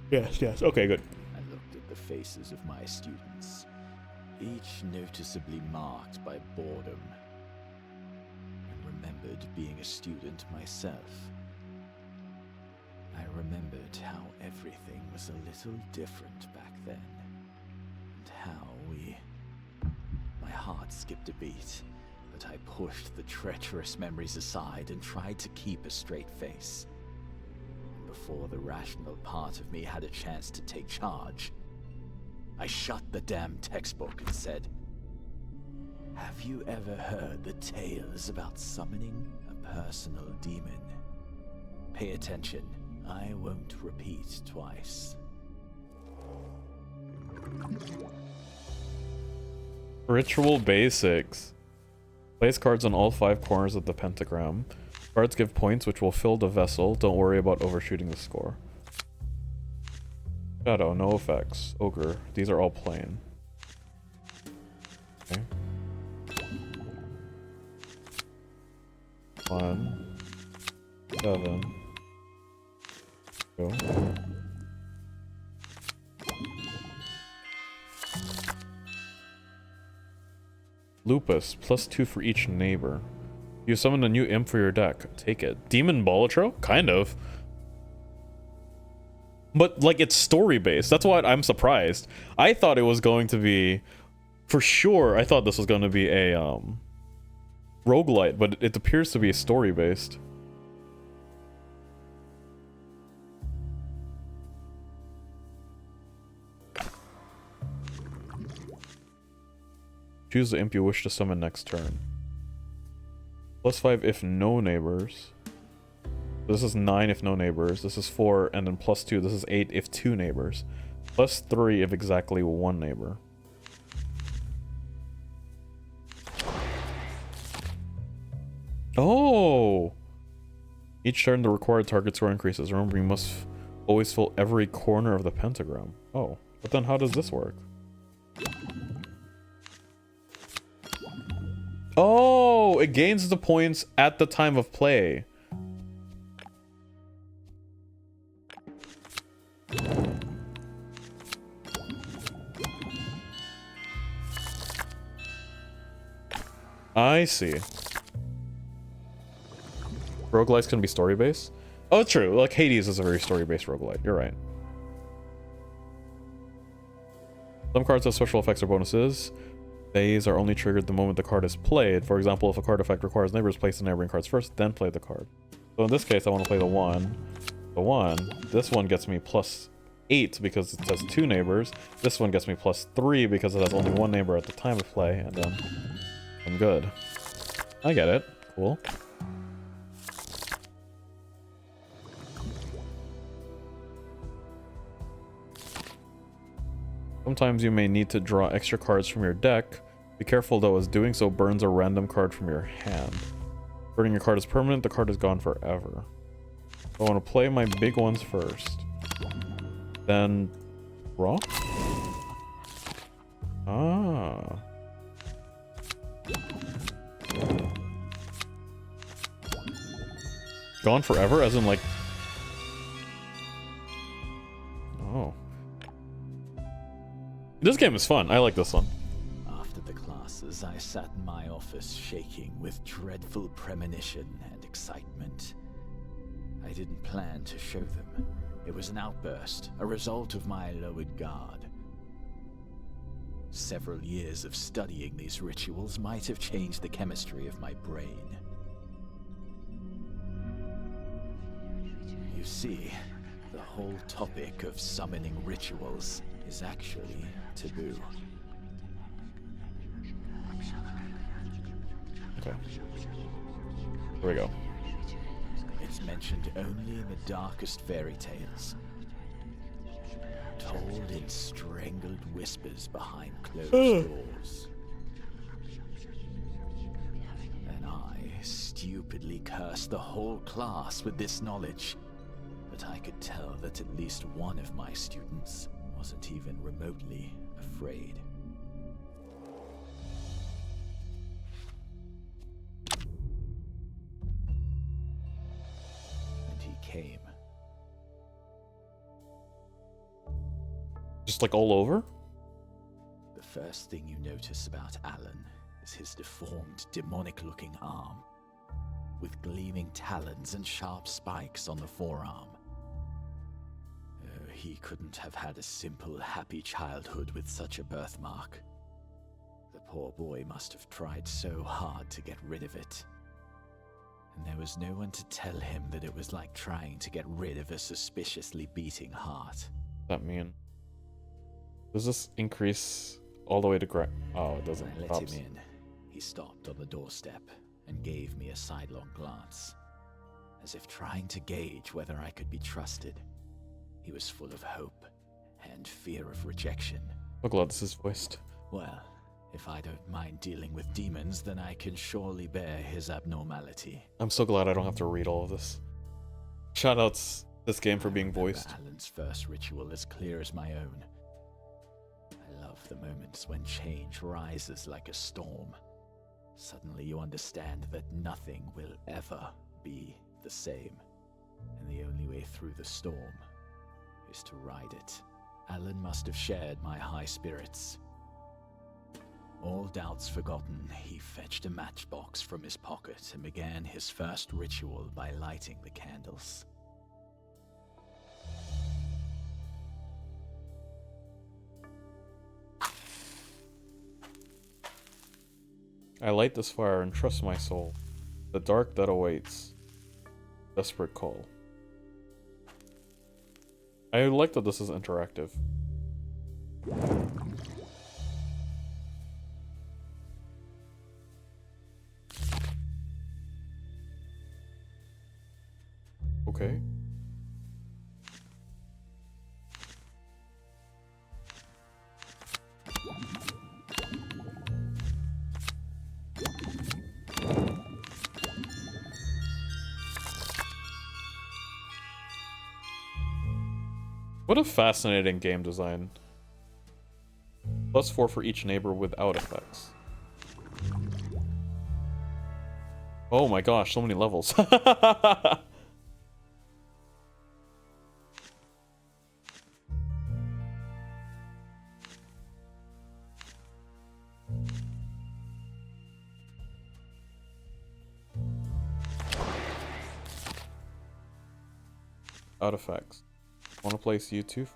Yes, yes. Okay, good. I looked at the faces of my students, each noticeably marked by boredom, and remembered being a student myself. I remembered how everything was a little different back then, and how My heart skipped a beat, but I pushed the treacherous memories aside and tried to keep a straight face. Before the rational part of me had a chance to take charge, I shut the damn textbook and said, "Have you ever heard the tales about summoning a personal demon? Pay attention, I won't repeat twice." Ritual basics. Place cards on all 5 corners of the pentagram. Cards give points which will fill the vessel. Don't worry about overshooting the score. Shadow, no effects. Ogre, these are all plain. Okay. 1, 7. Go. Lupus, +2 for each neighbor. You summon a new imp for your deck. Take it. Demon Bolatro? Kind of. But, like, it's story-based. That's why I'm surprised. I thought it was going to be... For sure, I thought this was going to be a, roguelite, but it appears to be story-based. Choose the imp you wish to summon next turn. +5 if no neighbors. This is 9 if no neighbors. This is 4, and then +2. This is 8 if 2 neighbors. +3 if exactly 1 neighbor. Oh! Each turn the required target score increases. Remember, you must always fill every corner of the pentagram. Oh, but then how does this work? Oh, it gains the points at the time of play. I see. Roguelites can be story-based? Oh, true. Like, Hades is a very story-based roguelite. You're right. Some cards have special effects or bonuses. These are only triggered the moment the card is played. For example, if a card effect requires neighbors, place the neighboring cards first, then play the card. So in this case, I want to play the 1. The 1. This one gets me +8 because it has 2 neighbors. This one gets me +3 because it has only 1 neighbor at the time of play, and then I'm good. I get it. Cool. Sometimes you may need to draw extra cards from your deck. Be careful though, as doing so burns a random card from your hand. Burning a card is permanent, the card is gone forever. I want to play my big ones first. Then... draw? Ah. Gone forever, as in like... Oh. This game is fun. I like this one. After the classes, I sat in my office shaking with dreadful premonition and excitement. I didn't plan to show them. It was an outburst, a result of my lowered guard. Several years of studying these rituals might have changed the chemistry of my brain. You see, the whole topic of summoning rituals is actually taboo. Okay. Here we go. It's mentioned only in the darkest fairy tales. told in strangled whispers behind closed doors. And I stupidly cursed the whole class with this knowledge, but I could tell that at least one of my students wasn't even remotely afraid. And he came. Just like all over? The first thing you notice about Alan is his deformed, demonic-looking arm, with gleaming talons and sharp spikes on the forearm. Oh, he couldn't have had a simple, happy childhood with such a birthmark. The poor boy must have tried so hard to get rid of it. And there was no one to tell him that it was like trying to get rid of a suspiciously beating heart. What does that mean? Does this increase all the way to Oh, it doesn't. I let him in. He stopped on the doorstep and gave me a sidelong glance, as if trying to gauge whether I could be trusted. He was full of hope and fear of rejection. So glad this is voiced. Well, if I don't mind dealing with demons, then I can surely bear his abnormality. I'm so glad I don't have to read all of this. Shoutouts this game for being voiced. Alan's first ritual as clear as my own. I love the moments when change rises like a storm. Suddenly you understand that nothing will ever be the same, and the only way through the storm is to ride it. Alan must have shared my high spirits. All doubts forgotten, he fetched a matchbox from his pocket and began his first ritual by lighting the candles. I light this fire and trust my soul. The dark that awaits. Desperate call. I like that this is interactive. Okay. What a fascinating game design. +4 for each neighbor without effects. Oh my gosh, so many levels. Out effects. Wanna place YouTube?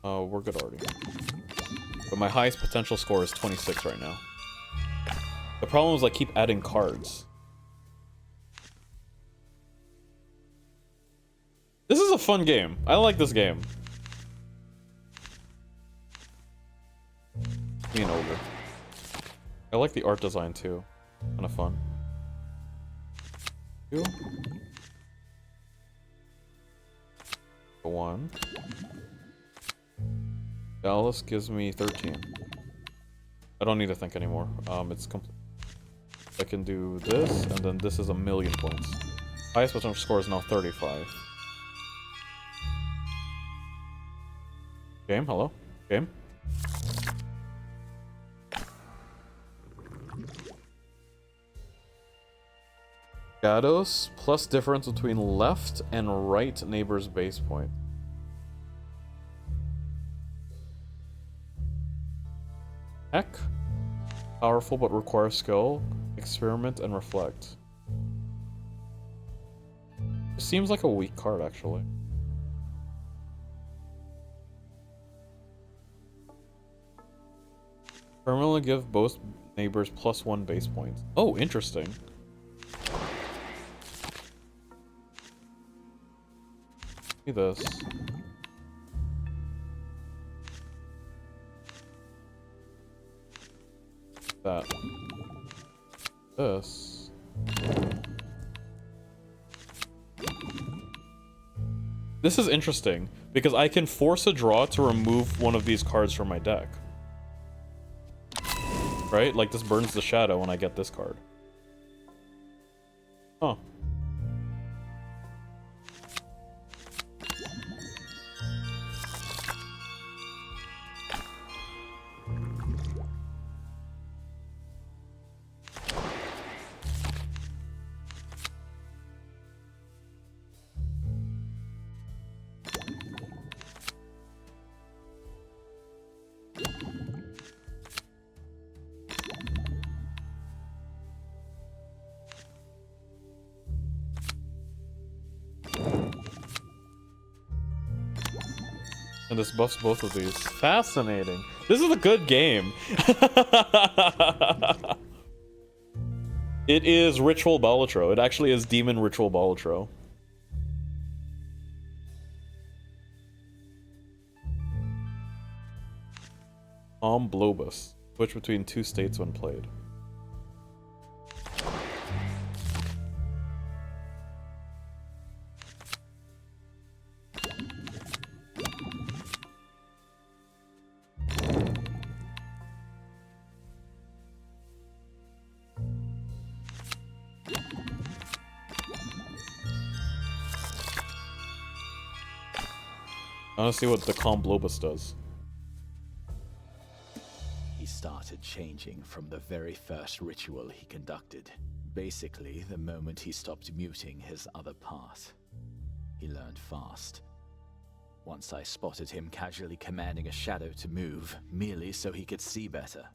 Oh, we're good already. But my highest potential score is 26 right now. The problem is I keep adding cards. This is a fun game. I like this game. Me an ogre. I like the art design too. Kinda fun. Two. 1. Dallas gives me 13. I don't need to think anymore. It's complete. I can do this, and then this is 1,000,000 points. Highest potential score is now 35. Game, hello? Game? Shadows plus difference between left and right neighbor's base point. Heck. Powerful but requires skill. Experiment and reflect. It seems like a weak card, actually. Permanently give both neighbors +1 base points. Oh, interesting. See this. That. This. This is interesting, because I can force a draw to remove one of these cards from my deck. Right? Like, this burns the shadow when I get this card. Huh. And this buffs both of these. Fascinating. This is a good game. It is Ritual Balatro. It actually is Demon Ritual Balatro. Blobus. Switch between two states when played. I want to see what the Blobus does. He started changing from the very first ritual he conducted. Basically, the moment he stopped muting his other part. He learned fast. Once I spotted him casually commanding a shadow to move, merely so he could see better.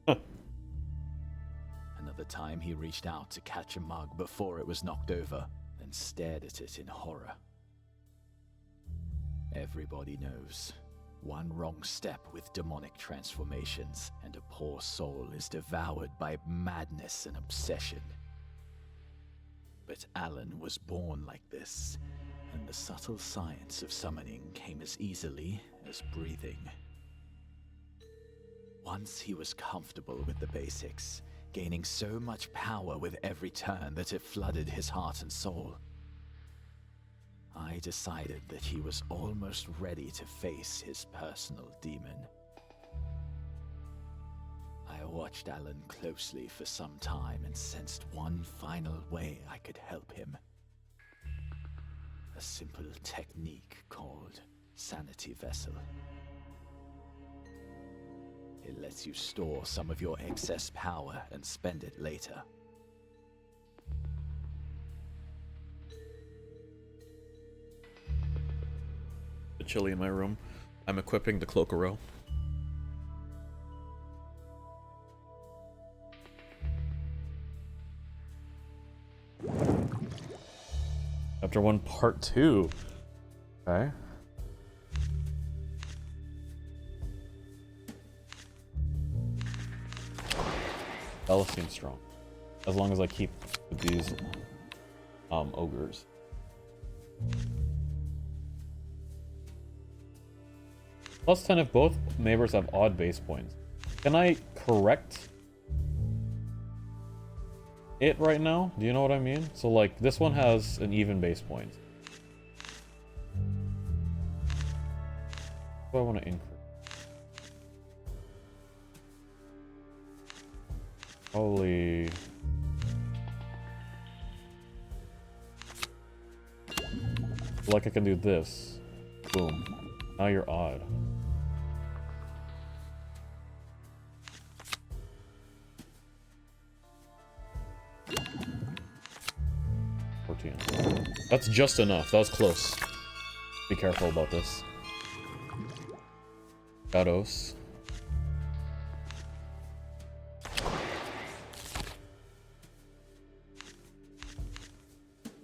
Another time he reached out to catch a mug before it was knocked over, then stared at it in horror. Everybody knows. One wrong step with demonic transformations, and a poor soul is devoured by madness and obsession. But Alan was born like this, and the subtle science of summoning came as easily as breathing. Once he was comfortable with the basics, gaining so much power with every turn that it flooded his heart and soul, I decided that he was almost ready to face his personal demon. I watched Alan closely for some time and sensed one final way I could help him. A simple technique called Sanity Vessel. It lets you store some of your excess power and spend it later. Chilly in my room. I'm equipping the Cloak-a-Row. Chapter 1, Part 2. Okay. Bella seems strong. As long as I keep with these ogres. +10 if both neighbors have odd base points. Can I correct it right now? Do you know what I mean? So like this one has an even base point. What do I want to increase? Holy. Like I can do this. Boom. Now you're odd. That's just enough. That was close. Be careful about this. Shadows.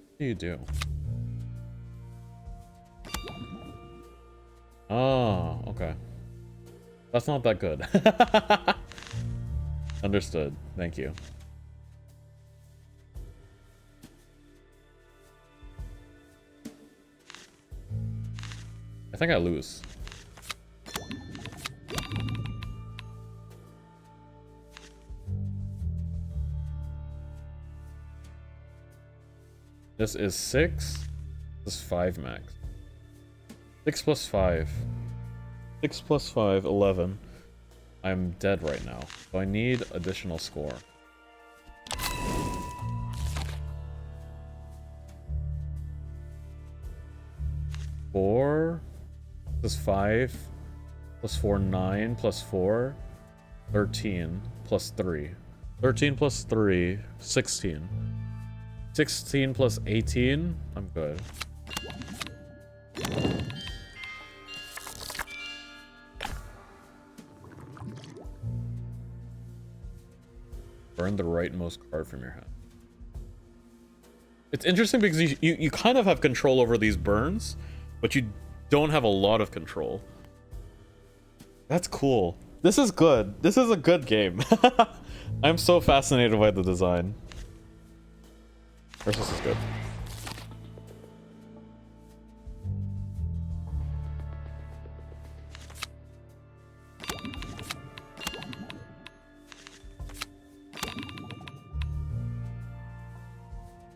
What do you do? Oh, okay. That's not that good. Understood. Thank you. I think I lose. This is 6. This is 5 max. 6 plus 5. 6 plus 5, 11. I'm dead right now, so I need additional score. Four plus 5 plus 4, 9 plus 4, 13 plus 3. 13 plus 3, 16. 16 plus 18, I'm good. Burn the rightmost card from your hand. It's interesting because you kind of have control over these burns, but you don't have a lot of control. That's cool. This is good. This is a good game. I'm so fascinated by the design. This is good.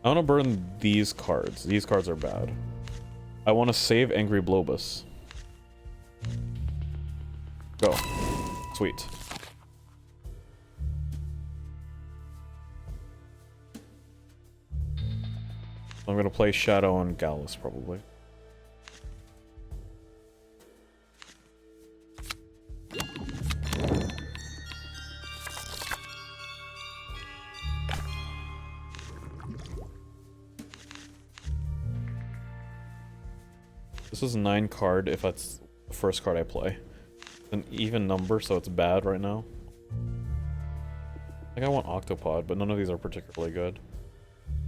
I want to burn these cards. These cards are bad. I want to save Angry Blobus. Go. Sweet. I'm gonna play Shadow and Gallus, probably. This is 9 card if that's the first card I play. An even number, so it's bad right now. I think I want Octopod, but none of these are particularly good.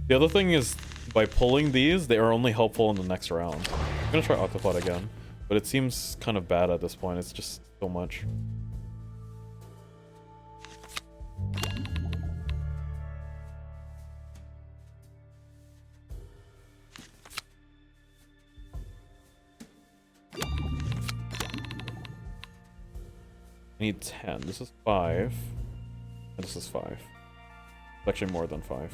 The other thing is, by pulling these, they are only helpful in the next round. I'm gonna try Octopod again, but it seems kind of bad at this point. It's just so much. I need 10. This is 5. And this is 5. It's actually more than 5.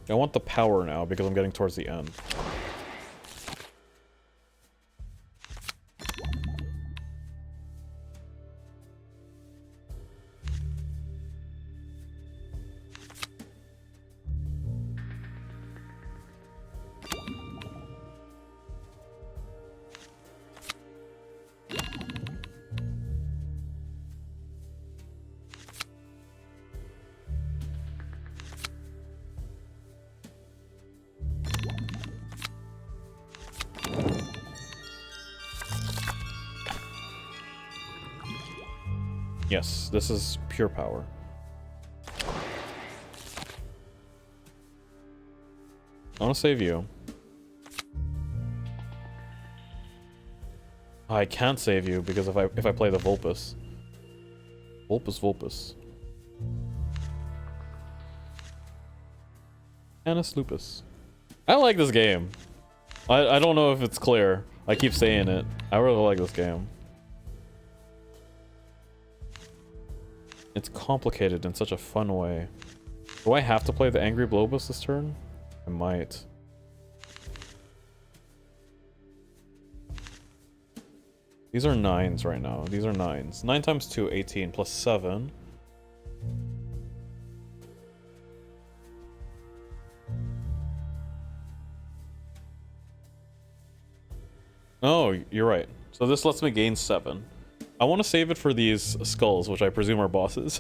I want the power now because I'm getting towards the end. Yes, this is pure power. I want to save you. I can't save you because if I play the Vulpus. Vulpus. Canis Lupus. I like this game. I don't know if it's clear. I keep saying it. I really like this game. It's complicated in such a fun way. Do I have to play the Angry Blobus this turn? I might. These are 9s right now. These are 9s. 9 times 2, 18, plus 7. Oh, you're right. So this lets me gain 7. I want to save it for these skulls, which I presume are bosses.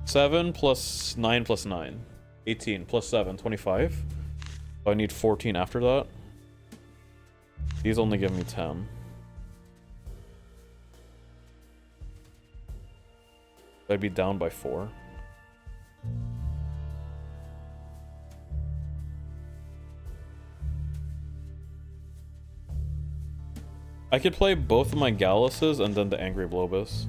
7 plus 9 plus 9. 18 plus 7, 25. So I need 14 after that. These only give me 10. I'd be down by 4. I could play both of my Galluses and then the Angry Blobus.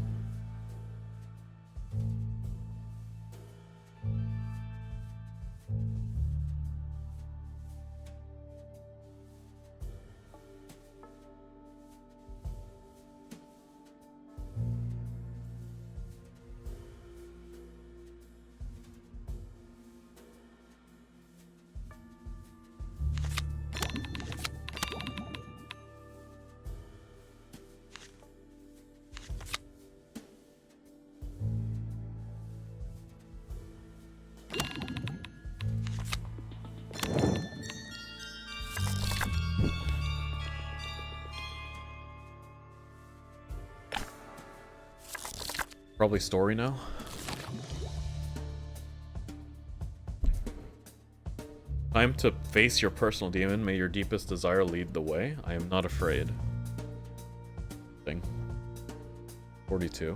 Probably story now. Time to face your personal demon. May your deepest desire lead the way. I am not afraid. Thing. 42.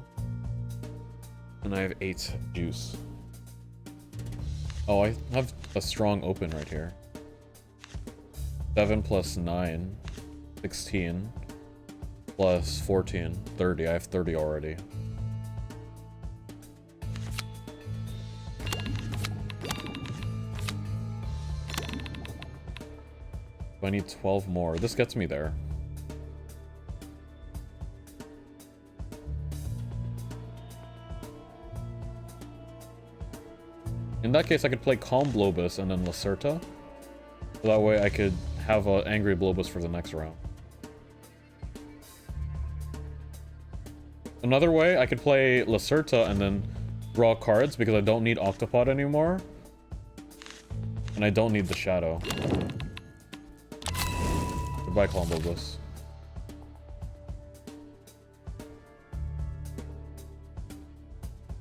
And I have 8 juice. Oh, I have a strong open right here. 7 plus 9. 16. Plus 14. 30. I have 30 already. I need 12 more. This gets me there. In that case, I could play Calm Blobus and then Lacerta. So that way I could have an Angry Blobus for the next round. Another way, I could play Lacerta and then draw cards because I don't need Octopod anymore. And I don't need the Shadow. Goodbye, Calm Blobus.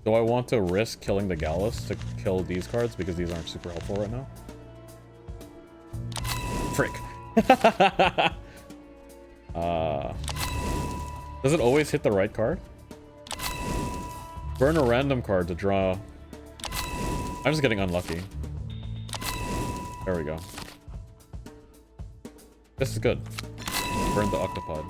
Do I want to risk killing the Gallus to kill these cards because these aren't super helpful right now? Frick. Does it always hit the right card? Burn a random card to draw. I'm just getting unlucky. There we go. This is good. Burn the Octopod.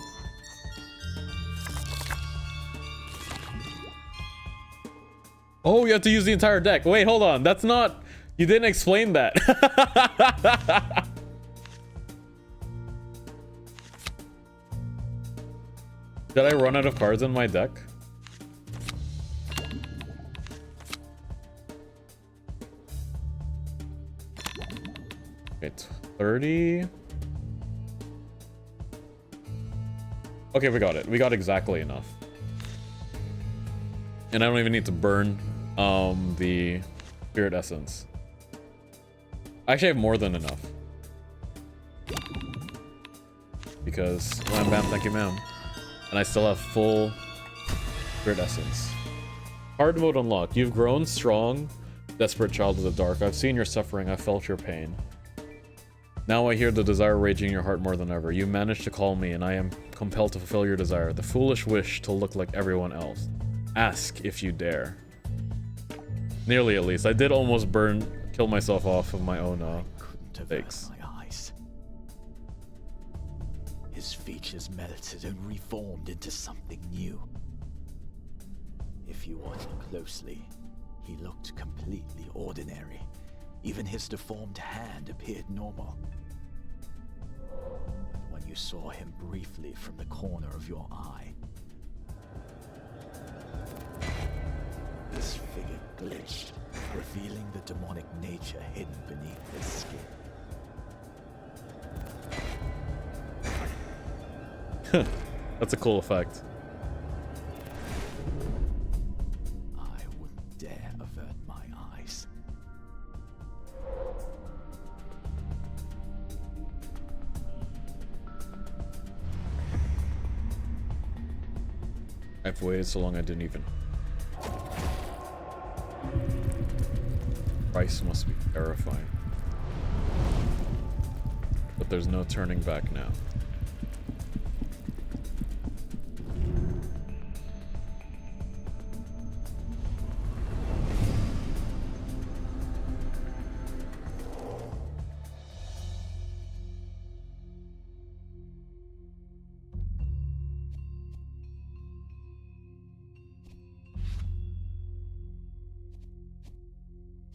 Oh, you have to use the entire deck. Wait, hold on. That's not... You didn't explain that. Did I run out of cards in my deck? Okay, 30... Okay, we got it. We got exactly enough. And I don't even need to burn the Spirit Essence. I actually have more than enough. Because wham bam, thank you ma'am. And I still have full Spirit Essence. Hard mode unlocked. You've grown strong, desperate child of the dark. I've seen your suffering, I've felt your pain. Now I hear the desire raging in your heart more than ever. You managed to call me, and I am compelled to fulfill your desire. The foolish wish to look like everyone else. Ask if you dare. Nearly, at least. I did almost kill myself off of my own mistakes. My eyes. His features melted and reformed into something new. If you watched closely, he looked completely ordinary. Even his deformed hand appeared normal. But when you saw him briefly from the corner of your eye, his figure glitched, revealing the demonic nature hidden beneath his skin. That's a cool effect. I wouldn't dare avert my eyes. I've waited so long I didn't even... Price must be terrifying. But there's no turning back now.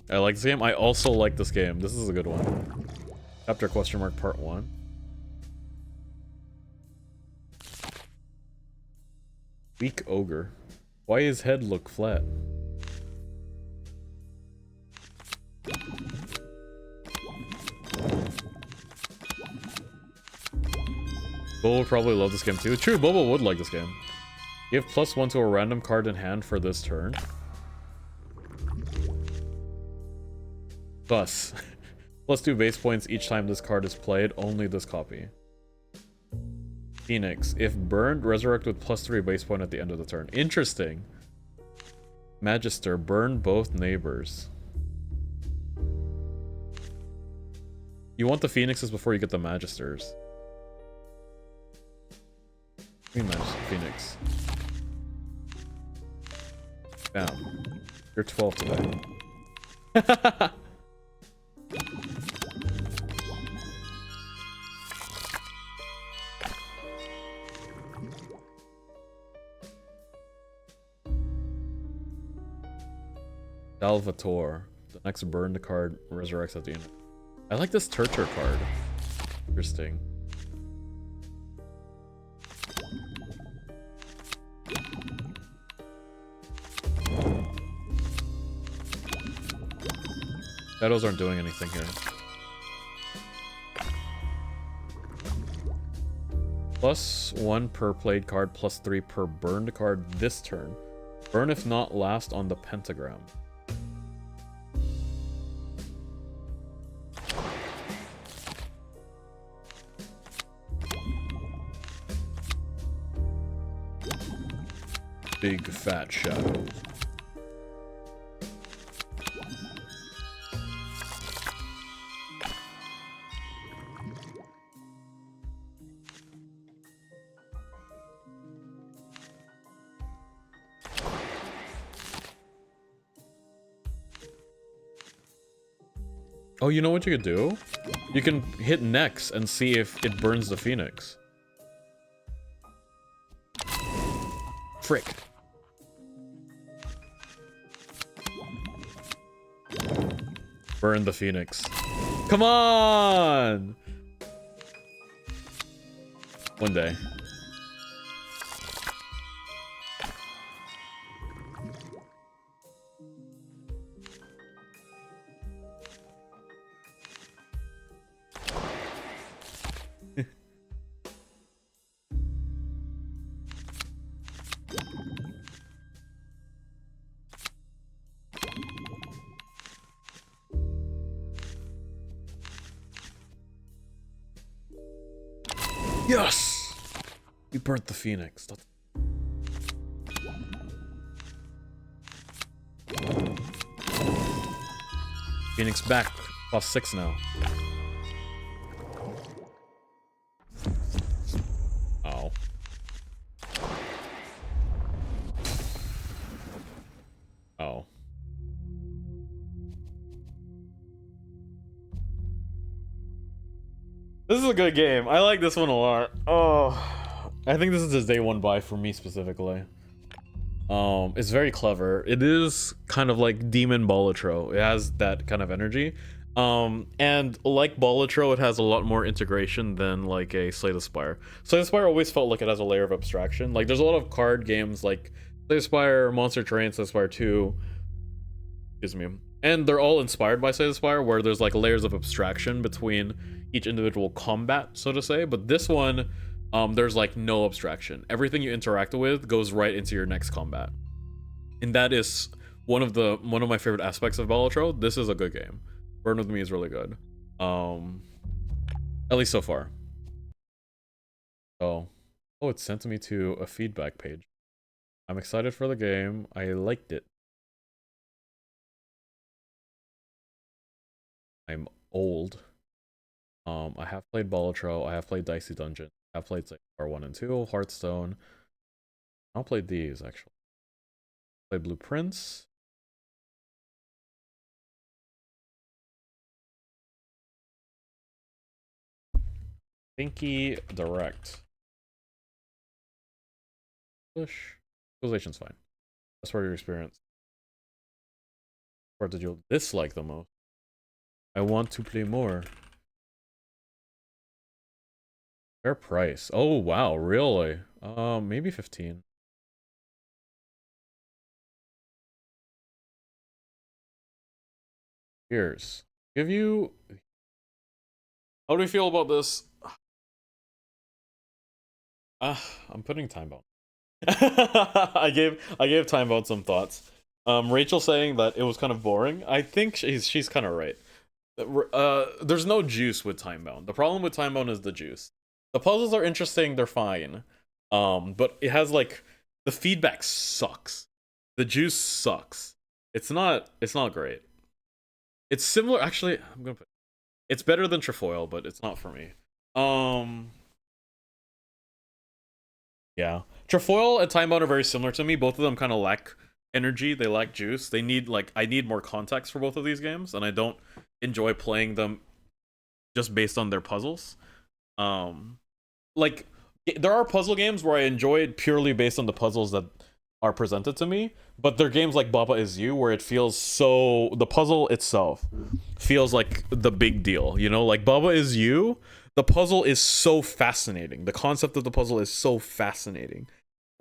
I like this game. I also like this game. This is a good one. Chapter question mark part 1. Weak ogre. Why his head look flat? Bobo would probably love this game too. True, Bobo would like this game. Give +1 to a random card in hand for this turn. Thus, +2 base points each time this card is played, only this copy. Phoenix. If burned, resurrect with +3 base point at the end of the turn. Interesting. Magister, burn both neighbors. You want the phoenixes before you get the magisters. Phoenix. Bam. You're 12 today. Salvatore. The next burned card resurrects at the end. I like this Turtur card. Interesting. Shadows aren't doing anything here. +1 per played card, +3 per burned card this turn. Burn if not last on the pentagram. Big fat shadows. Oh, you know what you could do? You can hit next and see if it burns the phoenix. Frick. Burn the phoenix. Come on! One day. Yes! We burnt the phoenix. That's... Phoenix back. +6 now. Oh. Oh. This is a good game. I like this one a lot. Oh, I think this is his day one buy for me specifically. It's very clever. It is kind of like Demon Bolatro. It has that kind of energy. And like Bolatro, it has a lot more integration than like a Slay the Spire. Slay the Spire always felt like it has a layer of abstraction. Like there's a lot of card games like Slay the Spire, Monster Terrain, Slay the Spire 2. Excuse me. And they're all inspired by Slay the Spire, where there's like layers of abstraction between each individual combat, so to say. But this one, there's like no abstraction. Everything you interact with goes right into your next combat. And that is one of my favorite aspects of Bolatro. This is a good game. Burn With Me is really good. At least so far. Oh, it sent me to a feedback page. I'm excited for the game. I liked it. I'm old. I have played Bolatro. I have played Dicey Dungeon. I have played Star 1 and 2, Hearthstone. I'll play these actually. Played Blueprints. Thinky Direct. English. Civilization's fine. That's part of your experience. What part did you dislike the most? I want to play more. Fair price. Oh wow, really? Maybe 15. Here's give you. How do you feel about this? I'm putting Timebound. I gave Timebound some thoughts. Rachel saying that it was kind of boring. I think she's kind of right. There's no juice with Timebound. The problem with Timebound is the juice. The puzzles are interesting, they're fine. But it has like the feedback sucks. The juice sucks. It's not great. It's similar, actually. It's better than trefoil, but it's not for me. Yeah, trefoil and timebound are very similar to me. Both of them kind of lack energy. They lack juice. They need, like, I need more context for both of these games, and I don't enjoy playing them just based on their puzzles. Like, there are puzzle games where I enjoy it purely based on the puzzles that are presented to me, but they're games like Baba Is You where it feels so, the puzzle itself feels like the big deal, you know? Like Baba Is You, the puzzle is so fascinating. The concept of the puzzle is so fascinating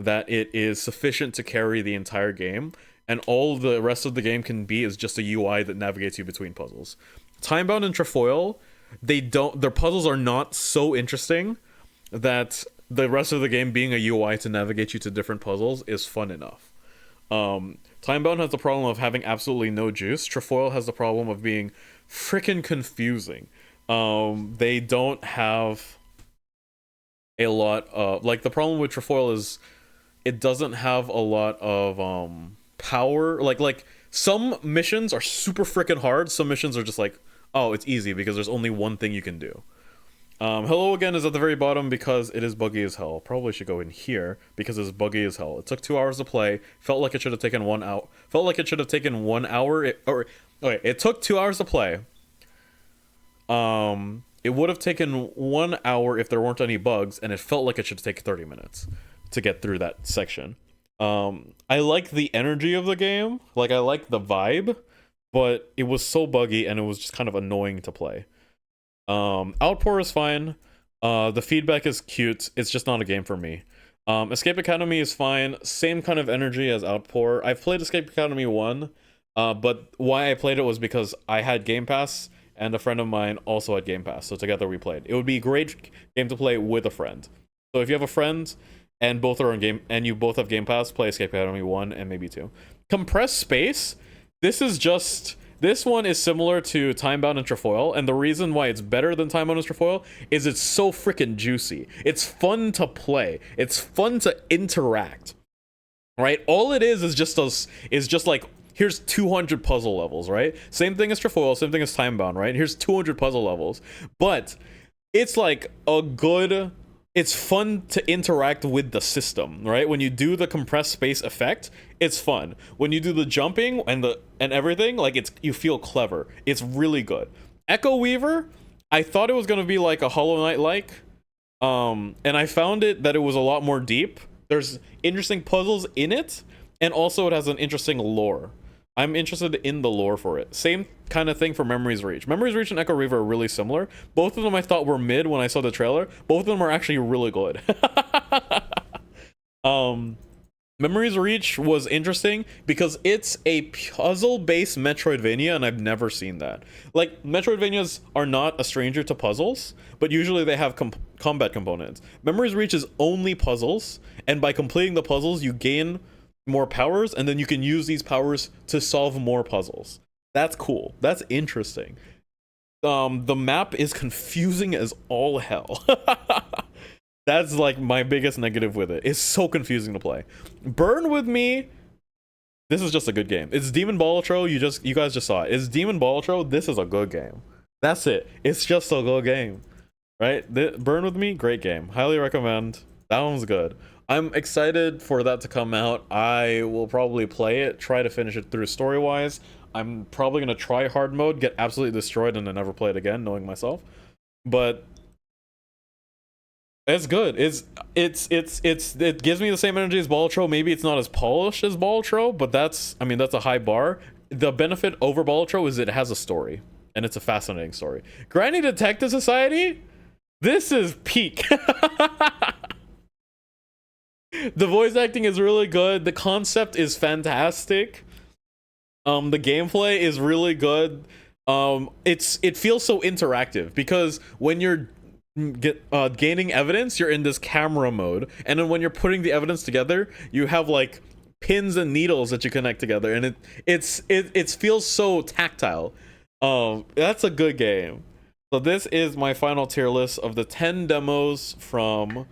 that it is sufficient to carry the entire game, and all the rest of the game can be is just a UI that navigates you between puzzles. Timebound and trefoil, their puzzles are not so interesting that the rest of the game being a UI to navigate you to different puzzles is fun enough. Timebound has the problem of having absolutely no juice. Trefoil has the problem of being freaking confusing. They don't have a lot of, like, the problem with trefoil is it doesn't have a lot of power. Like some missions are super freaking hard. Some missions are just like, oh, it's easy because there's only one thing you can do. Hello again is at the very bottom because it is buggy as hell. Probably should go in here because it's buggy as hell. It took 2 hours to play. Felt like it should have taken 1 hour. Felt like it should have taken 1 hour. It took 2 hours to play. It would have taken 1 hour if there weren't any bugs, and it felt like it should take 30 minutes to get through that section. I like the energy of the game. Like, I like the vibe, but it was so buggy and it was just kind of annoying to play. Outpour is fine. The feedback is cute. It's just not a game for me. Escape Academy is fine. Same kind of energy as Outpour. I've played Escape Academy 1, but why I played it was because I had Game Pass and a friend of mine also had Game Pass, so together we played. It would be a great game to play with a friend. So if you have a friend and both are on game and you both have Game Pass, play Escape Academy 1 and maybe 2. Compressed Space, this one is similar to Timebound and trefoil, and the reason why it's better than Timebound and trefoil is it's so freaking juicy. It's fun to play. It's fun to interact. Right? All it is just like, here's 200 puzzle levels, right? Same thing as trefoil, same thing as Timebound, right? Here's 200 puzzle levels. But it's like it's fun to interact with the system, right? When you do the compressed space effect, it's fun. When you do the jumping and everything, like, you feel clever. It's really good. Echo Weaver, I thought it was gonna be like a Hollow Knight like, and I found that it was a lot more deep. There's interesting puzzles in it, and also it has an interesting lore. I'm interested in the lore for it. Same kind of thing for Memories Reach. Memories Reach and Echo Weaver are really similar. Both of them I thought were mid when I saw the trailer. Both of them are actually really good. Memories Reach was interesting because it's a puzzle-based Metroidvania, and I've never seen that. Like, Metroidvanias are not a stranger to puzzles, but usually they have combat components. Memories Reach is only puzzles, and by completing the puzzles, you gain more powers, and then you can use these powers to solve more puzzles. That's cool. That's interesting. The map is confusing as all hell. That's like my biggest negative with it. It's so confusing to play. Burn With Me, this is just a good game. It's Demon Balatro. You guys just saw it. It's Demon Balatro. This is a good game. That's it. It's just a good game, right? Burn With Me, great game. Highly recommend. That one's good. I'm excited for that to come out. I will probably play it, try to finish it through story-wise. I'm probably gonna try hard mode, get absolutely destroyed, and then never play it again, knowing myself. But it's good. It gives me the same energy as Balatro. Maybe it's not as polished as Balatro, but that's a high bar. The benefit over Balatro is it has a story, and it's a fascinating story. Granny Detective Society, this is peak. The voice acting is really good. The concept is fantastic. The gameplay is really good. It feels so interactive because when you're gaining evidence, you're in this camera mode, and then when you're putting the evidence together, you have like pins and needles that you connect together, and it feels so tactile. That's a good game. So this is my final tier list of the 10 demos from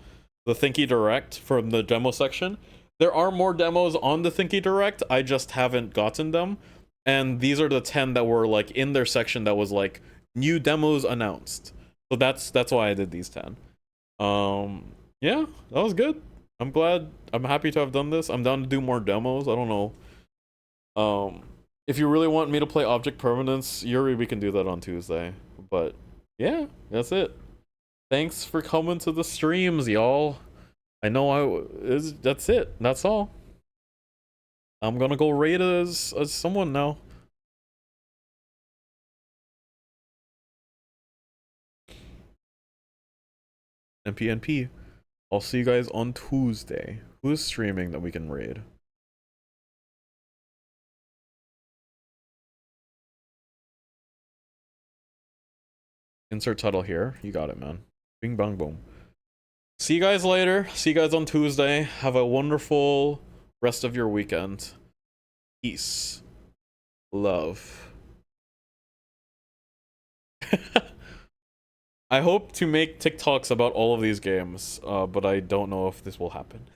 the Thinky Direct, from the demo section. There are more demos on the Thinky Direct, I just haven't gotten them. And these are the 10 that were like in their section that was like new demos announced. So that's why I did these 10. Yeah, that was good. I'm glad. I'm happy to have done this. I'm down to do more demos. I don't know. If you really want me to play Object Permanence, Yuri, we can do that on Tuesday. But yeah, that's it. Thanks for coming to the streams, y'all. I know that's it. That's all. I'm gonna go raid as someone now. NP. I'll see you guys on Tuesday. Who's streaming that we can raid? Insert title here. You got it, man. Bing bang boom. See you guys later. See you guys on Tuesday. Have a wonderful rest of your weekend. Peace. Love. I hope to make TikToks about all of these games, but I don't know if this will happen.